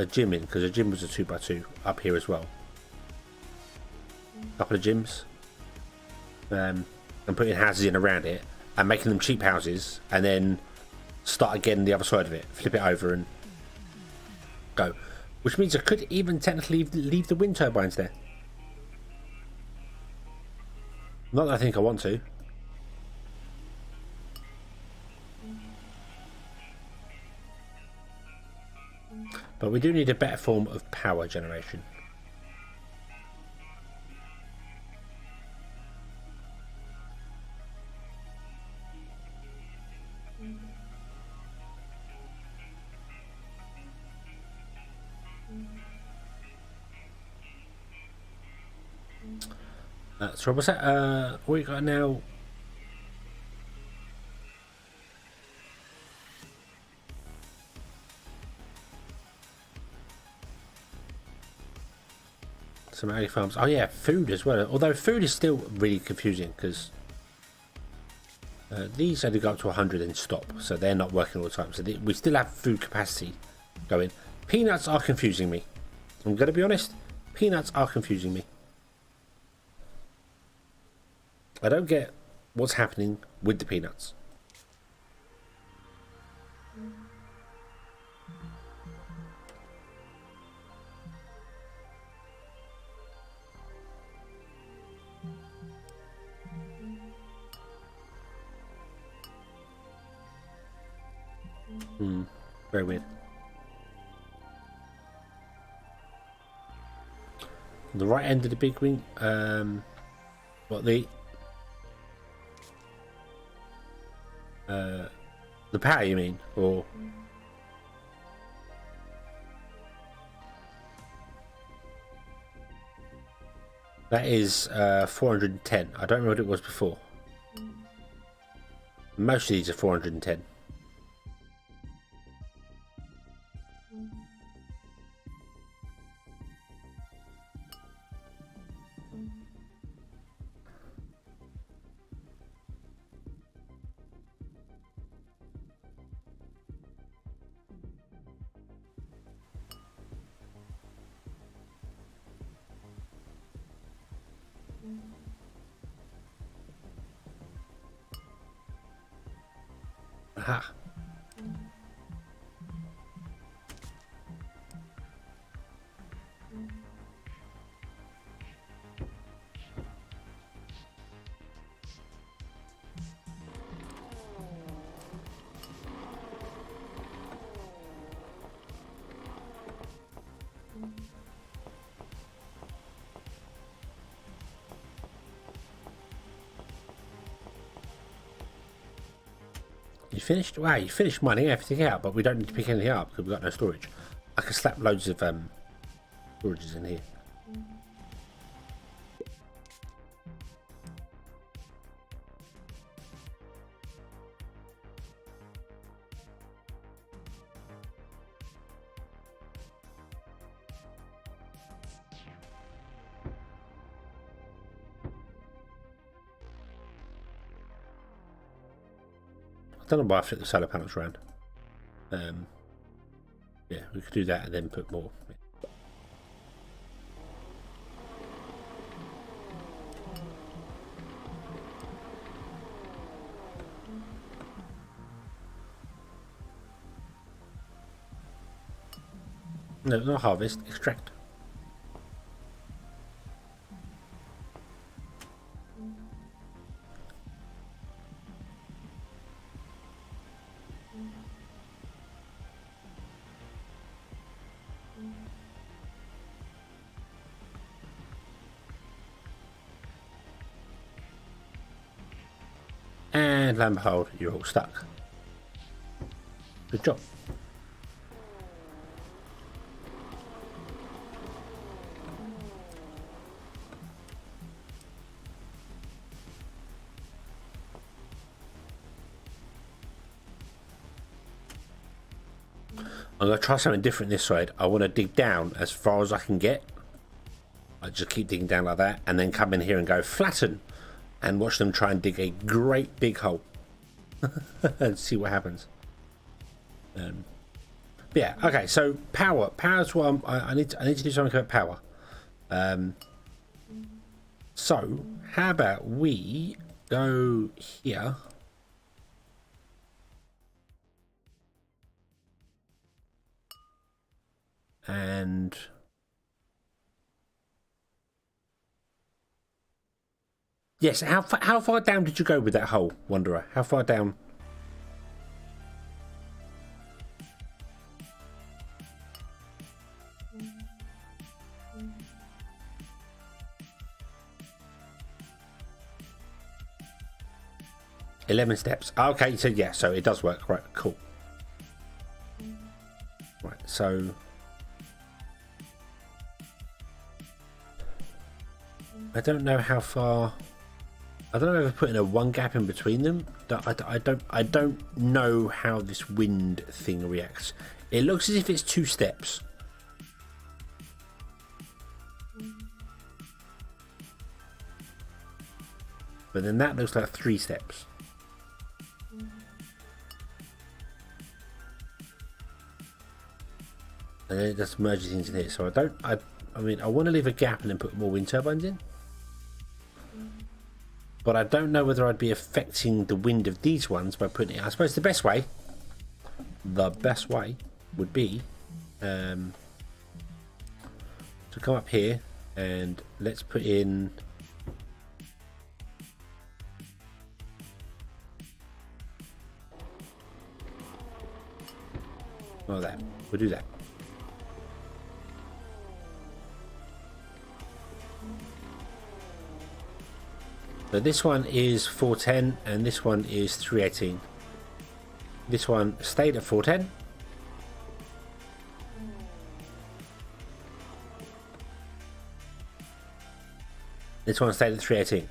gym in, because a gym was a 2x2 up here as well. A couple of gyms. And putting houses in around it and making them cheap houses, and then start again the other side of it, flip it over and go. Which means I could even technically leave the wind turbines there. Not that I think I want to. But we do need a better form of power generation. So what's that? What we got now? Some algae farms. Oh yeah, food as well. Although food is still really confusing because these only go up to 100 and stop, so they're not working all the time. So we still have food capacity going. Peanuts are confusing me. I'm going to be honest. Peanuts are confusing me. I don't get what's happening with the peanuts. Very weird. The right end of the big wing. What the power, you mean, or that is 410. I don't know what it was before. Most of these are 410. Aha. You finished? Wow, you finished mining everything out, but we don't need to pick anything up because we've got no storage. I can slap loads of storages in here. I don't know why I flipped the solar panels around. Yeah, we could do that and then put more. No, not harvest, extract. And lo and behold, you're all stuck. Good job. I'm going to try something different this side. I want to dig down as far as I can get. I just keep digging down like that and then come in here and go flatten and watch them try and dig a great big hole and see what happens. Yeah, okay, so power's what I need to do something about power. So how about we go here and yes, how far down did you go with that hole, Wanderer? How far down? "11 steps." Okay, so yeah, so it does work. Right, cool. Right, so I don't know how far. I don't know if I put in a one gap in between them. I don't know how this wind thing reacts. It looks as if it's 2 steps. But then that looks like 3 steps. And then it just merges things in here. So I mean, I want to leave a gap and then put more wind turbines in. But I don't know whether I'd be affecting the wind of these ones by putting it. I suppose the best way would be to come up here and let's put in that. We'll do that. So this one is 410 and this one is 318. This one stayed at 410. This one stayed at 318.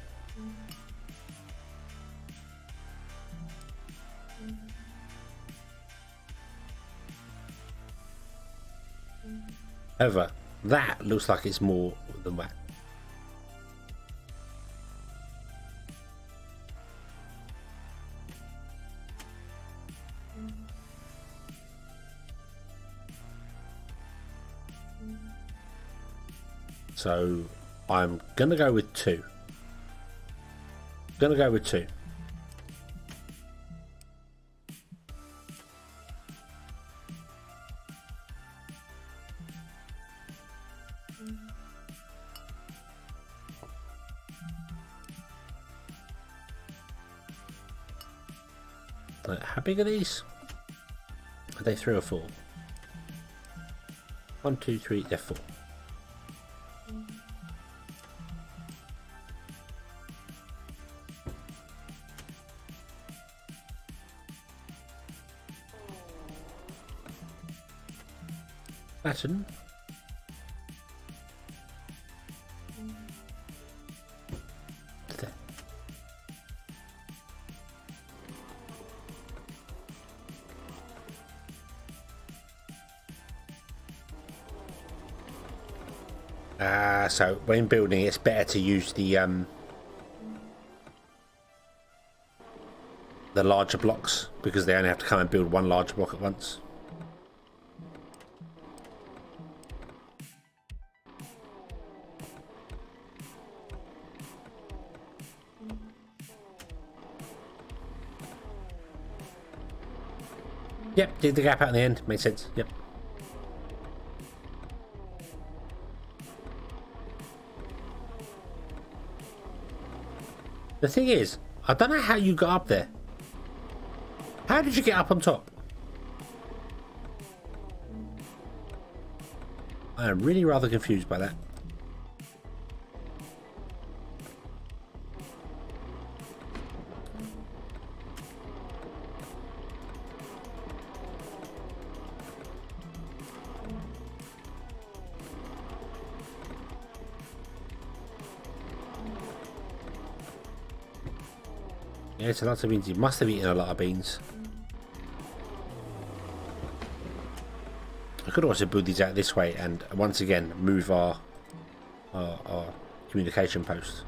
However, that looks like it's more than that. So I'm gonna go with 2. Gonna go with 2. How big are these? Are they 3 or 4? 1, 2, 3. They're 4. Pattern. So when building, it's better to use the larger blocks because they only have to come and build one large block at once. Yep, dig the gap out in the end. Makes sense. Yep. The thing is, I don't know how you got up there. How did you get up on top? I am really rather confused by that. Yeah, it's a lot of beans. You must have eaten a lot of beans. I could also build these out this way and once again move our communication post.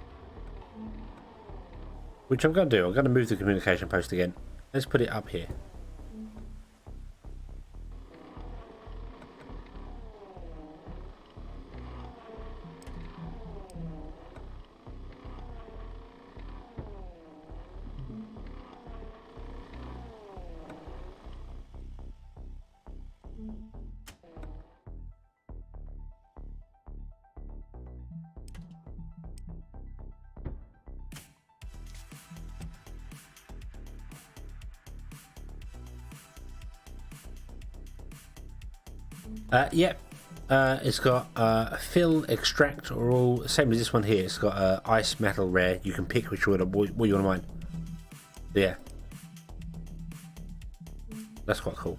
Which I'm going to do. I'm going to move the communication post again. Let's put it up here. Yep. It's got fill, extract, or all same as this one here. It's got ice, metal, rare. You can pick which one. What you want to mine. Yeah, that's quite cool.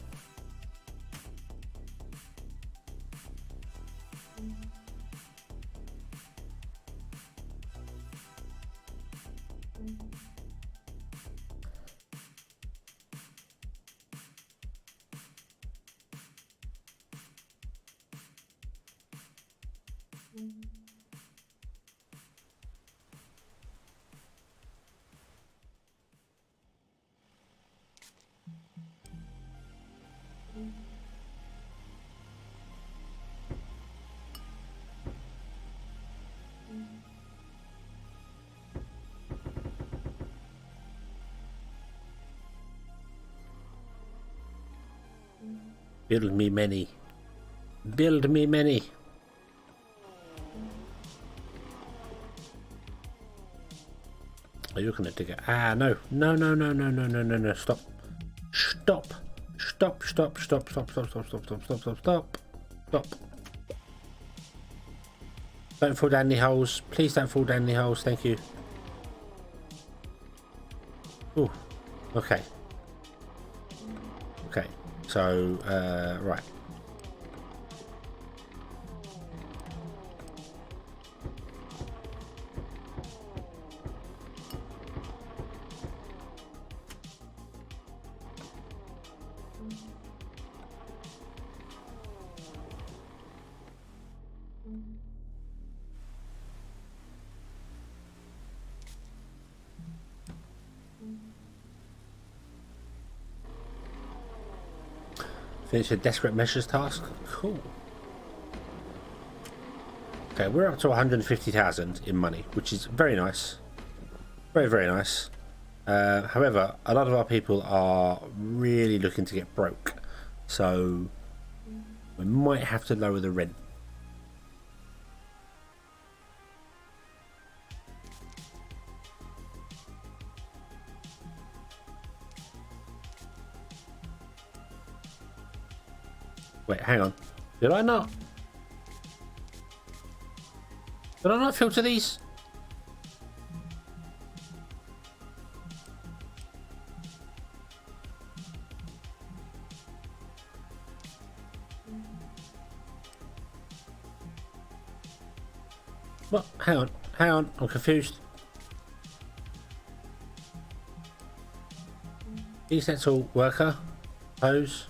Build me many. Build me many. Are you gonna dig it? Ah, no. No, no, no, no, no, no, no, no. Stop. Stop. Stop, stop, stop, stop, stop, stop, stop, stop, stop, stop, stop. Stop. Don't fall down any holes. Please don't fall down any holes. Thank you. Oh, okay. Okay. So, right. Finish a desperate measures task. Cool. Okay, we're up to 150,000 in money, which is very nice. Very, very nice. However, a lot of our people are really looking to get broke. So we might have to lower the rent. Wait, hang on. Did I not? Did I not filter these? What? Hang on. Hang on. I'm confused. That's all worker. Pose.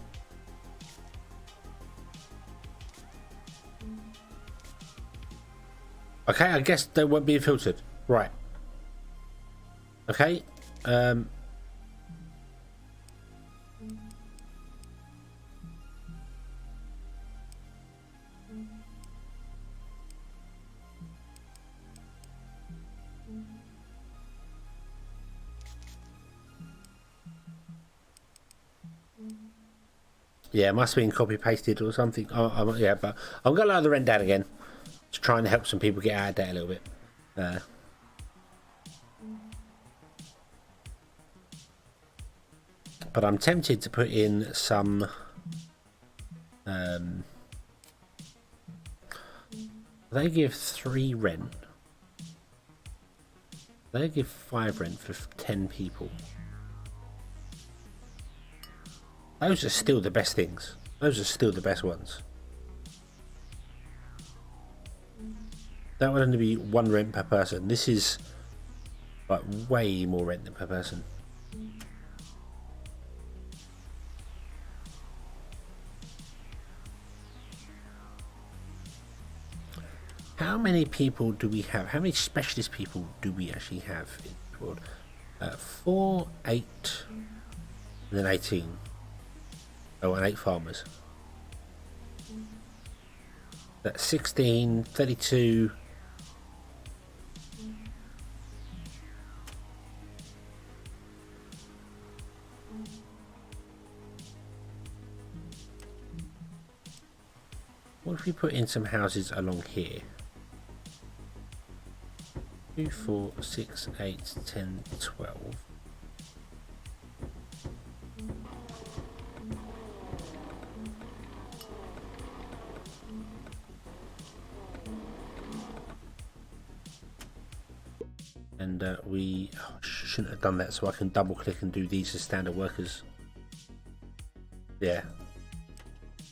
Okay, I guess they won't be filtered. Right. Okay. Yeah, it must have been copy pasted or something. Yeah, but I'm going to lower the rent down again to try and help some people get out of debt a little bit. But I'm tempted to put in some they give 3 rent. They give 5 rent for 10 people. Those are still the best things. Those are still the best ones. That would only be 1 rent per person. This is Like way more rent than per person. How many people do we have? How many specialist people do we actually have in the world? 4, 8, and then 18. Oh, and 8 farmers. That's 16, 32. What if we put in some houses along here? 2, 4, 6, 8, 10, 12. And we shouldn't have done that, so I can double click and do these as standard workers. Yeah.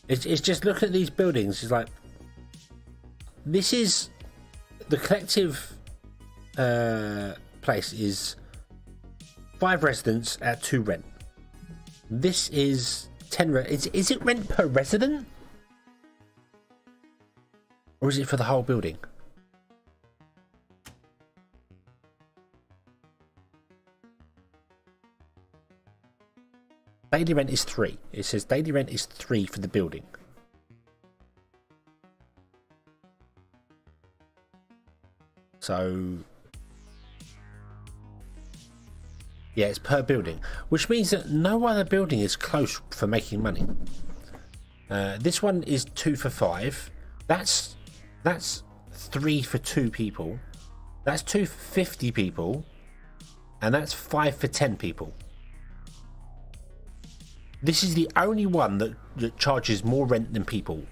It's just look at these buildings. It's like, this is the collective place is 5 residents at 2 rent. This is 10 is it rent per resident? Or is it for the whole building? Daily rent is 3. It says daily rent is 3 for the building. So yeah, it's per building, which means that no other building is close for making money. This one is 2 for 5. That's 3 for 2 people. That's 2 for 50 people, and that's 5 for 10 people. This is the only one that charges more rent than people.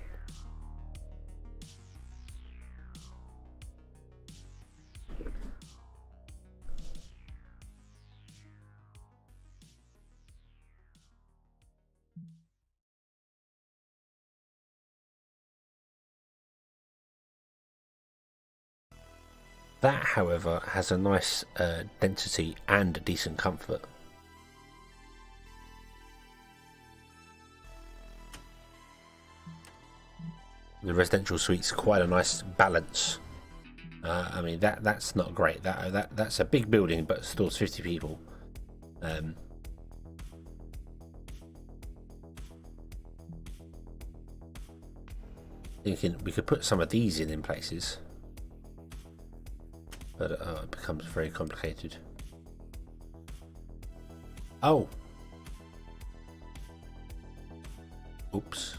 That, however, has a nice density and a decent comfort. The residential suite's quite a nice balance. I mean that's not great. That's a big building, but stores 50 people. Thinking we could put some of these in places, but it becomes very complicated. Oh, oops.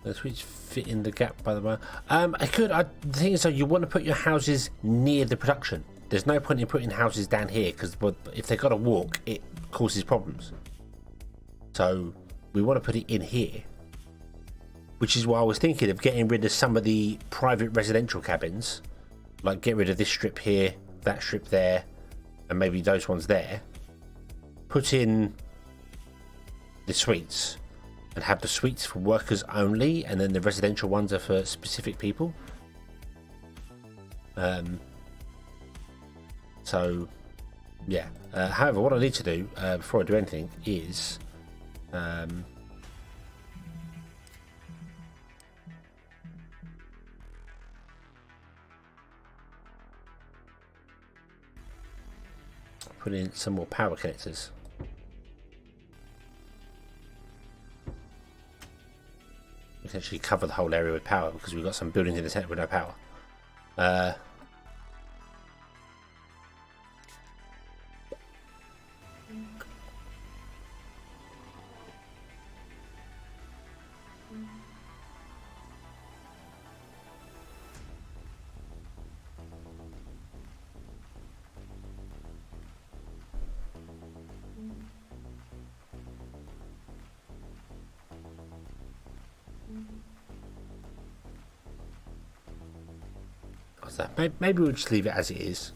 Let's which fit in the gap, by the way. The thing is, though, you want to put your houses near the production. There's no point in putting houses down here, because if they've got to walk, it causes problems. So we want to put it in here, which is why I was thinking of getting rid of some of the private residential cabins, like get rid of this strip here, that strip there, and maybe those ones there. Put in the suites and have the suites for workers only, and then the residential ones are for specific people. So yeah, however, what I need to do before I do anything is put in some more power connectors. We can actually cover the whole area with power, because we've got some buildings in the centre with no power. So maybe we'll just leave it as it is.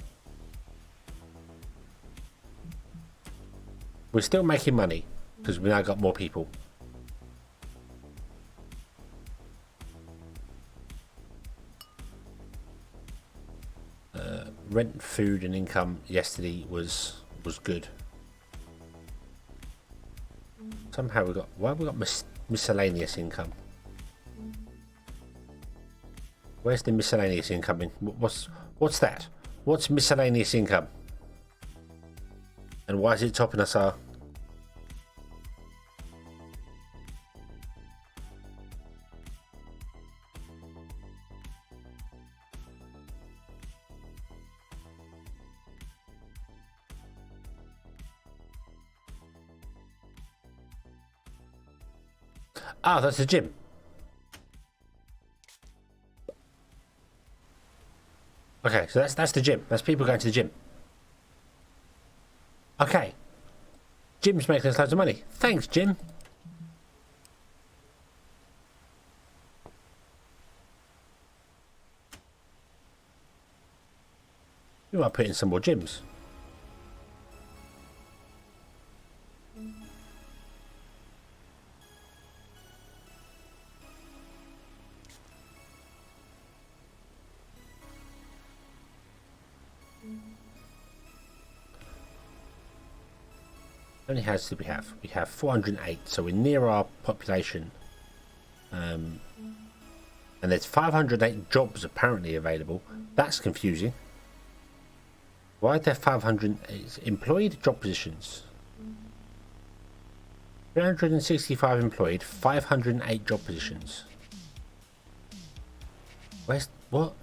We're still making money because we now got more people. rent, food, and income yesterday was good. Somehow we got. Why have we got miscellaneous income? Where's the miscellaneous income in? What's that? What's miscellaneous income? And why is it topping us our? Ah, that's the gym. Okay, so that's the gym. That's people going to the gym. Okay. Jim's making us loads of money. Thanks, Jim. We might put in some more gyms. How many houses do we have? We have 408, so we're near our population. And there's 508 jobs apparently available. That's confusing. Why are there 500 employed job positions? 365 employed, 508 job positions. Where's what?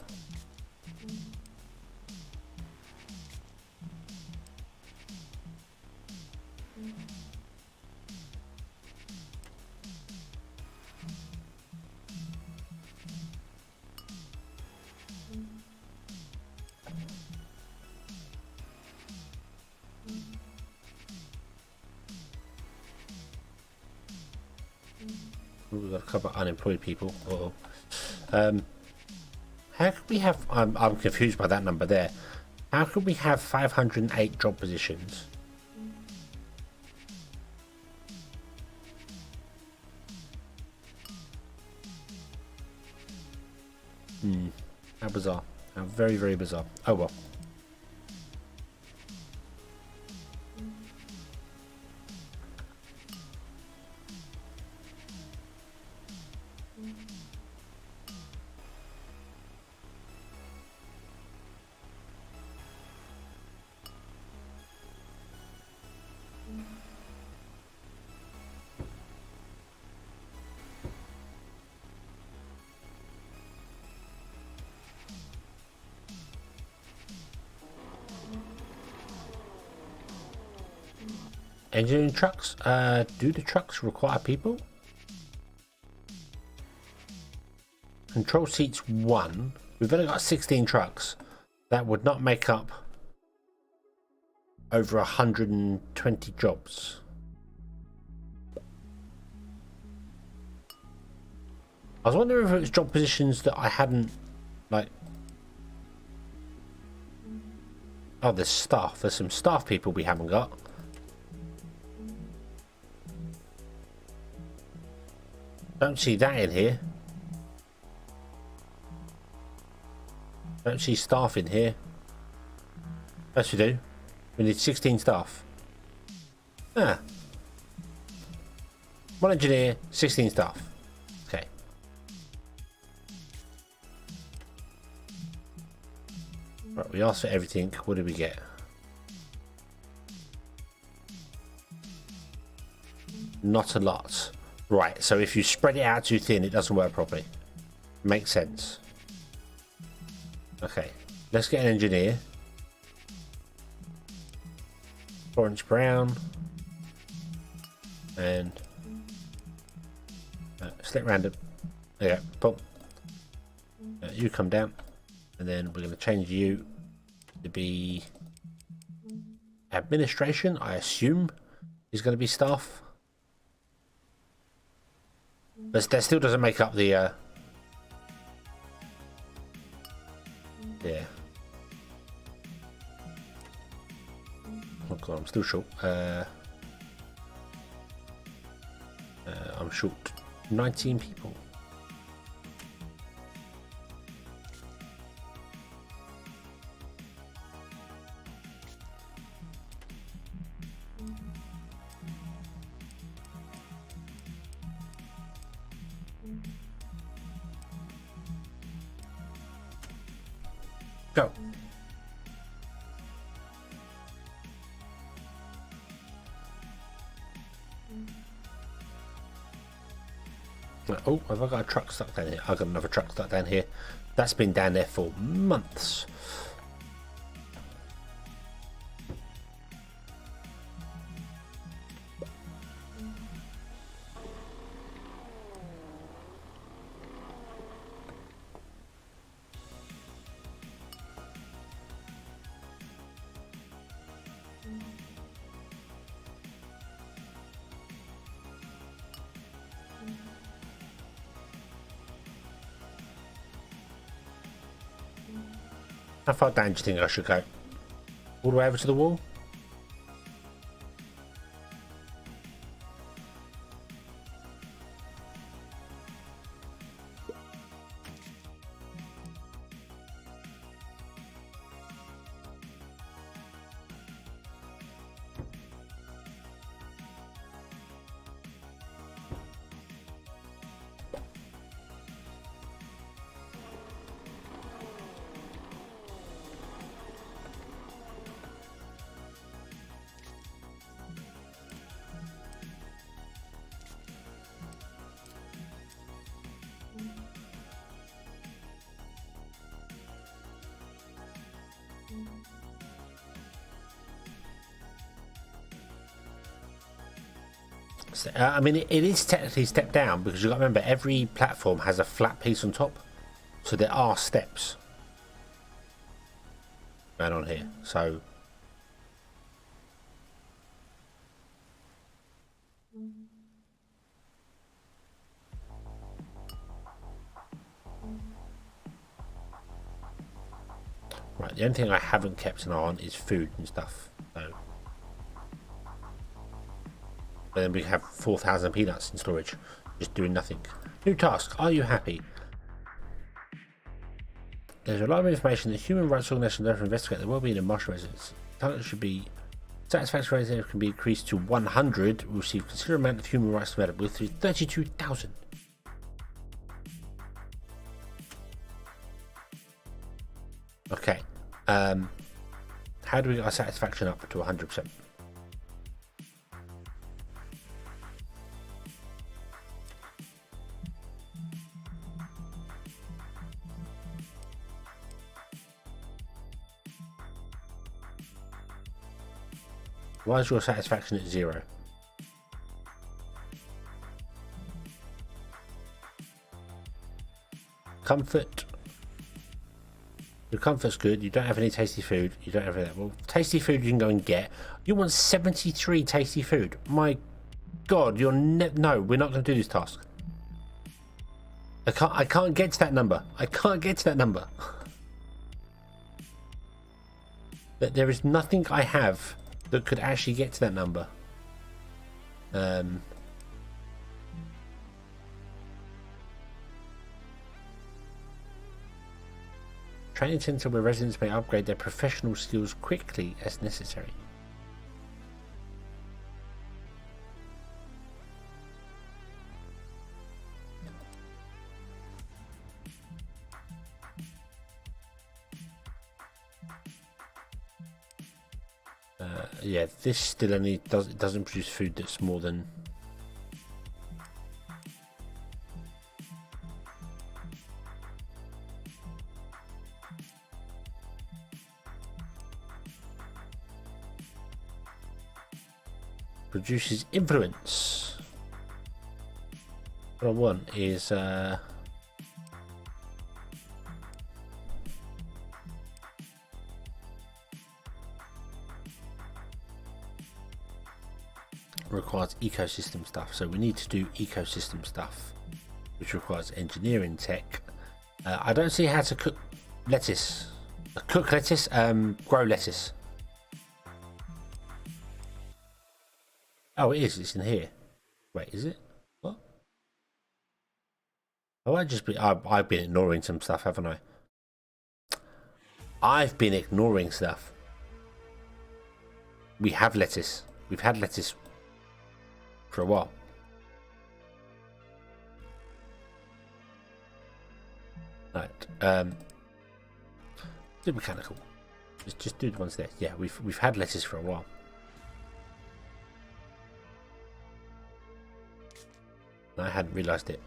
We've got to cover unemployed people. How could we have? I'm confused by that number there. How could we have 508 job positions? How bizarre. How very, very bizarre. Oh well. Engineering trucks? Do the trucks require people? Control seats 1. We've only got 16 trucks. That would not make up over 120 jobs. I was wondering if it was job positions that I hadn't, like... Oh, there's staff. There's some staff people we haven't got. Don't see that in here. Don't see staff in here. Yes, we do. We need 16 staff. Ah. 1 engineer, 16 staff. Okay. Right, we asked for everything. What did we get? Not a lot. Right, so if you spread it out too thin, it doesn't work properly. Makes sense. Okay, let's get an engineer. Orange brown. And select random. There you go. Boom. You come down. And then we're going to change you to be administration, I assume, is going to be staff. But that still doesn't make up the yeah. Oh god, I'm still short. I'm short 19 people. Go. Oh, have I got a truck stuck down here? I've got another truck stuck down here. That's been down there for months. How far down do you think I should go? All the way over to the wall? I mean, it is technically step down because you've got to remember every platform has a flat piece on top, so there are steps going on here. So right, the only thing I haven't kept an eye on is food and stuff. So. But then we have 4,000 peanuts in storage, just doing nothing. New task. Are you happy? There's a lot of information that human rights organisations have to investigate the well-being of Martian residents. Target should be satisfaction rate can be increased to 100. We'll receive considerable amount of human rights developed with 32,000. Okay. How do we get our satisfaction up to 100%? Why is your satisfaction at 0? Comfort. Your comfort's good. You don't have any tasty food. You don't have that. Well, tasty food you can go and get. You want 73 tasty food. My God, you're no. We're not going to do this task. I can't get to that number. I can't get to that number. But there is nothing I have that could actually get to that number. Training center where residents may upgrade their professional skills quickly as necessary. Yeah, this still only doesn't produce food that's more than produces influence. What I want is requires ecosystem stuff, so we need to do ecosystem stuff, which requires engineering tech. I don't see how to cook lettuce. Grow lettuce. Oh, it is. It's in here. Wait, is it? What? Oh, I've been ignoring some stuff, haven't I? I've been ignoring stuff. We have lettuce. We've had lettuce for a while. Right. Do mechanical. Just do the ones there. Yeah, we've had lettuce for a while. I hadn't realised it.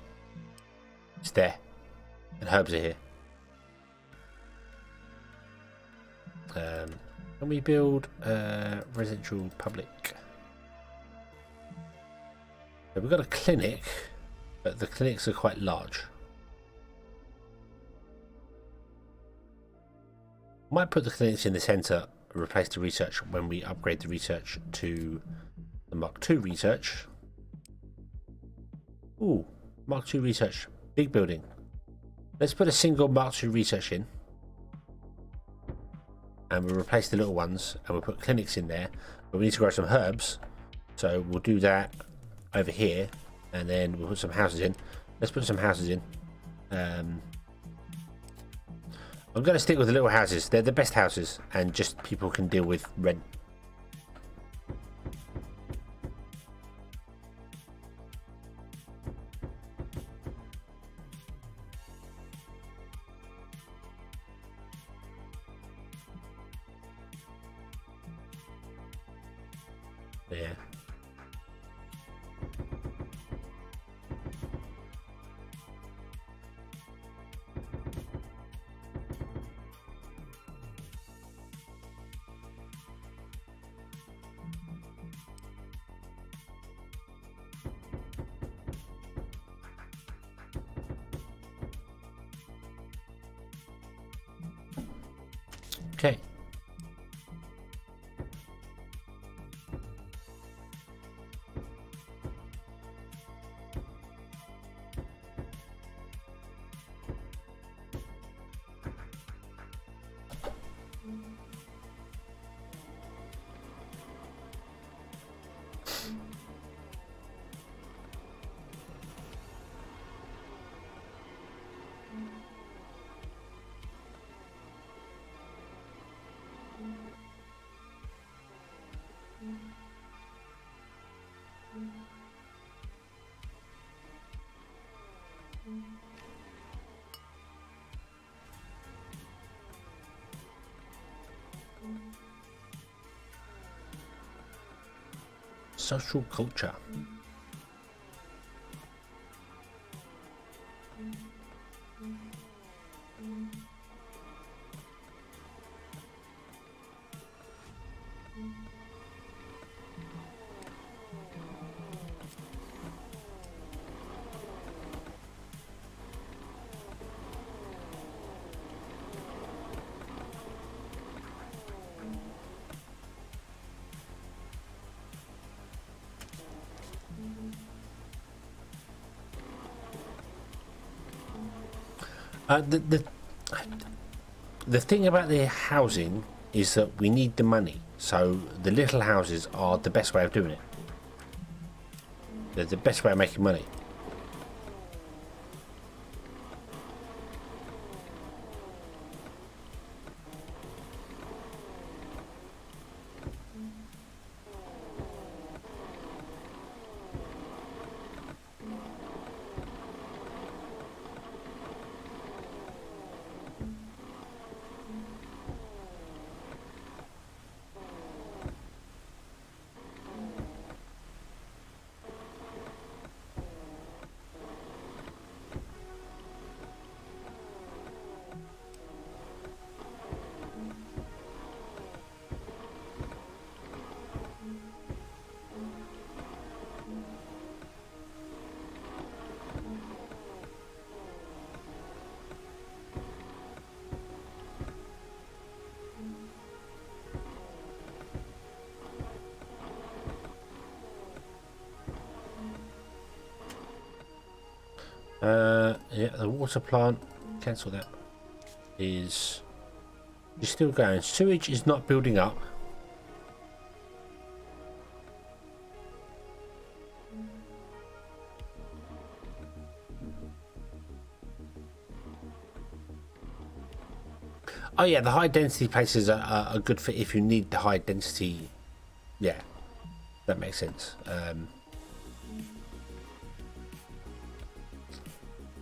It's there. And herbs are here. Can we build residential public? So we've got a clinic, but the clinics are quite large. Might put the clinics in the centre, replace the research when we upgrade the research to the Mark II research. Ooh, Mark II research, big building. Let's put a single Mark II research in. And we'll replace the little ones and we'll put clinics in there. But we need to grow some herbs. So we'll do that over here. And then we'll put some houses in. Let's put some houses in. I'm going to stick with the little houses. They're the best houses, and just people can deal with rent. Yeah. Okay. Social culture. The thing about the housing is that we need the money, so the little houses are the best way of doing it. They're the best way of making money. Yeah, the water plant, cancel that, is still going. Sewage is not building up. Oh yeah, the high density places are good for if you need the high density. Yeah, that makes sense.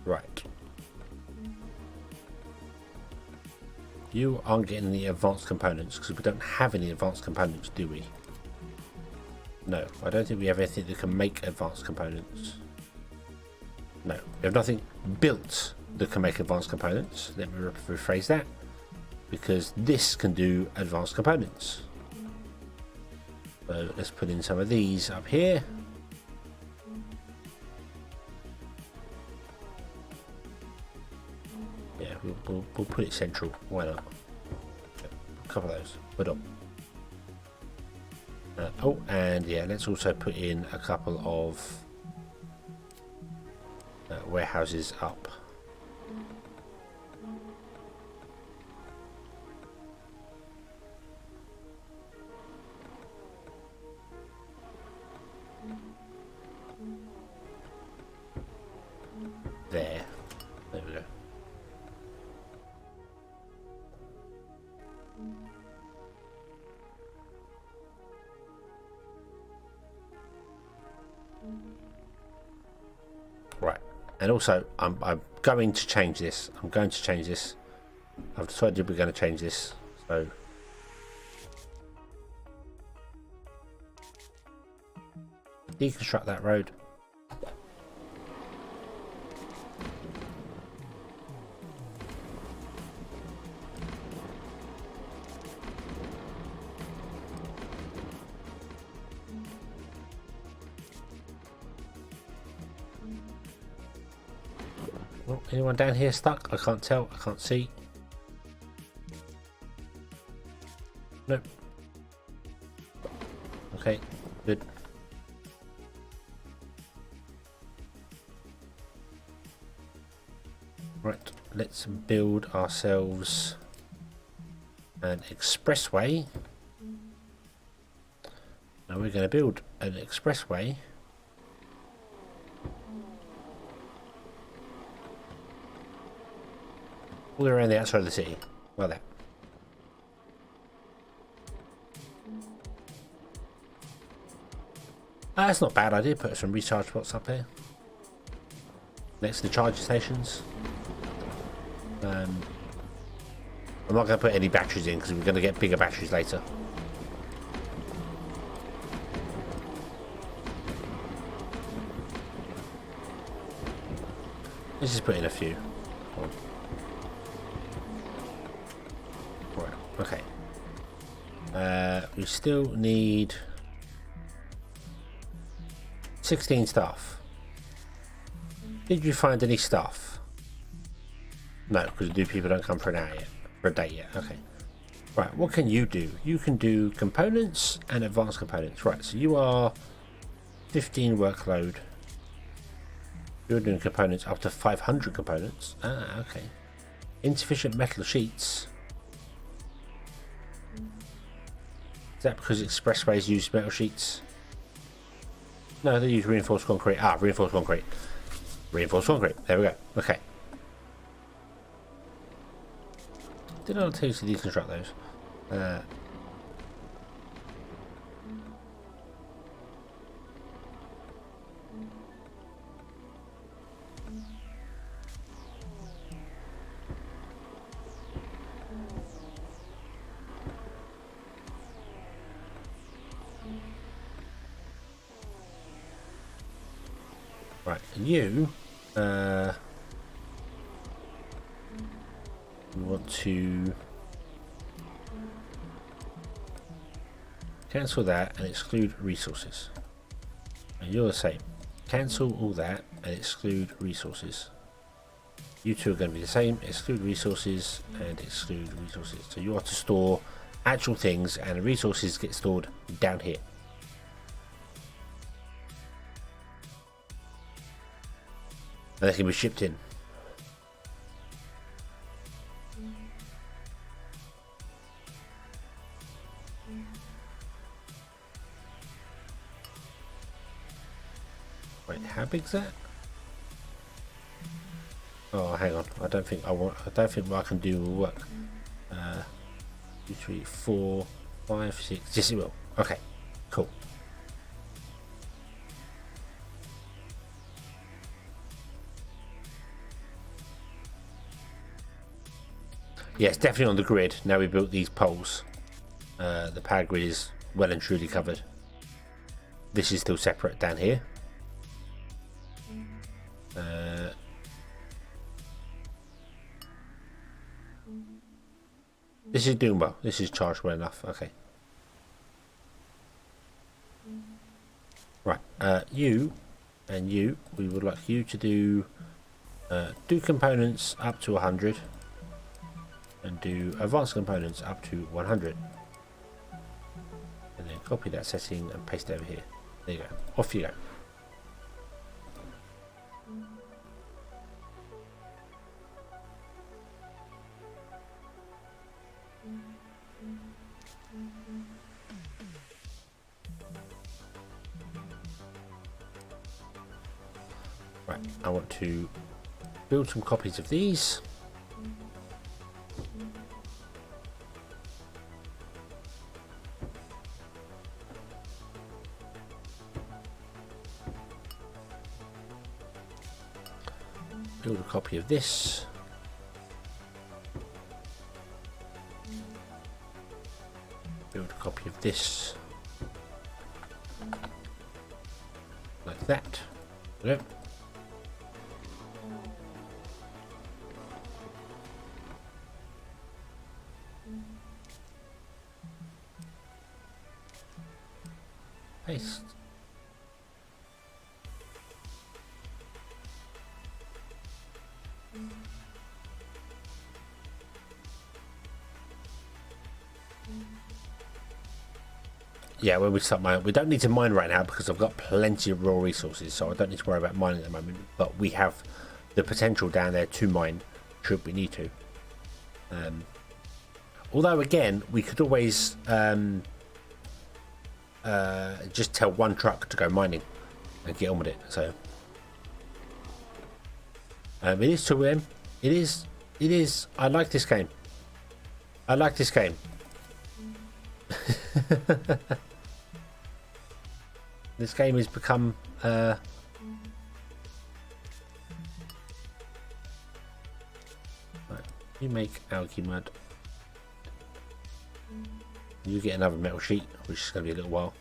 Right. You aren't getting any advanced components because we don't have any advanced components, do we? No, I don't think we have anything that can make advanced components. No, we have nothing built that can make advanced components. Let me rephrase that. Because this can do advanced components. So let's put in some of these up here. Yeah, we'll put it central. Why not? A couple of those. Put up. Oh, and yeah, let's also put in a couple of warehouses up. There we go. Right, and also I'm going to change this. I've decided we're going to change this. So deconstruct that road. Oh, anyone down here stuck? I can't tell. I can't see. Nope. Okay, good. Right, let's build ourselves an expressway. Now we're going to build an expressway all the way around the outside of the city, like that. That's not a bad idea. Put some recharge spots up here next to the charging stations. I'm not going to put any batteries in because we're going to get bigger batteries later. Let's just put in a few. Right, okay. We still need 16 stuff. Did you find any stuff? No, because people don't come for an hour yet. For a day yet. Okay. Right, what can you do? You can do components and advanced components. Right, so you are 15 workload. You're doing components up to 500 components. Ah, okay. Insufficient metal sheets. Is that because expressways use metal sheets? No, they use reinforced concrete. Ah, reinforced concrete. Reinforced concrete. There we go. Okay. Did I tell you to deconstruct those? Right, and you want to cancel that and exclude resources. And you're the same. Cancel all that and exclude resources. You two are going to be the same. Exclude resources and exclude resources. So you are to store actual things, and the resources get stored down here. And they can be shipped in. Wait, how big's that? Oh, hang on. I don't think what I can do will work. 2, 3, 4, 5, 6. Yes, it will. Okay, cool. Yes, definitely on the grid. Now we built these poles. The power grid is well and truly covered. This is still separate down here. This is doing well. This is charged well enough. Okay. Right. You and you. We would like you to do components up to 100, and do advanced components up to 100, and then copy that setting and paste it over here. There you go. Off you go. Right, I want to build some copies of these. Build a copy of this. Build a copy of this. Like that. Yep. Paste. Yeah, when we start mining, we don't need to mine right now because I've got plenty of raw resources, so I don't need to worry about mining at the moment. But we have the potential down there to mine should we need to. Although again, we could always just tell one truck to go mining and get on with it. So it is 2 AM. It is. I like this game. I like this game. This game has become right, you make algae mud. You get another metal sheet, which is going to be a little while.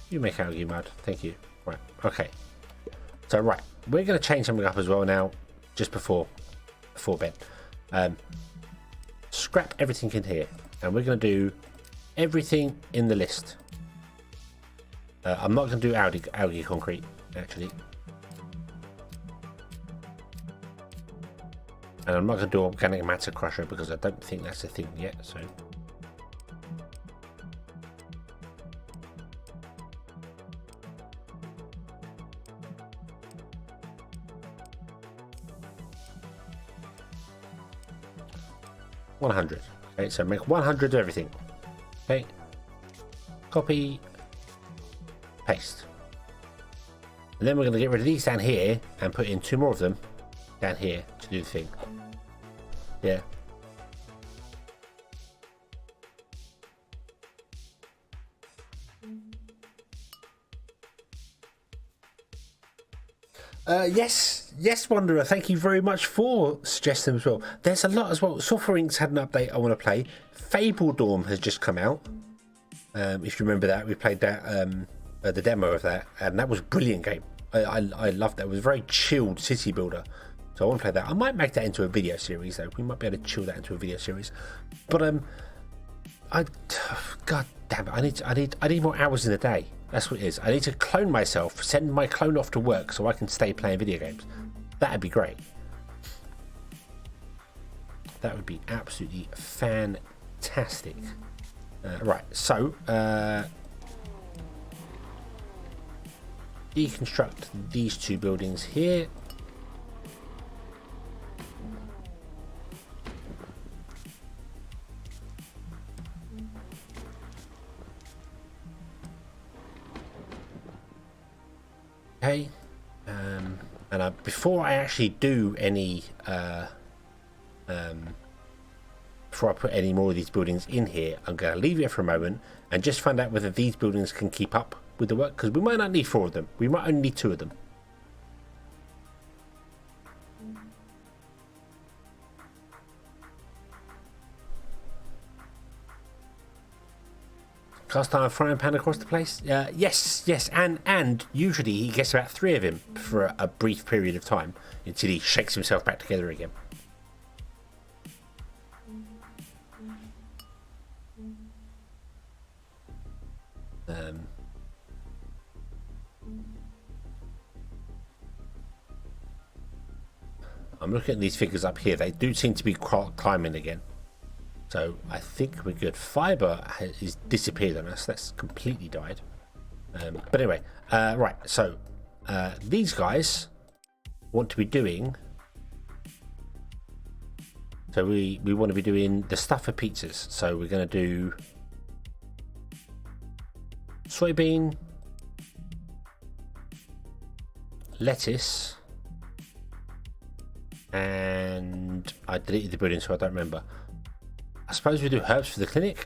You make algae mud. Thank you. Right. Okay. So right, we're going to change something up as well now, just before bed. Scrap everything in here, and we're going to do everything in the list. I'm not going to do algae concrete, actually. And I'm not going to do organic matter crusher because I don't think that's a thing yet, so. $100. Okay, so make 100 of everything. Okay. Copy. Paste. And then we're going to get rid of these down here and put in 2 more of them down here to do the thing. Yeah. Yes, Wanderer. Thank you very much for suggesting as well. There's a lot as well. Sulphur Inks had an update I want to play. Fable Dorm has just come out. If you remember that, we played that the demo of that, and that was a brilliant game. I loved that. It was a very chilled city builder. So I want to play that. I might make that into a video series though. We might be able to chill that into a video series. But God damn it, I need more hours in the day. That's what it is. I need to clone myself, send my clone off to work so I can stay playing video games. That'd be great. That would be absolutely fantastic. Right, so deconstruct these 2 buildings here. Okay, and before I actually do any, before I put any more of these buildings in here, I'm going to leave it for a moment and just find out whether these buildings can keep up with the work, because we might not need 4 of them. We might only need 2 of them. Cast iron frying pan across the place? Yes, and usually he gets about 3 of him for a brief period of time until he shakes himself back together again. I'm looking at these figures up here. They do seem to be climbing again. So I think we're good. Fibre is disappeared on us. That's completely died. But anyway, right. So these guys want to be doing. So we want to be doing the stuff for pizzas. So we're going to do soybean, lettuce, and I deleted the building, so I don't remember. I suppose we do herbs for the clinic,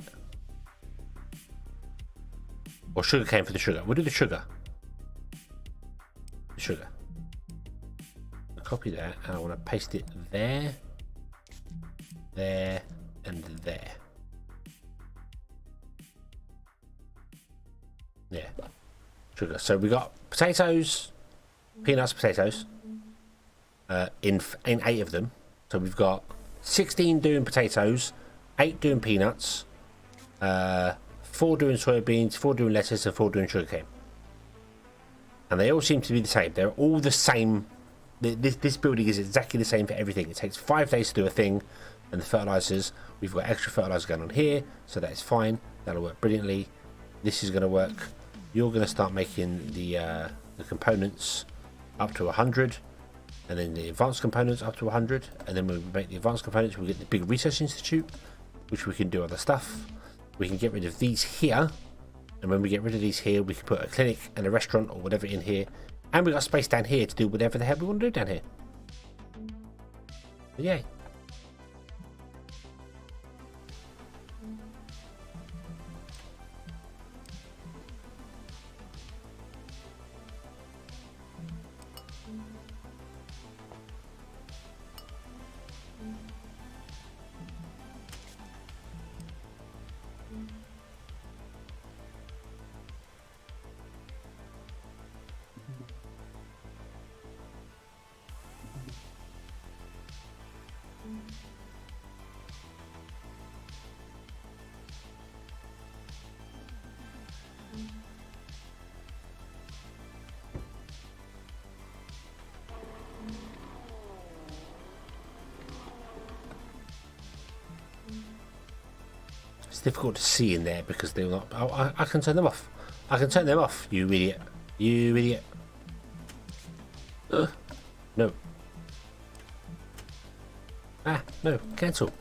or sugarcane for the sugar. We'll do the sugar. The sugar. I'll copy that, and I want to paste it there, there, and there. Yeah, sugar. So we got potatoes, peanuts, potatoes. In 8 of them. So we've got 16 doing potatoes, 8 doing peanuts, 4 doing soybeans, 4 doing lettuce, and 4 doing sugarcane. And they all seem to be the same. They're all the same. This building is exactly the same for everything. It takes 5 days to do a thing. And the fertilizers, we've got extra fertilizer going on here, so that is fine. That'll work brilliantly. This is going to work. You're going to start making the components up to 100. And then the advanced components up to 100, and then when we make the advanced components, we'll get the big research institute, which we can do other stuff. We can get rid of these here, and when we get rid of these here, we can put a clinic and a restaurant or whatever in here, and we've got space down here to do whatever the hell we want to do down here. But yay. It's difficult to see in there because they're not. Oh, I can turn them off. I can turn them off. You idiot. You idiot. No. Ah, no. Cancel.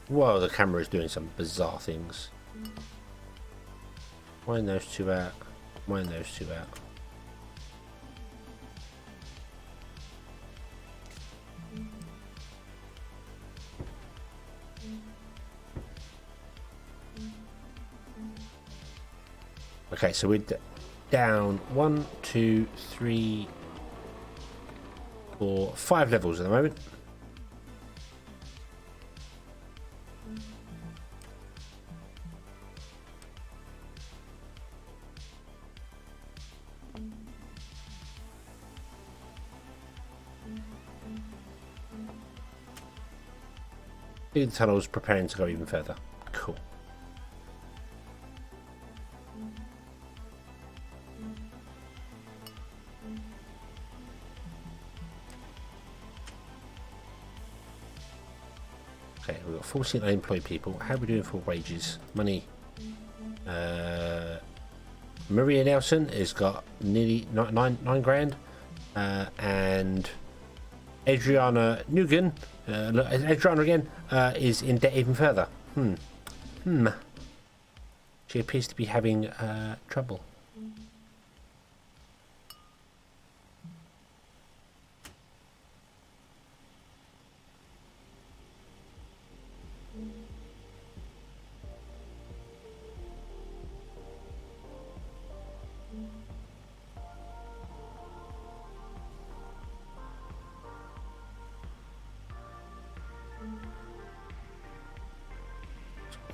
Whoa, the camera is doing some bizarre things. Mine those 2 out. Mine those 2 out. Okay, so we're down 1, 2, 3, 4, 5 levels at the moment. The tunnel's preparing to go even further. Cool. Okay, we've got 14 unemployed people. How are we doing for wages? Money. Maria Nelson has got nearly 9 grand. And Adriana Nugan, Adriana again, is in debt even further. She appears to be having trouble.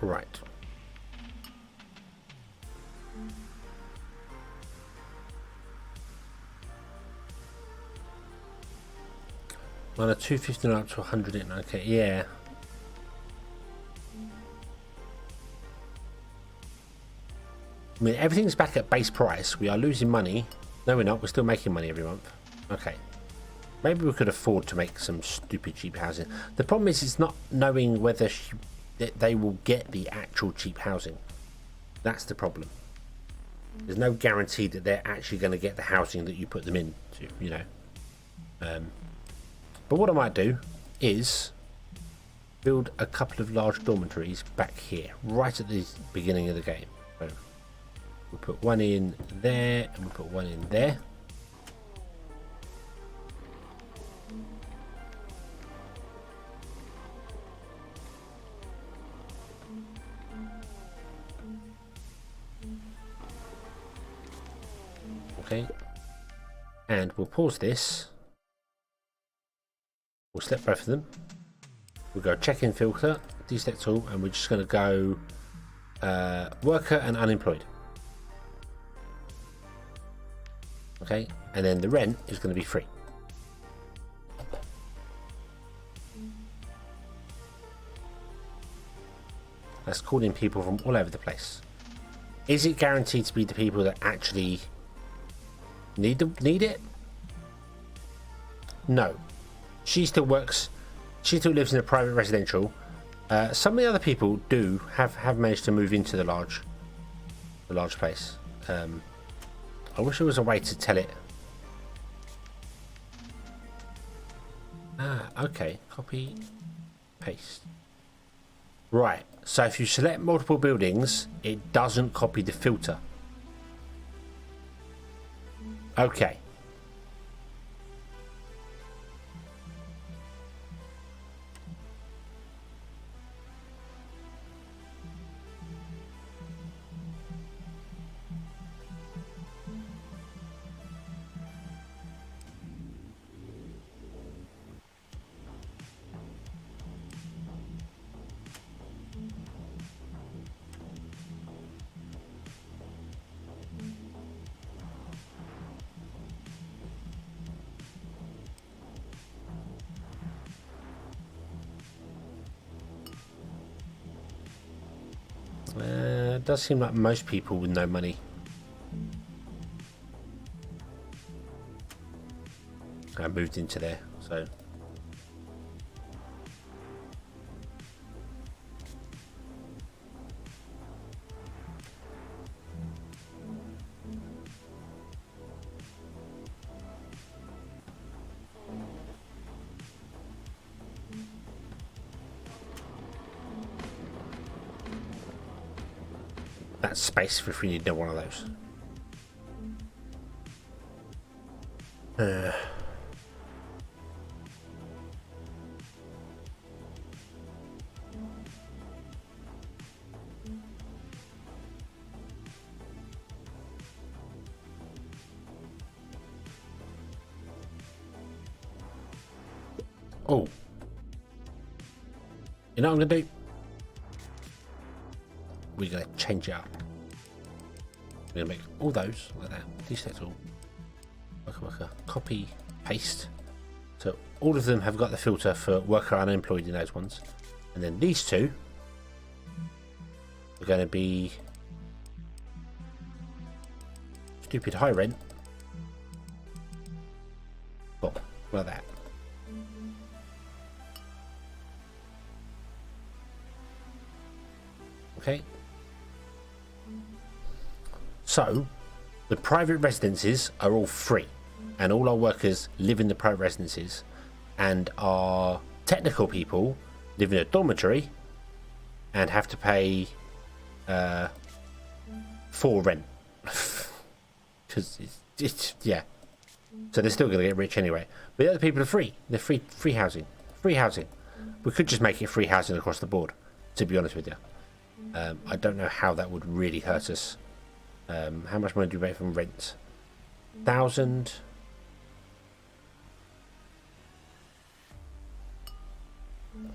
Right. On a 250 up to 100 in. Okay, yeah. I mean, everything's back at base price. We are losing money. No, we're not. We're still making money every month. Okay. Maybe we could afford to make some stupid cheap housing. The problem is it's not knowing whether they will get the actual cheap housing. That's the problem. There's no guarantee that they're actually going to get the housing that you put them into, you know. But what I might do is build a couple of large dormitories back here, right at the beginning of the game. So we'll put one in there, and we'll put one in there. Okay, and we'll pause this. We'll select both of them. We'll go check-in filter, deselect all, and we're just going to go worker and unemployed. Okay, and then the rent is going to be free. That's calling people from all over the place. Is it guaranteed to be the people that actually need it? No. She still works. She still lives in a private residential. Some of the other people do have managed to move into the large place. I wish there was a way to tell it. Okay. Copy, paste. Right. So if you select multiple buildings, it doesn't copy the filter. Okay. It does seem like most people with no money moved into there, so that's space if we need one of those. Oh, you know what I'm gonna do? We're gonna change it up. We're gonna make all those like that. Deselect all. Worker, copy, paste. So all of them have got the filter for worker unemployed in those ones, and then these two are going to be stupid high rent. Oh, like that. Okay. So the private residences are all free, and all our workers live in the private residences, and our technical people live in a dormitory and have to pay for rent. Because it's yeah. So they're still going to get rich anyway. But the other people are free. They're free housing. Free housing. We could just make it free housing across the board, to be honest with you. I don't know how that would really hurt us. How much money do we make from rent? 1,000.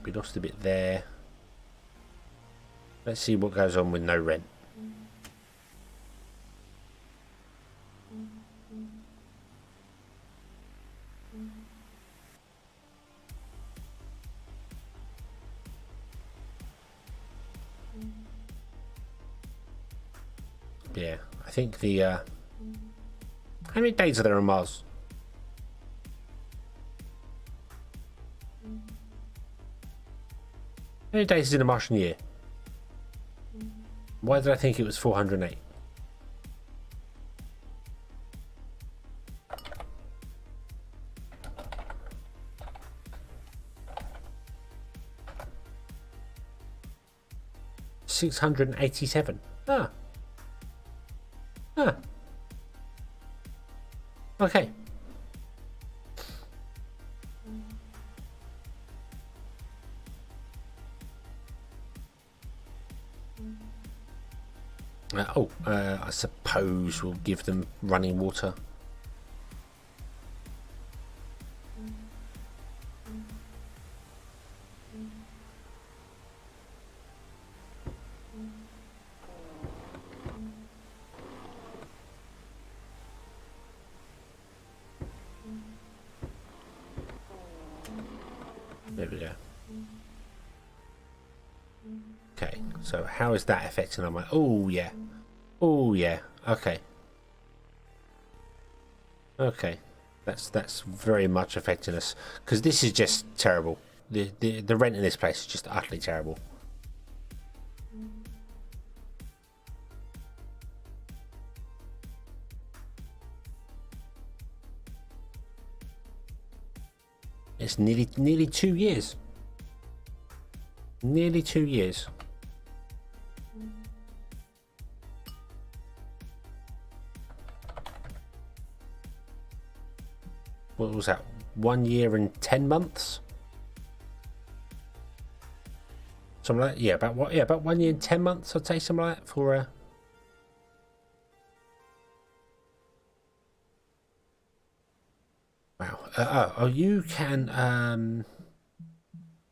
We lost a bit there. Let's see what goes on with no rent. Yeah, I think the how many days are there on Mars? How many days is in a Martian year? Why did I think it was 408? $687. Ah. Ah. Okay. I suppose we'll give them running water. There we go. Okay, so how is that affecting on my... Oh, yeah. Oh, yeah. Okay. Okay. That's very much affecting us. Because this is just terrible. The rent in this place is just utterly terrible. It's nearly 2 years. Nearly 2 years. What was that? 1 year and 10 months? Something like that. Yeah, about what? Yeah, about 1 year and 10 months. I'd say something like that for a. Wow. Oh, you can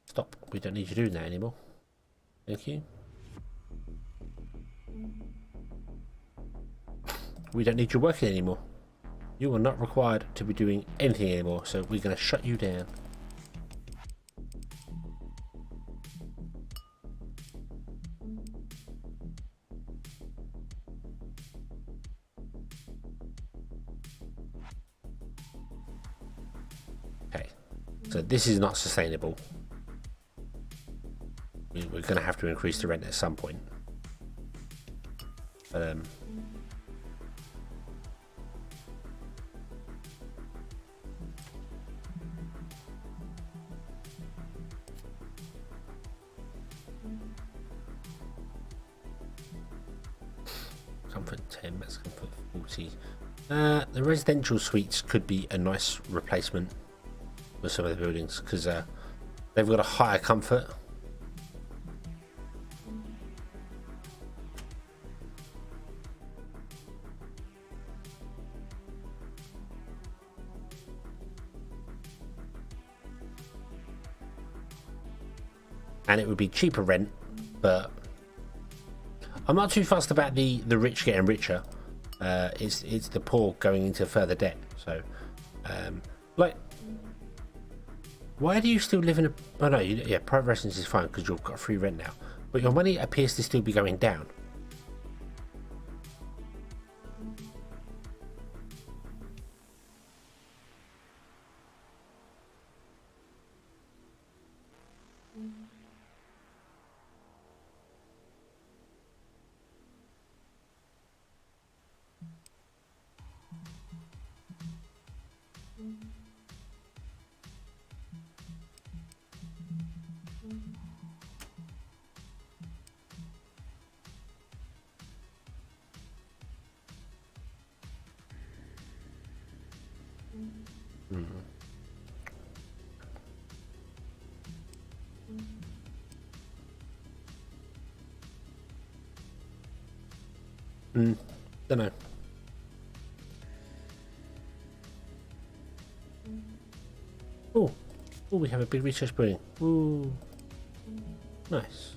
stop. We don't need you doing that anymore. Thank you. We don't need you working anymore. You are not required to be doing anything anymore, so we're going to shut you down. Okay, so this is not sustainable. We're going to have to increase the rent at some point. But comfort 10, that's comfort 40. The residential suites could be a nice replacement for some of the buildings because they've got a higher comfort. And it would be cheaper rent, but I'm not too fussed about the rich getting richer. It's the poor going into further debt. So, like, why do you still live in a? Oh no, yeah, private residence is fine because you've got free rent now, but your money appears to still be going down. Don't know. Oh, we have a big research building. Ooh, nice.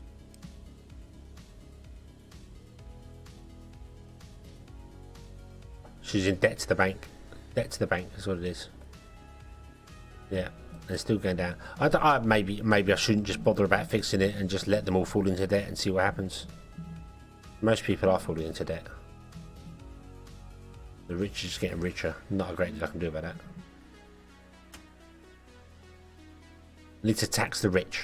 She's in debt to the bank. Debt to the bank is what it is. Yeah, they're still going down. Maybe I shouldn't just bother about fixing it and just let them all fall into debt and see what happens. Most people are falling into debt. The rich are just getting richer. Not a great deal I can do about that. Need to tax the rich.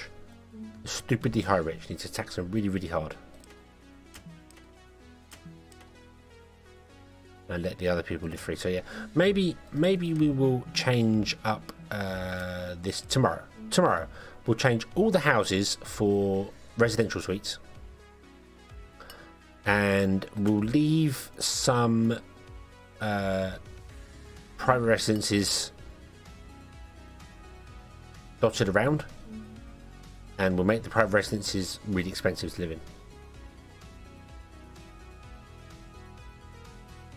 The stupidly high rich. Need to tax them really, really hard. And let the other people live free. So yeah, maybe we will change up this tomorrow. Tomorrow we'll change all the houses for residential suites, and we'll leave some private residences dotted around, and we'll make the private residences really expensive to live in.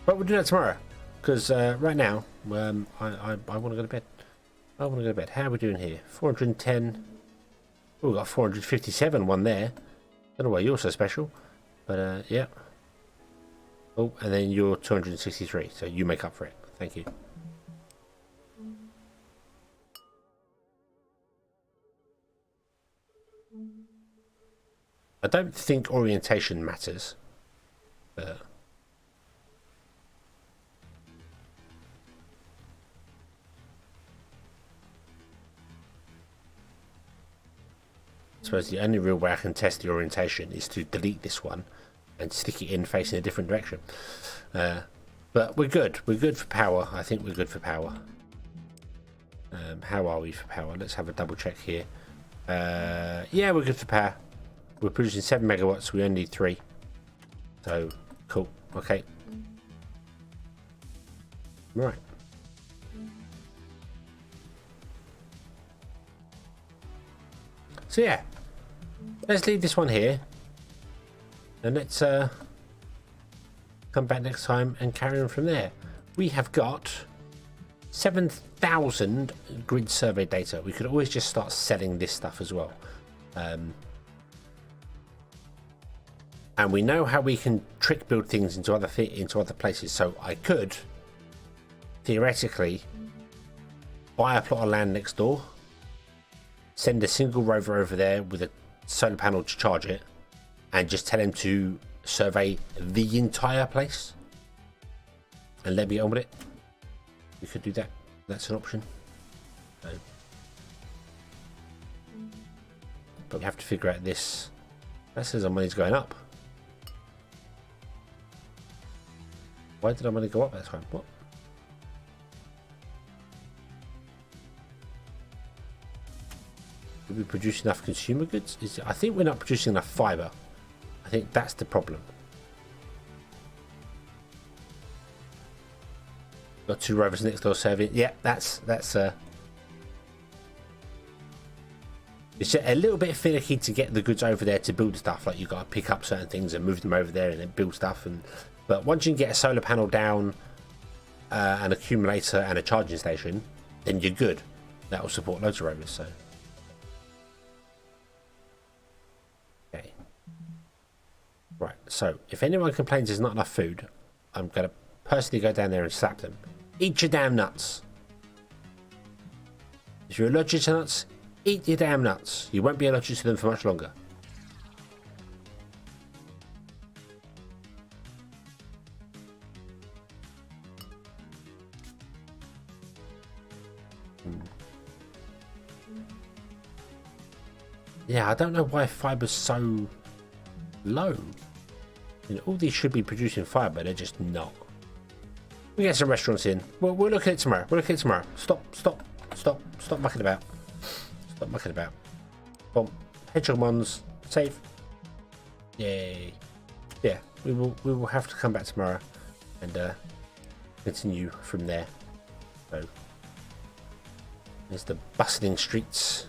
But we'll do that tomorrow, because right now I want to go to bed. I want to go to bed. How are we doing here? 410. Oh, we've got 457 one there. Don't know why you're so special, but yeah. Oh, and then you're 263, so you make up for it. Thank you. I don't think orientation matters, but I suppose the only real way I can test the orientation is to delete this one and stick it in facing a different direction. But we're good. We're good for power. I think we're good for power. How are we for power? Let's have a double check here. Yeah, we're good for power. We're producing 7 megawatts. We only need 3. So, cool. Okay. Right. So yeah, let's leave this one here, and let's come back next time and carry on from there. We have got 7,000 grid survey data. We could always just start selling this stuff as well, and we know how we can trick build things into other places. So I could theoretically buy a plot of land next door, send a single rover over there with a solar panel to charge it, and just tell him to survey the entire place and let me get on with it. We could do that. That's an option. So, but we have to figure out this. That says our money's going up. Why did our money go up that time? What? Do we produce enough consumer goods? I think we're not producing enough fibre. I think that's the problem. Got 2 rovers next door serving. Yeah, that's it's just a little bit finicky to get the goods over there to build stuff. Like you've got to pick up certain things and move them over there and then build stuff. But once you can get a solar panel down, an accumulator and a charging station, then you're good. That will support loads of rovers. So. Okay. Right. So if anyone complains there's not enough food, I'm going to personally go down there and slap them. Eat your damn nuts. If you're allergic to nuts, eat your damn nuts. You won't be allergic to them for much longer. Yeah, I don't know why fiber's so low. I mean, all these should be producing fiber, they're just not. We get some restaurants in. We'll look at it tomorrow. We'll look at it tomorrow. Stop mucking about. Stop mucking about. Boom. Hedgehog mons. Save. Yay. Yeah, we will have to come back tomorrow and continue from there. So there's the bustling streets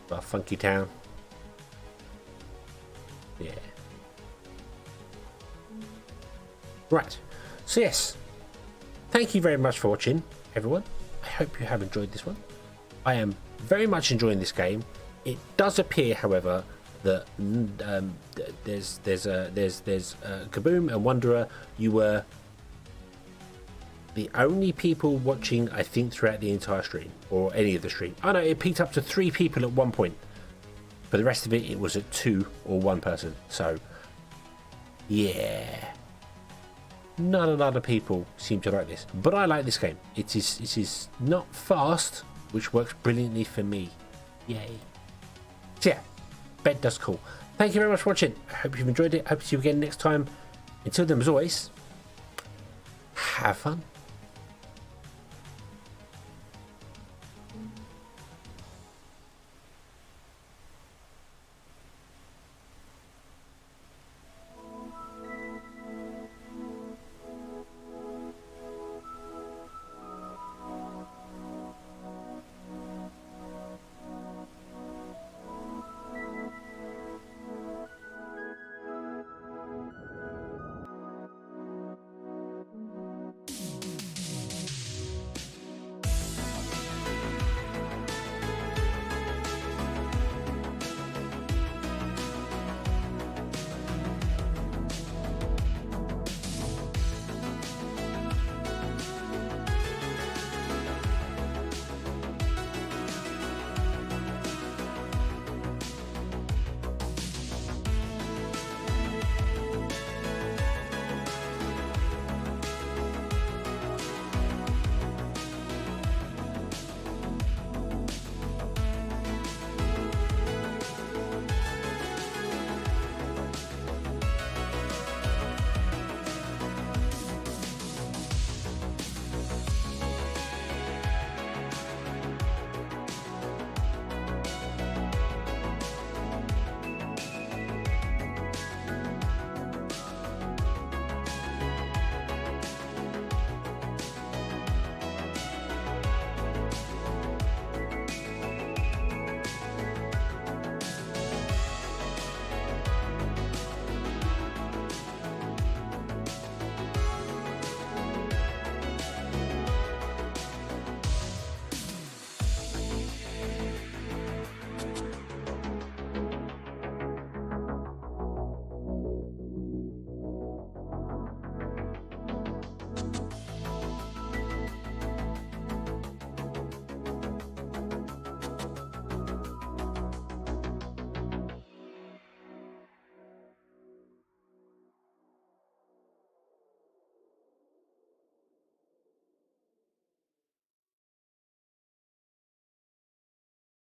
of our funky town. Yeah. Right. So yes, thank you very much for watching, everyone. I hope you have enjoyed this one. I am very much enjoying this game. It does appear, however, that there's Kaboom and Wanderer. You were the only people watching, I think, throughout the entire stream, or any of the stream. Oh no, it peaked up to 3 people at one point. For the rest of it, it was at 2 or 1 person. So, yeah. None of the other people seem to like this. But I like this game. It is not fast, which works brilliantly for me. Yay. So yeah, bed does cool. Thank you very much for watching. I hope you've enjoyed it. Hope to see you again next time. Until then, as always, have fun.